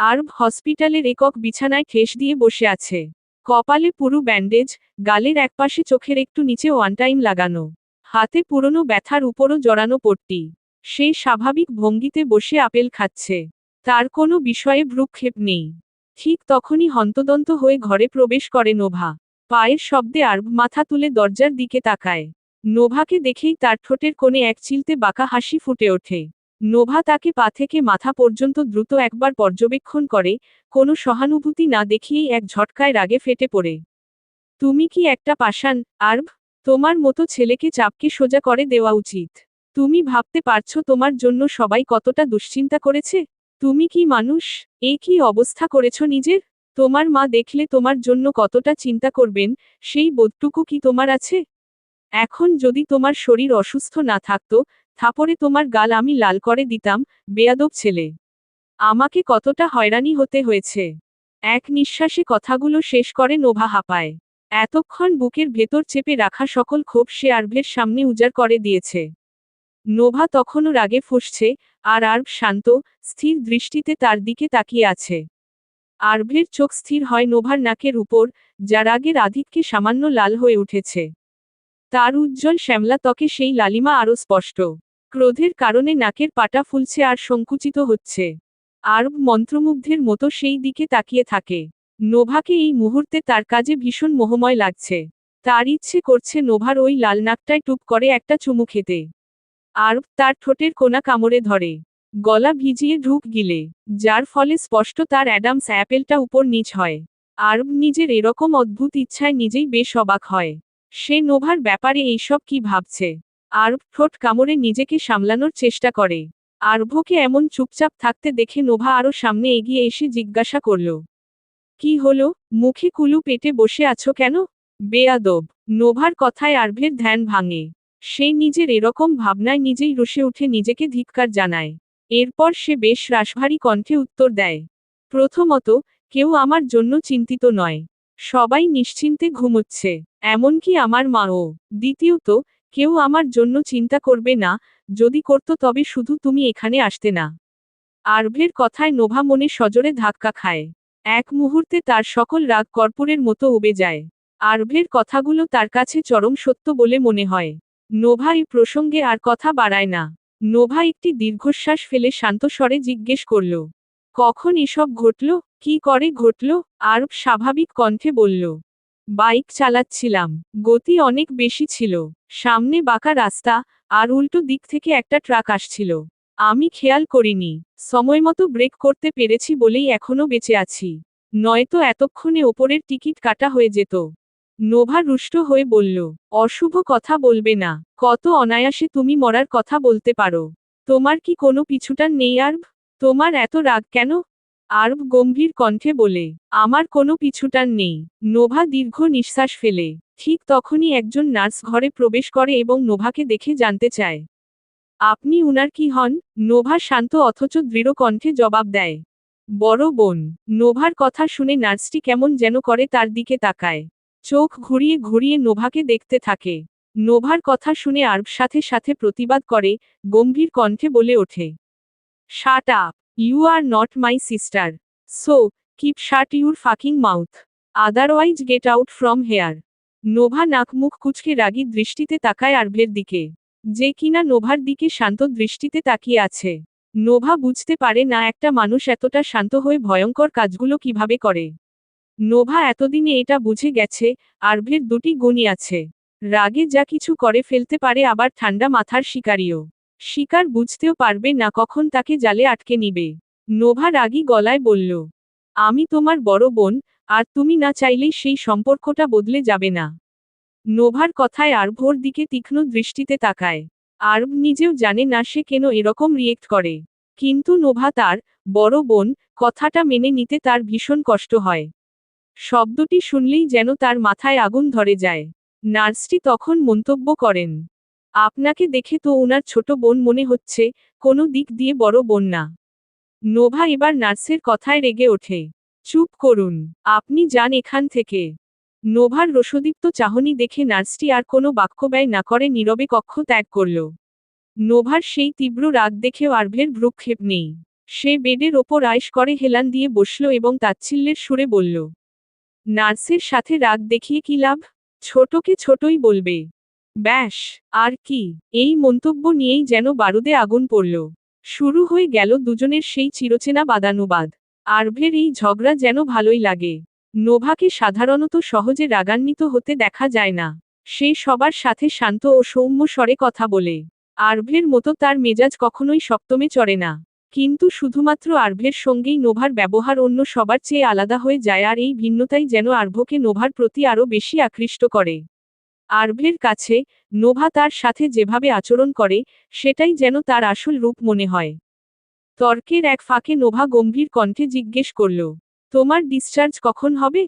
আরভ হসপিটালের একক বিছানায় ঠেস দিয়ে বসে আছে। কপালে পুরু ব্যান্ডেজ, গালের একপাশে চোখের একটু নিচে ওয়ানটাইম লাগানো। হাতে পুরনো ব্যথার উপরও জড়ানো পট্টি। সে স্বাভাবিক ভঙ্গিতে বসে আপেল খাচ্ছে। তার কোনো বিষয়ে ভ্রুক্ষেপ নেই। ঠিক তখনই হন্তদন্ত হয়ে ঘরে প্রবেশ করে নোভা। পায়ের শব্দে আরভ মাথা তুলে দরজার দিকে তাকায়। নোভাকে দেখেই তার ঠোঁটের কোণে এক চিলতে বাঁকা হাসি ফুটে ওঠে। নোভা তাকে পা থেকে মাথা পর্যন্ত দ্রুত একবার পর্যবেক্ষণ করে, কোনো সহানুভূতি না দেখিয়েই এক ঝটকায় রাগে ফেটে পড়ে। তুমি কি একটা পাষাণ, আরভ? তোমার মতো ছেলেকে চাপকে সোজা করে দেওয়া উচিত। তুমি ভাবতে পারছো তোমার জন্য সবাই কতটা দুশ্চিন্তা করেছে? তুমি কি মানুষ? এ কি অবস্থা করেছ নিজের? তোমার মা দেখলে তোমার জন্য কতটা চিন্তা করবেন, সেই বোধটুকু কি তোমার আছে? এখন যদি তোমার শরীর অসুস্থ না থাকতো, থাপড়ে তোমার গাল আমি লাল করে দিতাম, বেয়াদব ছেলে। আমাকে কতটা হয়রানি হতে হয়েছে। এক নিঃশ্বাসে কথাগুলো শেষ করে নোভা হাঁপায়। এতক্ষণ বুকের ভেতর চেপে রাখা সকল ক্ষোভ সে আরভের সামনে উজাড় করে দিয়েছে। নোভা তখনও রাগে ফুঁসছে, আর আরভ শান্ত, স্থির দৃষ্টিতে তার দিকে তাকিয়ে আছে। আরভের চোখ স্থির হয় নোভার নাকের উপর, যা রাগের আধিক্যে সামান্য লাল হয়ে উঠেছে। তার উজ্জ্বল শ্যামলা ত্বকে সেই লালিমা আরও স্পষ্ট। ক্রোধের কারণে নাকের পাটা ফুলছে আর সংকুচিত হচ্ছে। আরব মন্ত্রমুগ্ধের মতো সেই দিকে তাকিয়ে থাকে। নোভাকে এই মুহূর্তে তার কাজে ভীষণ মোহময় লাগছে। তার ইচ্ছে করছে নোভার ওই লাল নাকটায় টুপ করে একটা চুমু খেতে। আরব তার ঠোঁটের কোণা কামড়ে ধরে। গলা ভিজিয়ে ঢুক গিলে, যার ফলে স্পষ্ট তার অ্যাডামস অ্যাপেলটা উপর নিচ হয়। আরব নিজের এরকম অদ্ভুত ইচ্ছায় নিজেই বেশ অবাক হয়। সে নোভার ব্যাপারে এইসব কি ভাবছে। আরব ঠোঁট কামড়ে নিজেকে সামলানোর চেষ্টা করে। আরভকে এমন চুপচাপ থাকতে দেখে নোভা আরও সামনে এগিয়ে এসে জিজ্ঞাসা করল, কি হলো, মুখে কুলু পেটে বসে আছো কেন? বেয়াদব। নোভার কথায় আরভের ধ্যান ভাঙে। সে নিজের এরকম ভাবনায় নিজেই রসে উঠে নিজেকে ধিক্কার জানায়। এরপর সে বেশ রাশভারী কণ্ঠে উত্তর দেয়, প্রথমত, কেউ আমার জন্য চিন্তিত নয়। সবাই নিশ্চিন্তে ঘুমোচ্ছে, এমনকি আমার মাও। দ্বিতীয়ত, কেউ আমার জন্য চিন্তা করবে না, যদি করত তবে শুধু তুমি এখানে আসতে না। আরভের কথায় নোভা মনে সজোরে ধাক্কা খায়। এক মুহূর্তে তার সকল রাগ কর্পূরের মতো উবে যায়। আরভের কথাগুলো তার কাছে চরম সত্য বলে মনে হয়। নোভা এই প্রসঙ্গে আর কথা বাড়ায় না। নোভা একটি দীর্ঘশ্বাস ফেলে শান্ত স্বরে জিজ্ঞেস করল, কখন এসব ঘটল, কি করে ঘটল? আরব স্বাভাবিক কণ্ঠে বলল, বাইক চালাচ্ছিলাম, গতি অনেক বেশি ছিল, সামনে বাঁকা রাস্তা, আর উল্টো দিক থেকে একটা ট্রাক আসছিল। আমি খেয়াল করিনি, সময়মতো ব্রেক করতে পেরেছি বলেই এখনো বেঁচে আছি, নয়তো এতক্ষণে ওপরের টিকিট কাটা হয়ে যেত। নোভা রুষ্ট হয়ে বলল, অশুভ কথা বলবে না, কত অনায়াসে তুমি মরার কথা বলতে পারো। তোমার কি কোনো পিছুটান নেই আরব? তোমার এত রাগ কেন? আরব গম্ভীর কণ্ঠে বলে, আমার কোনো পিছুটান নেই। নোভা দীর্ঘ নিঃশ্বাস ফেলে। ঠিক তখনই একজন নার্স ঘরে প্রবেশ করে এবং নোভাকে দেখে জানতে চায়, আপনি উনার কি হন? নোভা শান্ত অথচ দৃঢ় কণ্ঠে জবাব দেয়, বড় বোন। নোভার কথা শুনে নার্সটি কেমন যেন করে তার দিকে তাকায়। চোখ ঘুরিয়ে ঘুরিয়ে নোভাকে দেখতে থাকে। নোভার কথা শুনে আরব সাথে সাথে প্রতিবাদ করে, গম্ভীর কণ্ঠে বলে ওঠে, shut up, you are not my sister. So, keep shut your fucking mouth. Otherwise get out from here. Nova নাক মুখ কুঁচকে রাগী দৃষ্টিতে তাকায় আরভের দিকে, যে কিনা নোভার দিকে শান্ত দৃষ্টিতে তাকিয়ে আছে। নোভা বুঝতে পারে না একটা মানুষ এতটা শান্ত হয়ে ভয়ঙ্কর কাজগুলো কিভাবে করে। নোভা এতদিনে এটা বুঝে গেছে, আরভের দুটি গুণই আছে। রাগে যা কিছু করে ফেলতে পারে, আবার ঠান্ডা মাথার শিকারীও। শিকার বুঝতেও পারবে না কখন তাকে জালে আটকে নিবে। নোভা রাগী গলায় বলল, আমি তোমার বড় বোন, আর তুমি না চাইলেই সেই সম্পর্কটা বদলে যাবে না। নোভার কথায় আরভোর দিকে তীক্ষ্ণ দৃষ্টিতে তাকায়। আরব নিজেও জানে না সে কেন এরকম রিয়েক্ট করে। কিন্তু নোভা তার বড় বোন কথাটা মেনে নিতে তার ভীষণ কষ্ট হয়। শব্দটি শুনলেই যেন তার মাথায় আগুন ধরে যায়। নার্সটি তখন মন্তব্য করেন, আপনাকে দেখে তো ওনার ছোট বোন মনে হচ্ছে, কোনো দিক দিয়ে বড় বোন না। নোভা এবার নার্সের কথায় রেগে ওঠে, চুপ করুন, আপনি যান এখান থেকে। নোভার রসদীপ্ত চাহনি দেখে নার্সটি আর কোনো বাক্য ব্যয় না করে নীরবে কক্ষ ত্যাগ করল। নোভার সেই তীব্র রাগ দেখেও আরভের ভ্রুক্ষেপ নেই। সে বেডের ওপর আয়েশ করে হেলান দিয়ে বসল এবং তাচ্ছিল্যের সুরে বলল, নার্সের সাথে রাগ দেখিয়ে কি লাভ? ছোটকে ছোটই বলবে। ব্যাস, আর কি? এই মন্তব্য নিয়েই যেন বারুদে আগুন পড়ল। শুরু হয়ে গেল দুজনের সেই চিরচেনা বাদানুবাদ। আরভের এই ঝগড়া যেন ভালোই লাগে। নোভাকে সাধারণত সহজে রাগান্বিত হতে দেখা যায় না। সে সবার সাথে শান্ত ও সৌম্য স্বরে কথা বলে। আরভের মতো তার মেজাজ কখনোই সপ্তমে চড়ে না। কিন্তু শুধুমাত্র আরভের সঙ্গেই নোভার ব্যবহার অন্য সবার চেয়ে আলাদা হয়ে যায়, আর এই ভিন্নতাই যেন আরভকে নোভার প্রতি আরও বেশি আকৃষ্ট করে। আরভের কাছে নোভা তার সাথে যেভাবে আচরণ করে, সেটাই যেন তার আসল রূপ মনে হয়। তর্কের এক ফাঁকে নোভা গম্ভীর কণ্ঠে জিজ্ঞেস করল, তোমার ডিসচার্জ কখন হবে?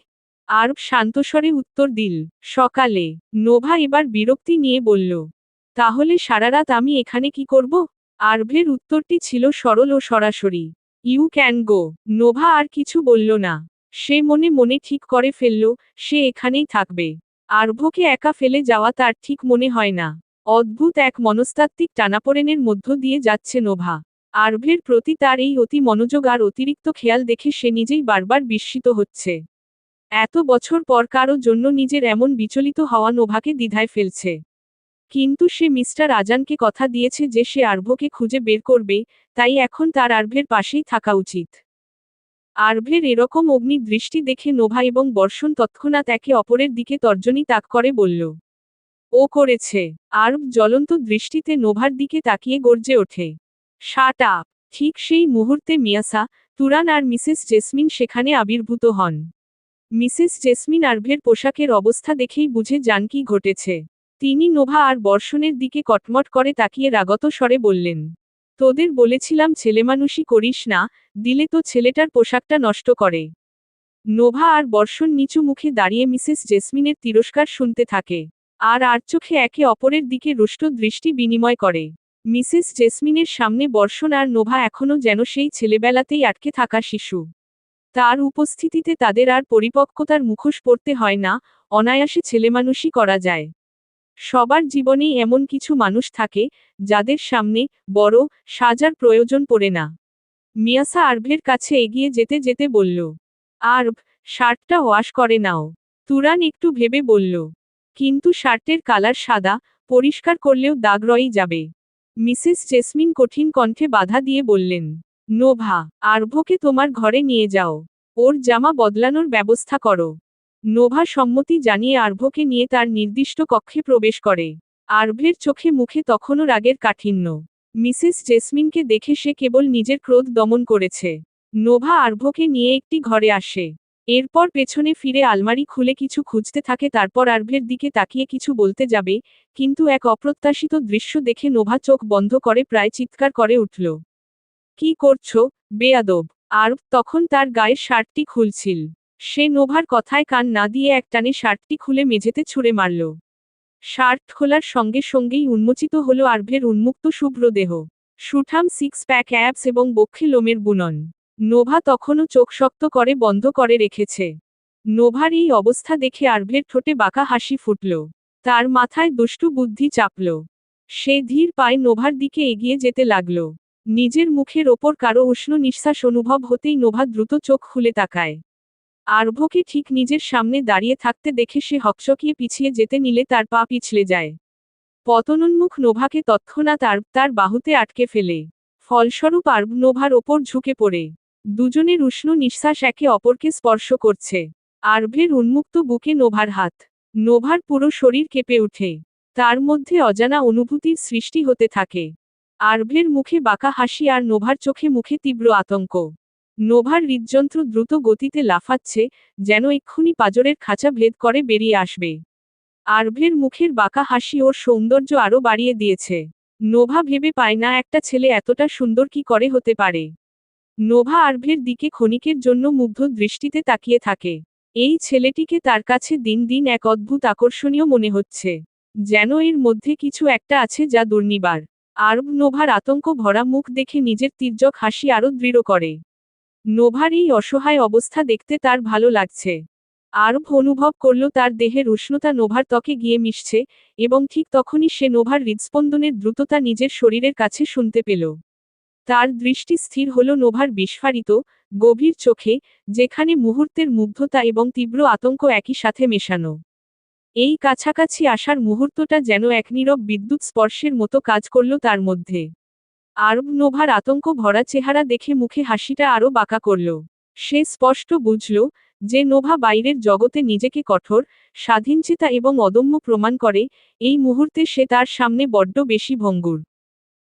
আরব শান্তস্বরে উত্তর দিল, সকালে। নোভা এবার বিরক্তি নিয়ে বলল, তাহলে সারারাত আমি এখানে কি করব? আরভের উত্তরটি ছিল সরল ও সরাসরি, ইউ ক্যান গো। নোভা আর কিছু বলল না। সে মনে মনে ঠিক করে ফেলল, সে এখানেই থাকবে। আরভকে একা ফেলে যাওয়া তার ঠিক মনে হয় না। অদ্ভুত এক মনস্তাত্ত্বিক টানাপোড়েনের মধ্য দিয়ে যাচ্ছে নোভা। আরভের প্রতি তার এই অতি মনোযোগ আর অতিরিক্ত খেয়াল দেখে সে নিজেই বারবার বিস্মিত হচ্ছে। এত বছর পর কারো জন্য নিজের এমন বিচলিত হওয়া নোভাকে দ্বিধায় ফেলছে। কিন্তু সে মিস্টার আজানকে কথা দিয়েছে যে সে আরভকে খুঁজে বের করবে, তাই এখন তার আরভের পাশেই থাকা উচিত। আরভের এরকম অগ্নি দৃষ্টি দেখে নোভা এবং বর্ষণ তৎক্ষণাৎ একে অপরের দিকে তর্জনী তাক করে বলল, ও করেছে। আরব জ্বলন্ত দৃষ্টিতে নোভার দিকে তাকিয়ে গর্জে ওঠে, শাট আপ। ঠিক সেই মুহূর্তে মিয়াসা, তুরান আর মিসেস জেসমিন সেখানে আবির্ভূত হন। মিসেস জেসমিন আরভের পোশাকের অবস্থা দেখেই বুঝে যান কি ঘটেছে। তিনি নোভা আর বর্ষণের দিকে কটমট করে তাকিয়ে রাগত স্বরে বললেন, তোদের বলেছিলাম ছেলেমানুষি করিস না, দিলে তো ছেলেটার পোশাকটা নষ্ট করে। নোভা আর বর্ষণ নিচু মুখে দাঁড়িয়ে মিসেস জেসমিনের তিরস্কার শুনতে থাকে। আর চোখে একে অপরের দিকে রুষ্ট দৃষ্টি বিনিময় করে। মিসেস জেসমিনের সামনে বর্ষণ আর নোভা এখনও যেন সেই ছেলেবেলাতেই আটকে থাকা শিশু। তার উপস্থিতিতে তাদের আর পরিপক্কতার মুখোশ পরতে হয় না, অনায়াসে ছেলেমানুষি করা যায়। সবার জীবনেই এমন কিছু মানুষ থাকে, যাদের সামনে বড় সাজার প্রয়োজন পড়ে না। মিয়াসা আরভের কাছে এগিয়ে যেতে যেতে বলল, আরভ, শার্টটা ওয়াশ করে নাও। তুরান একটু ভেবে বলল, কিন্তু শার্টের কালার সাদা, পরিষ্কার করলেও দাগ রয়েই যাবে। মিসেস জেসমিন কঠিন কণ্ঠে বাধা দিয়ে বললেন, নোভা, আরভকে তোমার ঘরে নিয়ে যাও। ওর জামা বদলানোর ব্যবস্থা করো। নোভা সম্মতি জানিয়ে আরভকে নিয়ে তার নির্দিষ্ট কক্ষে প্রবেশ করে। আরভের চোখে মুখে তখনও রাগের কাঠিন্য। মিসেস জেসমিনকে দেখে সে কেবল নিজের ক্রোধ দমন করেছে। নোভা আরভকে নিয়ে একটি ঘরে আসে। এরপর পেছনে ফিরে আলমারি খুলে কিছু খুঁজতে থাকে, তারপর আরভের দিকে তাকিয়ে কিছু বলতে যাবে, কিন্তু এক অপ্রত্যাশিত দৃশ্য দেখে নোভা চোখ বন্ধ করে প্রায় চিৎকার করে উঠল। কি করছো, বেয়াদব? আরভ তখন তার গায়ের শার্টটি খুলছিল। সে নোভার কথায় কান না দিয়ে একটানে শার্টটি খুলে মেঝেতে ছুঁড়ে মারল। শার্ট খোলার সঙ্গে সঙ্গেই উন্মোচিত হল আরভের উন্মুক্ত শুভ্র দেহ। সুঠাম সিক্স প্যাক অ্যাবস এবং বক্ষে লোমের বুনন। নোভা তখনও চোখ শক্ত করে বন্ধ করে রেখেছে। নোভার এই অবস্থা দেখে আরভের ঠোঁটে বাঁকা হাসি ফুটল। তার মাথায় দুষ্টু বুদ্ধি চাপল। সে ধীর পায়ে নোভার দিকে এগিয়ে যেতে লাগল। নিজের মুখের ওপর কারো উষ্ণ নিঃশ্বাস অনুভব হতেই নোভা দ্রুত চোখ খুলে তাকায়। আরভকে ঠিক নিজের সামনে দাঁড়িয়ে থাকতে দেখে সে হকচকিয়ে পিছিয়ে যেতে নিলে তার পা পিছলে যায়। পতনোন্মুখ নোভাকে তৎক্ষণাৎ আরভ তার বাহুতে আটকে ফেলে। ফলস্বরূপ আরভ নোভার ওপর ঝুঁকে পড়ে। দুজনের উষ্ণ নিঃশ্বাস একে অপরকে স্পর্শ করছে। আরভের উন্মুক্ত বুকে নোভার হাত। নোভার পুরো শরীর কেঁপে ওঠে। তার মধ্যে অজানা অনুভূতির সৃষ্টি হতে থাকে। আরভের মুখে বাঁকা হাসি আর নোভার চোখে মুখে তীব্র আতঙ্ক। নোভার হৃদযন্ত্র দ্রুত গতিতে লাফাচ্ছে, যেন এক্ষুনি পাঁজরের খাঁচা ভেদ করে বেরিয়ে আসবে। আরভের মুখের বাঁকা হাসি ওর সৌন্দর্য আরও বাড়িয়ে দিয়েছে। নোভা ভেবে পায় না একটা ছেলে এতটা সুন্দর কি করে হতে পারে। নোভা আরভের দিকে ক্ষণিকের জন্য মুগ্ধ দৃষ্টিতে তাকিয়ে থাকে। এই ছেলেটিকে তার কাছে দিন দিন এক অদ্ভুত আকর্ষণীয় মনে হচ্ছে। যেন এর মধ্যে কিছু একটা আছে যা দুর্নিবার। আরভ নোভার আতঙ্ক ভরা মুখ দেখে নিজের তির্যক হাসি আরও দৃঢ় করে। নোভার এই অসহায় অবস্থা দেখতে তার ভালো লাগছে। আরভ অনুভব করল তার দেহের উষ্ণতা নোভার ত্বকে গিয়ে মিশছে, এবং ঠিক তখনই সে নোভার হৃদস্পন্দনের দ্রুততা নিজের শরীরের কাছে শুনতে পেল। তার দৃষ্টি স্থির হল নোভার বিস্ফারিত, গভীর চোখে, যেখানে মুহূর্তের মুগ্ধতা এবং তীব্র আতঙ্ক একই সাথে মেশানো। এই কাছাকাছি আসার মুহূর্তটা যেন এক নীরব বিদ্যুৎ স্পর্শের মতো কাজ করল তার মধ্যে। আরভ নোভার আতঙ্ক ভরা চেহারা দেখে মুখে হাসিটা আরও বাঁকা করল। সে স্পষ্ট বুঝল যে নোভা বাইরের জগতে নিজেকে কঠোর, স্বাধীনচেতা এবং অদম্য প্রমাণ করে, এই মুহূর্তে সে তার সামনে বড্ড বেশি ভঙ্গুর।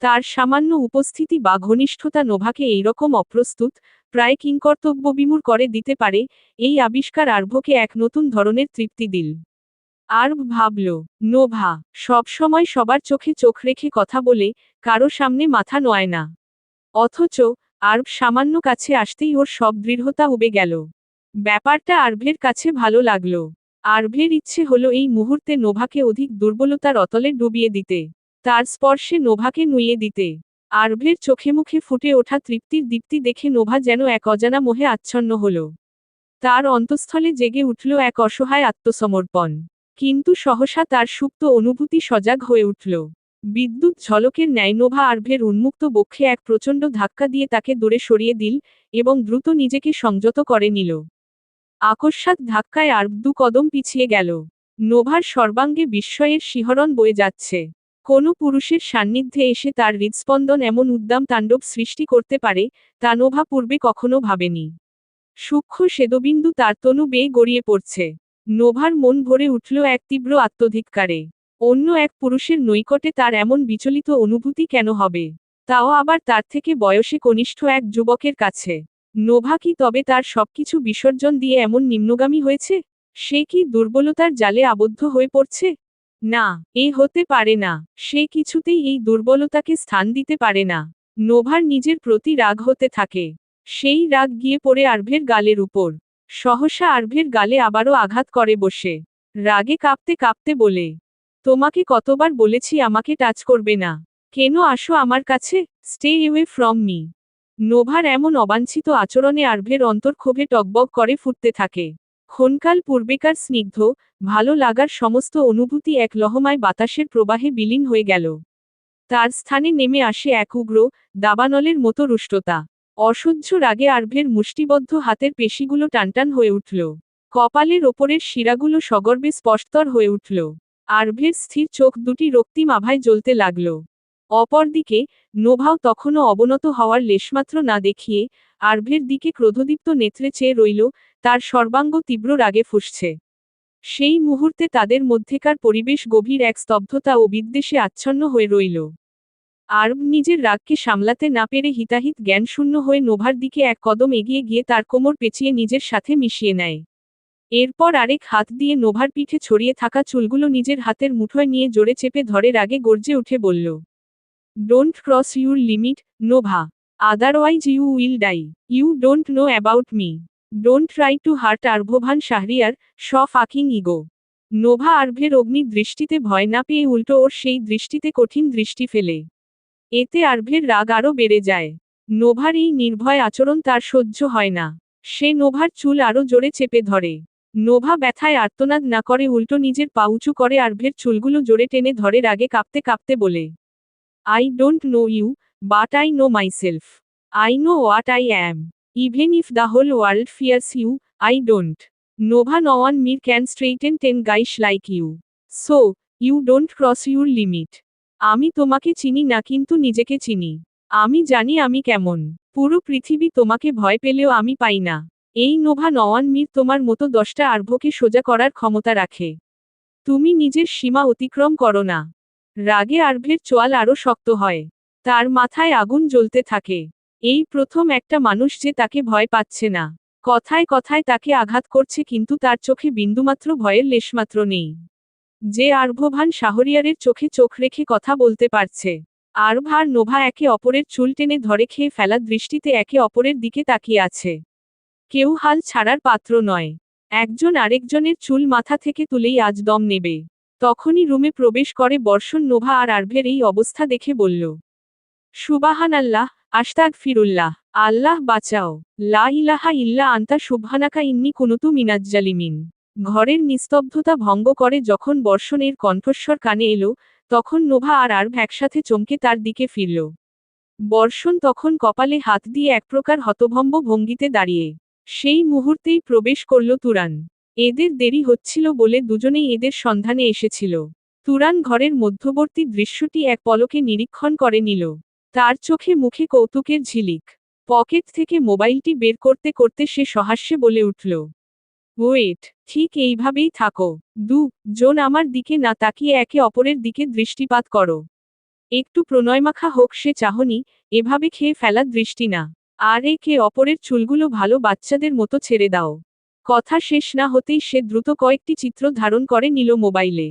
তার সামান্য উপস্থিতি বা ঘনিষ্ঠতা নোভাকে এইরকম অপ্রস্তুত, প্রায় কিংকর্তব্যবিমূঢ় করে দিতে পারে। এই আবিষ্কার আরভকে এক নতুন ধরনের তৃপ্তি দিল। আরভ ভাবল, নোভা সবসময় সবার চোখে চোখ রেখে কথা বলে, কারো সামনে মাথা নোয়ায় না। অথচ আরভ সামান্য কাছে আসতেই ওর সব দৃঢ়তা উবে গেল। ব্যাপারটা আরভের কাছে ভালো লাগল। আরভের ইচ্ছে হলো এই মুহূর্তে নোভাকে অধিক দুর্বলতার অতলে ডুবিয়ে দিতে। তার স্পর্শে নোভাকে নুইয়ে দিতে। আরভের চোখে মুখে ফুটে ওঠা তৃপ্তির দীপ্তি দেখে নোভা যেন এক অজানা মোহে আচ্ছন্ন হল। তার অন্তঃস্থলে জেগে উঠল এক অসহায় আত্মসমর্পণ। কিন্তু সহসা তার সুপ্ত অনুভূতি সজাগ হয়ে উঠল। বিদ্যুৎ ঝলকের ন্যায় নোভা আরভের উন্মুক্ত বক্ষে এক প্রচণ্ড ধাক্কা দিয়ে তাকে দূরে সরিয়ে দিল, এবং দ্রুত নিজেকে সংযত করে নিল। আকস্মাৎ ধাক্কায় আরভ 2 কদম পিছিয়ে গেল। নোভার সর্বাঙ্গে বিস্ময়ের শিহরণ বয়ে যাচ্ছে। কোনো পুরুষের সান্নিধ্যে এসে তার হৃদস্পন্দন এমন উদ্দাম তাণ্ডব সৃষ্টি করতে পারে, তা নোভা পূর্বে কখনো ভাবেনি। সূক্ষ্ম শ্বেদবিন্দু তার তনু বেয়ে গড়িয়ে পড়ছে। নোভার মন ভরে উঠল এক তীব্র আত্মধিক্কারে। অন্য এক পুরুষের নৈকটে তার এমন বিচলিত অনুভূতি কেন হবে? তাও আবার তার থেকে বয়সে কনিষ্ঠ এক যুবকের কাছে। নোভা কি তবে তার সবকিছু বিসর্জন দিয়ে এমন নিম্নগামী হয়েছে? সে কি দুর্বলতার জালে আবদ্ধ হয়ে পড়ছে? না, এ হতে পারে না। সে কিছুতেই এই দুর্বলতাকে স্থান দিতে পারে না। নোভার নিজের প্রতি রাগ হতে থাকে। সেই রাগ গিয়ে পড়ে আরভের গালের উপর। সহসা আরভের গালে আবারও আঘাত করে বসে। রাগে কাঁপতে কাঁপতে বলে, তোমাকে কতবার বলেছি আমাকে টাচ করবে না। কেন আসো আমার কাছে? Stay away from me. নোভার এমন অবাঞ্ছিত আচরণে আরভের অন্তর ক্ষোভে টগবগ করে ফুটতে থাকে। ক্ষণকাল পূর্বেকার স্নিগ্ধ, ভালো লাগার সমস্ত অনুভূতি এক লহমায় বাতাসের প্রবাহে বিলীন হয়ে গেল। তার স্থানে নেমে আসে এক উগ্র, দাবানলের মতো রুষ্টতা। অসহ্য রাগে আরভের মুষ্টিবদ্ধ হাতের পেশিগুলো টানটান হয়ে উঠল। কপালের ওপরের শিরাগুলো সগর্বে স্পষ্টতর হয়ে উঠল। আরভের স্থির চোখ দুটি রক্তিম আভায় জ্বলতে লাগল। অপরদিকে নোভাও তখনও অবনত হওয়ার লেশমাত্র না দেখিয়ে আরভের দিকে ক্রোধদীপ্ত নেত্রে চেয়ে রইল, তার সর্বাঙ্গ তীব্র রাগে ফুঁসছে। সেই মুহূর্তে তাদের মধ্যেকার পরিবেশ গভীর এক স্তব্ধতা ও বিদ্বেষে আচ্ছন্ন হয়ে রইল। আরব নিজের রাগকে সামলাতে না পেরে হিতাহিত জ্ঞানশূন্য হয়ে নোভার দিকে এক কদম এগিয়ে গিয়ে তার কোমর পেঁচিয়ে নিজের সাথে মিশিয়ে নেয়। এরপর আরেক হাত দিয়ে নোভার পিঠে ছড়িয়ে থাকা চুলগুলো নিজের হাতের মুঠোয় নিয়ে জোরে চেপে ধরে রাগে গর্জে উঠে বলল, don't cross your limit, Nova. Otherwise you will die. You don't know about me. Don't try to hurt আরভভান শাহরিয়ার, শ ফাকিং ইগো। নোভা আরভের অগ্নি দৃষ্টিতে ভয় না পেয়ে উল্টো ওর সেই দৃষ্টিতে কঠিন দৃষ্টি ফেলে। এতে আরভের রাগ আরও বেড়ে যায়। নোভার এই নির্ভয় আচরণ তার সহ্য হয় না। সে নোভার চুল আরও জোরে চেপে ধরে। নোভা ব্যথায় আর্তনাদ না করে উল্টো নিজের পা উঁচু করে আরভের চুলগুলো জোরে টেনে ধরে রাগে কাঁপতে কাঁপতে বলে, I don't know you, but I know myself. I know what I am. Even if the whole world fears you, I don't. Nova no one mere can straighten 10 guys like you. So, you don't cross your limit. আমি তোমাকে চিনি না কিন্তু নিজেকে চিনি। আমি জানি আমি কেমন। পুরো পৃথিবী তোমাকে ভয় পেলেও আমি পাই না। এই নোভা নওয়ান মীর তোমার মতো 10টা আরভকে সোজা করার ক্ষমতা রাখে। তুমি নিজের সীমা অতিক্রম করো না। রাগে আরভের চোয়াল আরও শক্ত হয়। তার মাথায় আগুন জ্বলতে থাকে। এই প্রথম একটা মানুষ যে তাকে ভয় পাচ্ছে না। কথায় কথায় তাকে আঘাত করছে কিন্তু তার চোখে বিন্দুমাত্র ভয়ের লেশমাত্র নেই। যে আরভভান শাহরিয়ারের চোখে চোখ রেখে কথা বলতে পারছে। আরভ আর নোভা একে অপরের চুল টেনে ধরে খেয়ে ফেলা দৃষ্টিতে একে অপরের দিকে তাকিয়ে আছে। কেউ হাল ছাড়ার পাত্র নয়। একজন আরেকজনের চুল মাথা থেকে তুলেই আজ দম নেবে। তখনই রুমে প্রবেশ করে বর্ষণ। নোভা আর আরভের এই অবস্থা দেখে বলল, সুবাহানাল্লাহ, আস্তাগফিরুল্লাহ, আল্লাহ বাঁচাও, লা ইলাহা ইল্লা আন্তা সুবহানাকা ইন্নী কুনুতু মিনাজ্জালিমিন। ঘরের নিস্তব্ধতা ভঙ্গ করে যখন বর্ষণের কণ্ঠস্বর কানে এলো, তখন নোভা আর আরভ একসাথে চমকে তার দিকে ফিরল। বর্ষণ তখন কপালে হাত দিয়ে এক প্রকার হতভম্ব ভঙ্গিতে দাঁড়িয়ে। সেই মুহূর্তেই প্রবেশ করল তুরান। এদের দেরি হচ্ছিল বলে দুজনেই এদের সন্ধানে এসেছিল। তুরান ঘরের মধ্যবর্তী দৃশ্যটি এক পলকে নিরীক্ষণ করে নিল। তার চোখে মুখে কৌতুকের ঝিলিক। পকেট থেকে মোবাইলটি বের করতে করতে সে সহাস্যে বলে উঠল, ওয়েট, ঠিক এইভাবেই থাকো। জন আমার দিকে না তাকিয়ে একে অপরের দিকে দৃষ্টিপাত করো। একটু প্রণয়মাখা হোক সে চাহনি, এভাবে খেয়ে ফেলা দৃষ্টি না। আর একে অপরের চুলগুলো ভালো বাচ্চাদের মতো ছেড়ে দাও। কথা শেষ না হতেই সে দ্রুত কয়েকটি চিত্র ধারণ করে নিল মোবাইলে।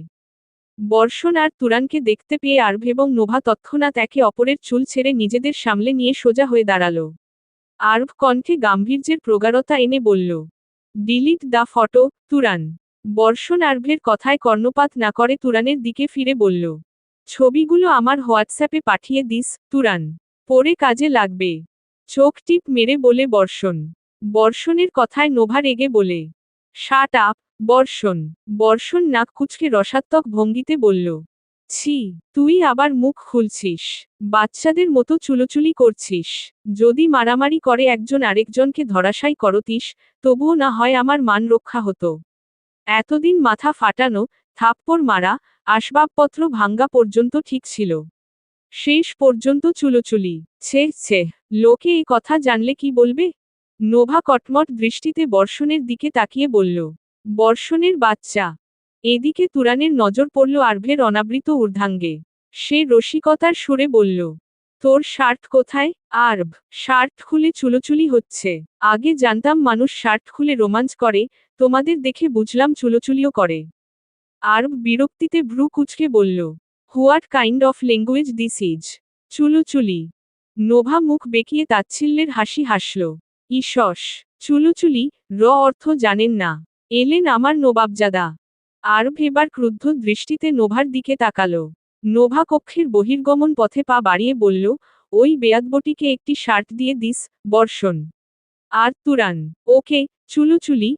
বর্ষণ আর তুরানকে দেখতে পেয়ে আরভ এবং নোভা তৎক্ষণাৎ একে অপরের চুল ছেড়ে নিজেদের সামলে নিয়ে সোজা হয়ে দাঁড়াল। আরভ কণ্ঠে গাম্ভীর্যের প্রগাঢ়তা এনে বলল, ডিলিট দ্য ফটো, তুরান। বর্ষণ আরভের কথায় কর্ণপাত না করে তুরানের দিকে ফিরে বলল, ছবিগুলো আমার হোয়াটসঅ্যাপে পাঠিয়ে দিস, তুরান। পরে কাজে লাগবে। চোখ টিপ মেরে বলে বর্ষণ। বর্ষণের কথায় নোভা রেগে বলে, শাট আপ, বর্ষণ। বর্ষণ নাক কুচকে রসাত্মক ভঙ্গিতে বলল, ছি, তুই আবার মুখ খুলছিস। বাচ্চাদের মতো চুলোচুলি করছিস। যদি মারামারি করে একজন আরেকজনকে ধরাশায়ী করতিস, তবুও না হয় আমার মান রক্ষা হতো। এতদিন মাথা ফাটানো, থাপ্পড় মারা, আসবাবপত্র ভাঙ্গা পর্যন্ত ঠিক ছিল। শেষ পর্যন্ত চুলোচুলি। ছে, লোকে এ কথা জানলে কি বলবে? নোভা কটমট দৃষ্টিতে বর্ষণের দিকে তাকিয়ে বলল, বর্ষণের বাচ্চা। এদিকে তুরানের নজর পড়ল আরভের অনাবৃত ঊর্ধ্বাঙ্গে। সে রসিকতার সুরে বলল, তোর শার্ট কোথায়? আরভ, শার্ট খুলে চুলোচুলি হচ্ছে। আগে জানতাম মানুষ শার্ট খুলে রোমাঞ্চ করে, তোমাদের দেখে বুঝলাম চুলোচুলিও করে। আরভ বিরক্তিতে ভ্রু কুঁচকে বলল, what kind of language this is? চুলোচুলি। নোভা মুখ বেঁকিয়ে তাচ্ছিল্যের হাসি হাসল। ইসস, চুলোচুলি, অর্থ জানেন না। এলেন আমার নবাবজাদা। আরভ এবার ক্রুদ্ধ দৃষ্টিতে নোভার দিকে তাকালো। নোভা কক্ষের বহির্গমন পথে পা বাড়িয়ে বলল, ওই বেয়াদবটিকে একটি শার্ট দিয়ে দিস, বর্ষণ। আর তুরান, ওকে, চুলোচুলি,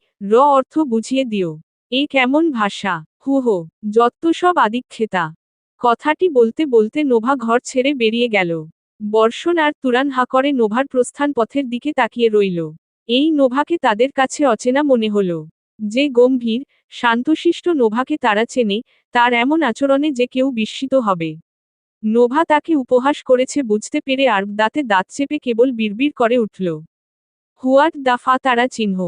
অর্থ বুঝিয়ে দিও। এ কেমন ভাষা? হুহো, যত্ত সব আদিক্ষেতা। কথাটি বলতে বলতে নোভা ঘর ছেড়ে বেরিয়ে গেল। বর্ষণ আর তুরান হা করে নোভার প্রস্থান পথের দিকে তাকিয়ে রইল। এই নোভাকে তাদের কাছে অচেনা মনে হল। যে গম্ভীর, শান্তশিষ্ট নোভাকে তারা চেনে, তার এমন আচরণে যে কেউ বিস্মিত হবে। নোভা তাকে উপহাস করেছে বুঝতে পেরে আর দাঁতে দাঁত চেপে কেবল বিড়বিড় করে উঠল। হুয়াট দাফা তারা চিহ্ন।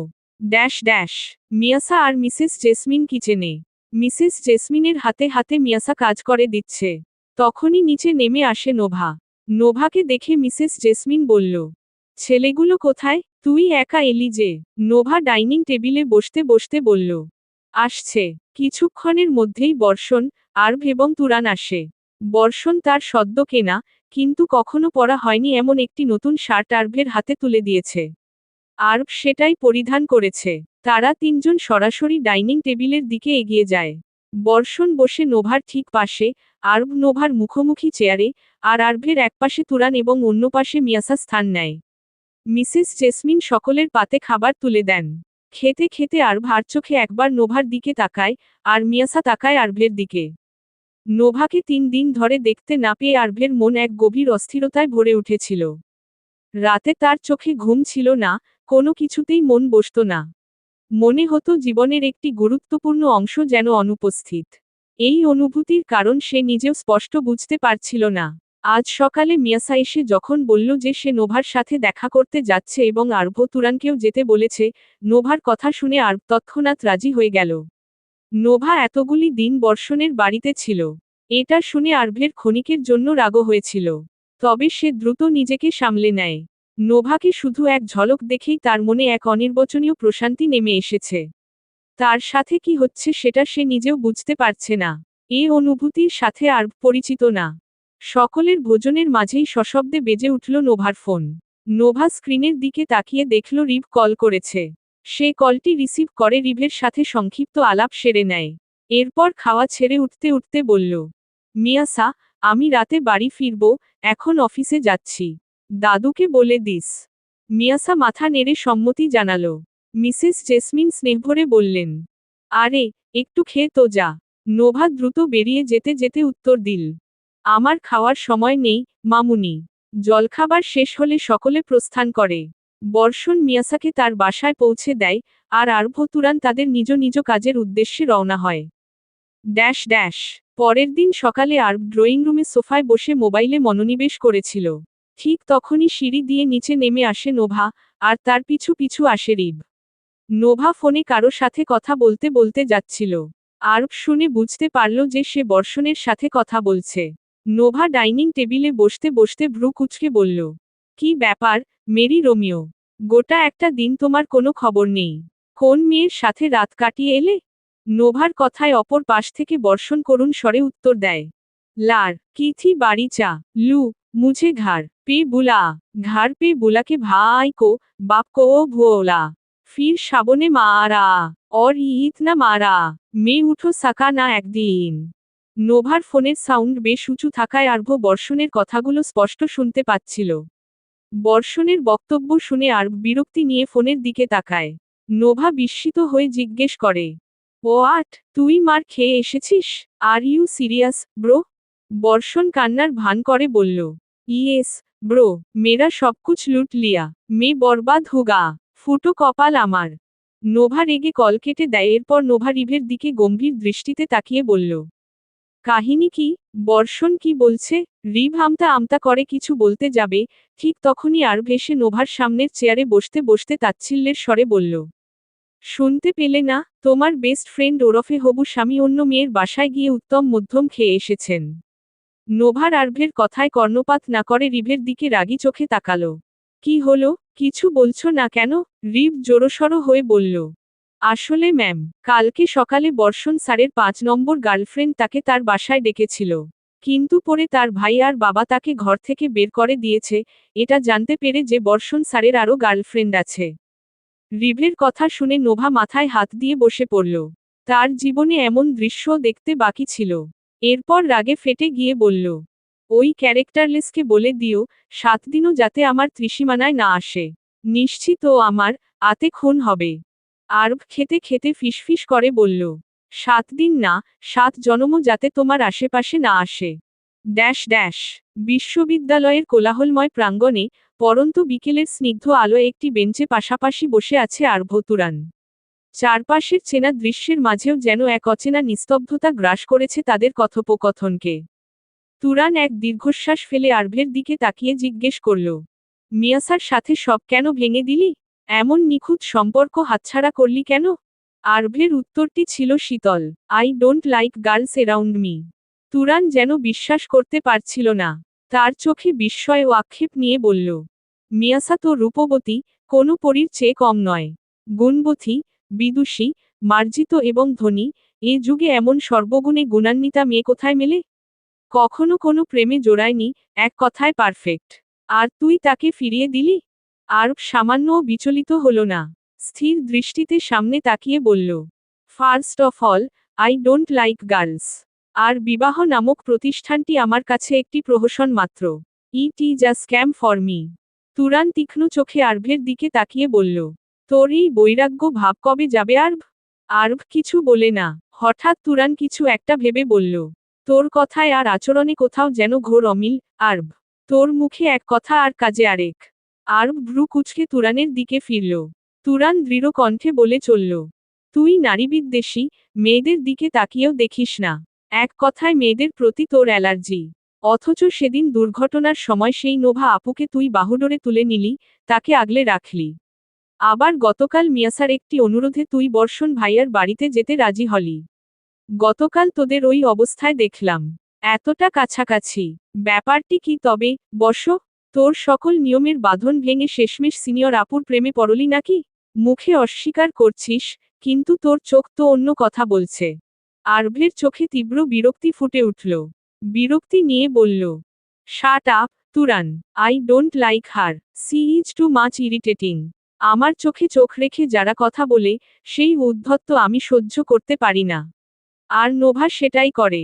Dash dash. মিয়াসা আর মিসেস জেসমিন কিচেনে। মিসেস জেসমিনের হাতে হাতে মিয়াসা কাজ করে দিচ্ছে। তখনই নিচে নেমে আসে নোভা। নোভাকে দেখে মিসেস জেসমিন বলল, ছেলেগুলো কোথায়? তুই একা এলি যে? নোভা ডাইনিং টেবিলে বসতে বসতে বলল, আসছে। কিছুক্ষণের মধ্যেই বর্ষণ, আরভ এবং তুরান আসে। বর্ষণ তার সদ্য কেনা, কিন্তু কখনো পরা হয়নি এমন একটি নতুন শার্ট আরভের হাতে তুলে দিয়েছে। আরভ সেটাই পরিধান করেছে। তারা তিনজন সরাসরি ডাইনিং টেবিলের দিকে এগিয়ে যায়। বর্ষণ বসে নোভার ঠিক পাশে, আরভ নোভার মুখোমুখি চেয়ারে, আর আরভের একপাশে তুরান এবং অন্য পাশে মিয়াসা স্থান নেয়। মিসেস জেসমিন সকলের পাতে খাবার তুলে দেন। খেতে খেতে আরভ আর চোখে একবার নোভার দিকে তাকায়, আর মিয়াসা তাকায় আরভের দিকে। নোভাকে 3 দিন ধরে দেখতে না পেয়ে আরভের মন এক গভীর অস্থিরতায় ভরে উঠেছিল। রাতে তার চোখে ঘুম ছিল না, কোনো কিছুতেই মন বসত না। মনে হতো জীবনের একটি গুরুত্বপূর্ণ অংশ যেন অনুপস্থিত। এই অনুভূতির কারণ সে নিজেও স্পষ্ট বুঝতে পারছিল না। আজ সকালে মিয়াসা এসে যখন বলল যে সে নোভার সাথে দেখা করতে যাচ্ছে এবং আরভ তুরানকেও যেতে বলেছে, নোভার কথা শুনে আরভ তৎক্ষণাৎ রাজি হয়ে গেল। নোভা এতগুলি দিন বর্ষণের বাড়িতে ছিল। এটা শুনে আরভের ক্ষণিকের জন্য রাগও হয়েছিল। তবে সে দ্রুত নিজেকে সামলে নেয়। নোভাকে শুধু এক ঝলক দেখেই তার মনে এক অনির্বচনীয় প্রশান্তি নেমে এসেছে। তার সাথে কি হচ্ছে সেটা সে নিজেও বুঝতে পারছে না। এ অনুভূতির সাথে আরভ পরিচিত না। সকলের ভোজনের মাঝেই সশব্দে বেজে উঠল নোভার ফোন। নোভা স্ক্রিনের দিকে তাকিয়ে দেখল রিভ কল করেছে। সে কলটি রিসিভ করে রিভের সাথে সংক্ষিপ্ত আলাপ সেরে নেয়। এরপর খাওয়া ছেড়ে উঠতে উঠতে বলল, মিয়াসা, আমি রাতে বাড়ি ফিরব, এখন অফিসে যাচ্ছি। দাদুকে বলে দিস। মিয়াসা মাথা নেড়ে সম্মতি জানালো। মিসেস জেসমিন স্নেহভরে বললেন, আরে, একটু খেয়ে তো যা। নোভা দ্রুত বেরিয়ে যেতে যেতে উত্তর দিল, আমার খাওয়ার সময় নেই, মামুনি। জলখাবার শেষ হলে সকলে প্রস্থান করে। বর্ষণ মিয়াসাকে তার বাসায় পৌঁছে দেয়, আর আরভ তুরান তাদের নিজ নিজ কাজের উদ্দেশ্যে রওনা হয়। Dash dash. পরের দিন সকালে আরভ ড্রয়িং রুমে সোফায় বসে মোবাইলে মনোনিবেশ করেছিল। ঠিক তখনই সিঁড়ি দিয়ে নিচে নেমে আসে নোভা, আর তার পিছু পিছু আসে রিভ। নোভা ফোনে কারো সাথে কথা বলতে বলতে যাচ্ছিল। আরভ শুনে বুঝতে পারল যে সে বর্ষণের সাথে কথা বলছে। নোভা ডাইনিং টেবিলে বসতে বসতে ভ্রু কুঁচকে বলল, কি ব্যাপার, মেরি রোমিও? গোটা একটা দিন তোমার কোনো খবর নেই। কোন মেয়ের সাথে রাত কাটিয়ে এলে? নোভার কথায় অপর পাশ থেকে বর্ষণ করুণ স্বরে উত্তর দেয়, লার কি থি বাড়ি চা, লু, মুঝে ঘাড় পে বুলা। ঘাড় পে বুলাকে ভাই কো, বাপ को भोला। फिर শাবনে মারা, और ইতনা মারা, মে উঠো সাকা না একদিন। নোভার ফোনের সাউন্ড বেশ উঁচু থাকায় আরভ বর্ষণের কথাগুলো স্পষ্ট শুনতে পাচ্ছিল। বর্ষণের বক্তব্য শুনে আরভ বিরক্তি নিয়ে ফোনের দিকে তাকায়। নোভা বিস্মিত হয়ে জিজ্ঞেস করে, হোয়াট, তুই মার খেয়ে এসেছিস? Are you serious, bro? Barshan কান্নার ভান করে বলল, ইয়েস, ব্রো, মেরা সবকুছ লুট লিয়া, মে বরবাদ হুগা। ফুটো কপাল আমার। নোভা রেগে কল কেটে দেয়। এরপর নোভা রিভের দিকে গম্ভীর দৃষ্টিতে তাকিয়ে বলল, কাহিনী কি? বর্ষণ কি বলছে? রিভ আমতা আমতা করে কিছু বলতে যাবে, ঠিক তখনই আরভ এসে নোভার সামনের চেয়ারে বসতে বসতে তাচ্ছিল্যের স্বরে বলল, শুনতে পেলে না, তোমার বেস্ট ফ্রেন্ড ওরফে হবু স্বামী অন্য মেয়ের বাসায় গিয়ে উত্তম মধ্যম খেয়ে এসেছেন। নোভার আরভের কথায় কর্ণপাত না করে রিভের দিকে রাগী চোখে তাকালো। কি হলো, কিছু বলছো না কেন? রিভ জোরসড়ো হয়ে বলল, আসলে ম্যাম, কালকে সকালে বর্ষণ স্যারের 5 নম্বর গার্লফ্রেন্ড তাকে তার বাসায় ডেকেছিল। কিন্তু পরে তার ভাই আর বাবা তাকে ঘর থেকে বের করে দিয়েছে, এটা জানতে পেরে যে বর্ষণ স্যারের আরও গার্লফ্রেন্ড আছে। রিভের কথা শুনে নোভা মাথায় হাত দিয়ে বসে পড়ল। তার জীবনে এমন দৃশ্য দেখতে বাকি ছিল। এরপর রাগে ফেটে গিয়ে বলল, ওই ক্যারেক্টারলেসকে বলে দিও, 7 দিনও যাতে আমার ত্রিসীমানায় না আসে। নিশ্চিত ও আমার আতে খুন হবে। আরভ খেতে খেতে ফিসফিস করে বলল, 7 দিন না, 7 জনমও যাতে তোমার আশেপাশে না আসে। ড্যাশ ড্যাশ বিশ্ববিদ্যালয়ের কোলাহলময় প্রাঙ্গণে পরন্ত বিকেলের স্নিগ্ধ আলোয় একটি বেঞ্চে পাশাপাশি বসে আছে আরভ তুরান। চারপাশের চেনা দৃশ্যের মাঝেও যেন এক অচেনা নিস্তব্ধতা গ্রাস করেছে তাদের কথোপকথনকে। তুরান এক দীর্ঘশ্বাস ফেলে আরভের দিকে তাকিয়ে জিজ্ঞেস করল, মিয়াসার সাথে সব কেন ভেঙে দিলি? এমন নিখুঁত সম্পর্ক হাতছাড়া করলি কেন? আরভের উত্তরটি ছিল শীতল, I don't like girls around me. Turan যেন বিশ্বাস করতে পারছিল না। তার চোখে বিস্ময় ও আক্ষেপ নিয়ে বলল, মিয়াসা তো রূপবতী, কোনো পরীর চেয়ে কম নয়। গুণবতী, বিদুষী, মার্জিত এবং ধনী, এ যুগে এমন সর্বগুণে গুণান্বিতা মেয়ে কোথায় মেলে? কখনো কোনো প্রেমে জোড়ায়নি, এক কথায় পারফেক্ট। আর তুই তাকে ফিরিয়ে দিলি? আরব সামান্যও বিচলিত হল না। স্থির দৃষ্টিতে সামনে তাকিয়ে বলল, first of all, I don't like girls. আর বিবাহ নামক প্রতিষ্ঠানটি আমার কাছে একটি প্রহসন মাত্র। It is a scam for me. Turan তীক্ষ্ণ চোখে আরভের দিকে তাকিয়ে বলল, তোর এই বৈরাগ্য ভাব কবে যাবে আরভ? আরভ কিছু বলে না। হঠাৎ তুরান কিছু একটা ভেবে বলল, তোর কথায় আর আচরণে কোথাও যেন ঘোর অমিল, আরভ। তোর মুখে এক কথা আর কাজে আরেক। আরভ ভ্রু কুঁচকে তুরানের দিকে ফিরল। তুরান দৃঢ় কণ্ঠে বলে চলল, তুই নারীবিদ্বেষী, মেয়েদের দিকে তাকিয়েও দেখিস না। এক কথায় মেয়েদের প্রতি তোর অ্যালার্জি। অথচ সেদিন দুর্ঘটনার সময় সেই নোভা আপুকে তুই বাহুডোরে তুলে নিলি, তাকে আগলে রাখলি। আবার গতকাল মিয়াসার একটি অনুরোধে তুই বর্ষণ ভাইয়ার বাড়িতে যেতে রাজি হলি। গতকাল তোদের ওই অবস্থায় দেখলাম। এতটা কাছাকাছি। ব্যাপারটি কি তবে, বসো? তোর সকল নিয়মের বাঁধন ভেঙে শেষমেশ সিনিয়র আপুর প্রেমে পড়লি নাকি? মুখে অস্বীকার করছিস, কিন্তু তোর চোখ তো অন্য কথা বলছে। আরভের চোখে তীব্র বিরক্তি ফুটে উঠল। বিরক্তি নিয়ে বলল, shut up, Turan. I don't like her. She is too much irritating. আমার চোখে চোখ রেখে যারা কথা বলে, সেই উদ্ধত্ত আমি সহ্য করতে পারি না। আর নোভা সেটাই করে।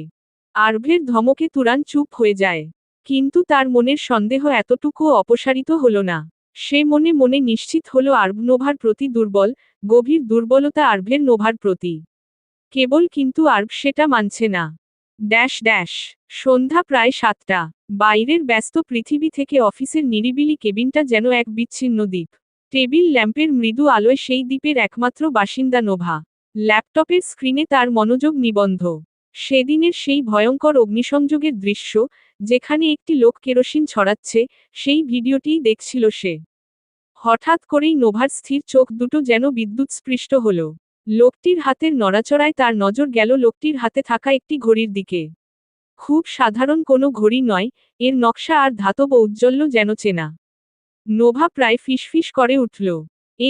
আরভের ধমকে তুরান চুপ হয়ে যায়। কিন্তু তার মনের সন্দেহ এতটুকুও অপসারিত হল না। সে মনে মনে নিশ্চিত হল আরভ নোভার প্রতি দুর্বল, গভীর দুর্বলতা আরভের নোভার প্রতি। কেবল কিন্তু আরভ সেটা মানছে না। ড্যাশ ড্যাশ সন্ধ্যা প্রায় 7টা। বাইরের ব্যস্ত পৃথিবী থেকে অফিসের নিরিবিলি কেবিনটা যেন এক বিচ্ছিন্ন দ্বীপ। টেবিল ল্যাম্পের মৃদু আলোয় সেই দ্বীপের একমাত্র বাসিন্দা নোভা। ল্যাপটপের স্ক্রিনে তার মনোযোগ নিবন্ধ। সেদিনের সেই ভয়ঙ্কর অগ্নিসংযোগের দৃশ্য, যেখানে একটি লোক কেরোসিন ছড়াচ্ছে, সেই ভিডিওটিই দেখছিল সে। হঠাৎ করেই নোভার স্থির চোখ দুটো যেন বিদ্যুৎস্পৃষ্ট হল। লোকটির হাতের নড়াচড়ায় তার নজর গেল লোকটির হাতে থাকা একটি ঘড়ির দিকে। খুব সাধারণ কোনো ঘড়ি নয়, এর নকশা আর ধাতব ঔজ্জ্বল্য যেন চেনা। নোভা প্রায় ফিসফিস করে উঠল, এ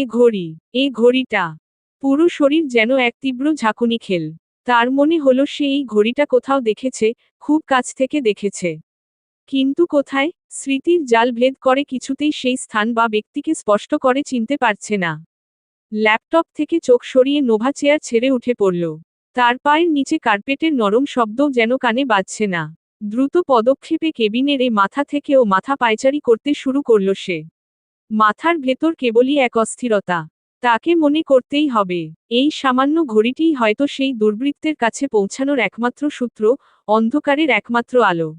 ঘড়িটা। পুরো শরীর যেন এক তীব্র ঝাঁকুনি খেল। তার মনে হলো সে এই ঘড়িটা কোথাও দেখেছে, খুব কাছ থেকে দেখেছে। কিন্তু কোথায়? স্মৃতির জাল ভেদ করে কিছুতেই সেই স্থান বা ব্যক্তিকে স্পষ্ট করে চিনতে পারছে না। ল্যাপটপ থেকে চোখ সরিয়ে নোভা চেয়ার ছেড়ে উঠে পড়ল। তার পায়ের নিচে কার্পেটের নরম শব্দও যেন কানে বাজছে না। দ্রুত পদক্ষেপে কেবিনের মাথা থেকেও মাথা পায়চারি করতে শুরু করল সে। মাথার ভেতর কেবলই এক অস্থিরতা। তাকে মনে করতেই হবে, এই সামান্য ঘড়িটিই হয়তো সেই দুর্বৃত্তের কাছে পৌঁছানোর একমাত্র সূত্র, অন্ধকারের একমাত্র আলো।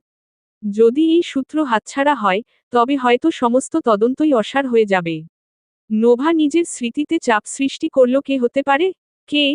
যদি এই সূত্র হাতছাড়া হয়, তবে হয়তো সমস্ত তদন্তই অসার হয়ে যাবে। নোভা নিজের স্মৃতিতে চাপ সৃষ্টি করল, কে হতে পারে? কে?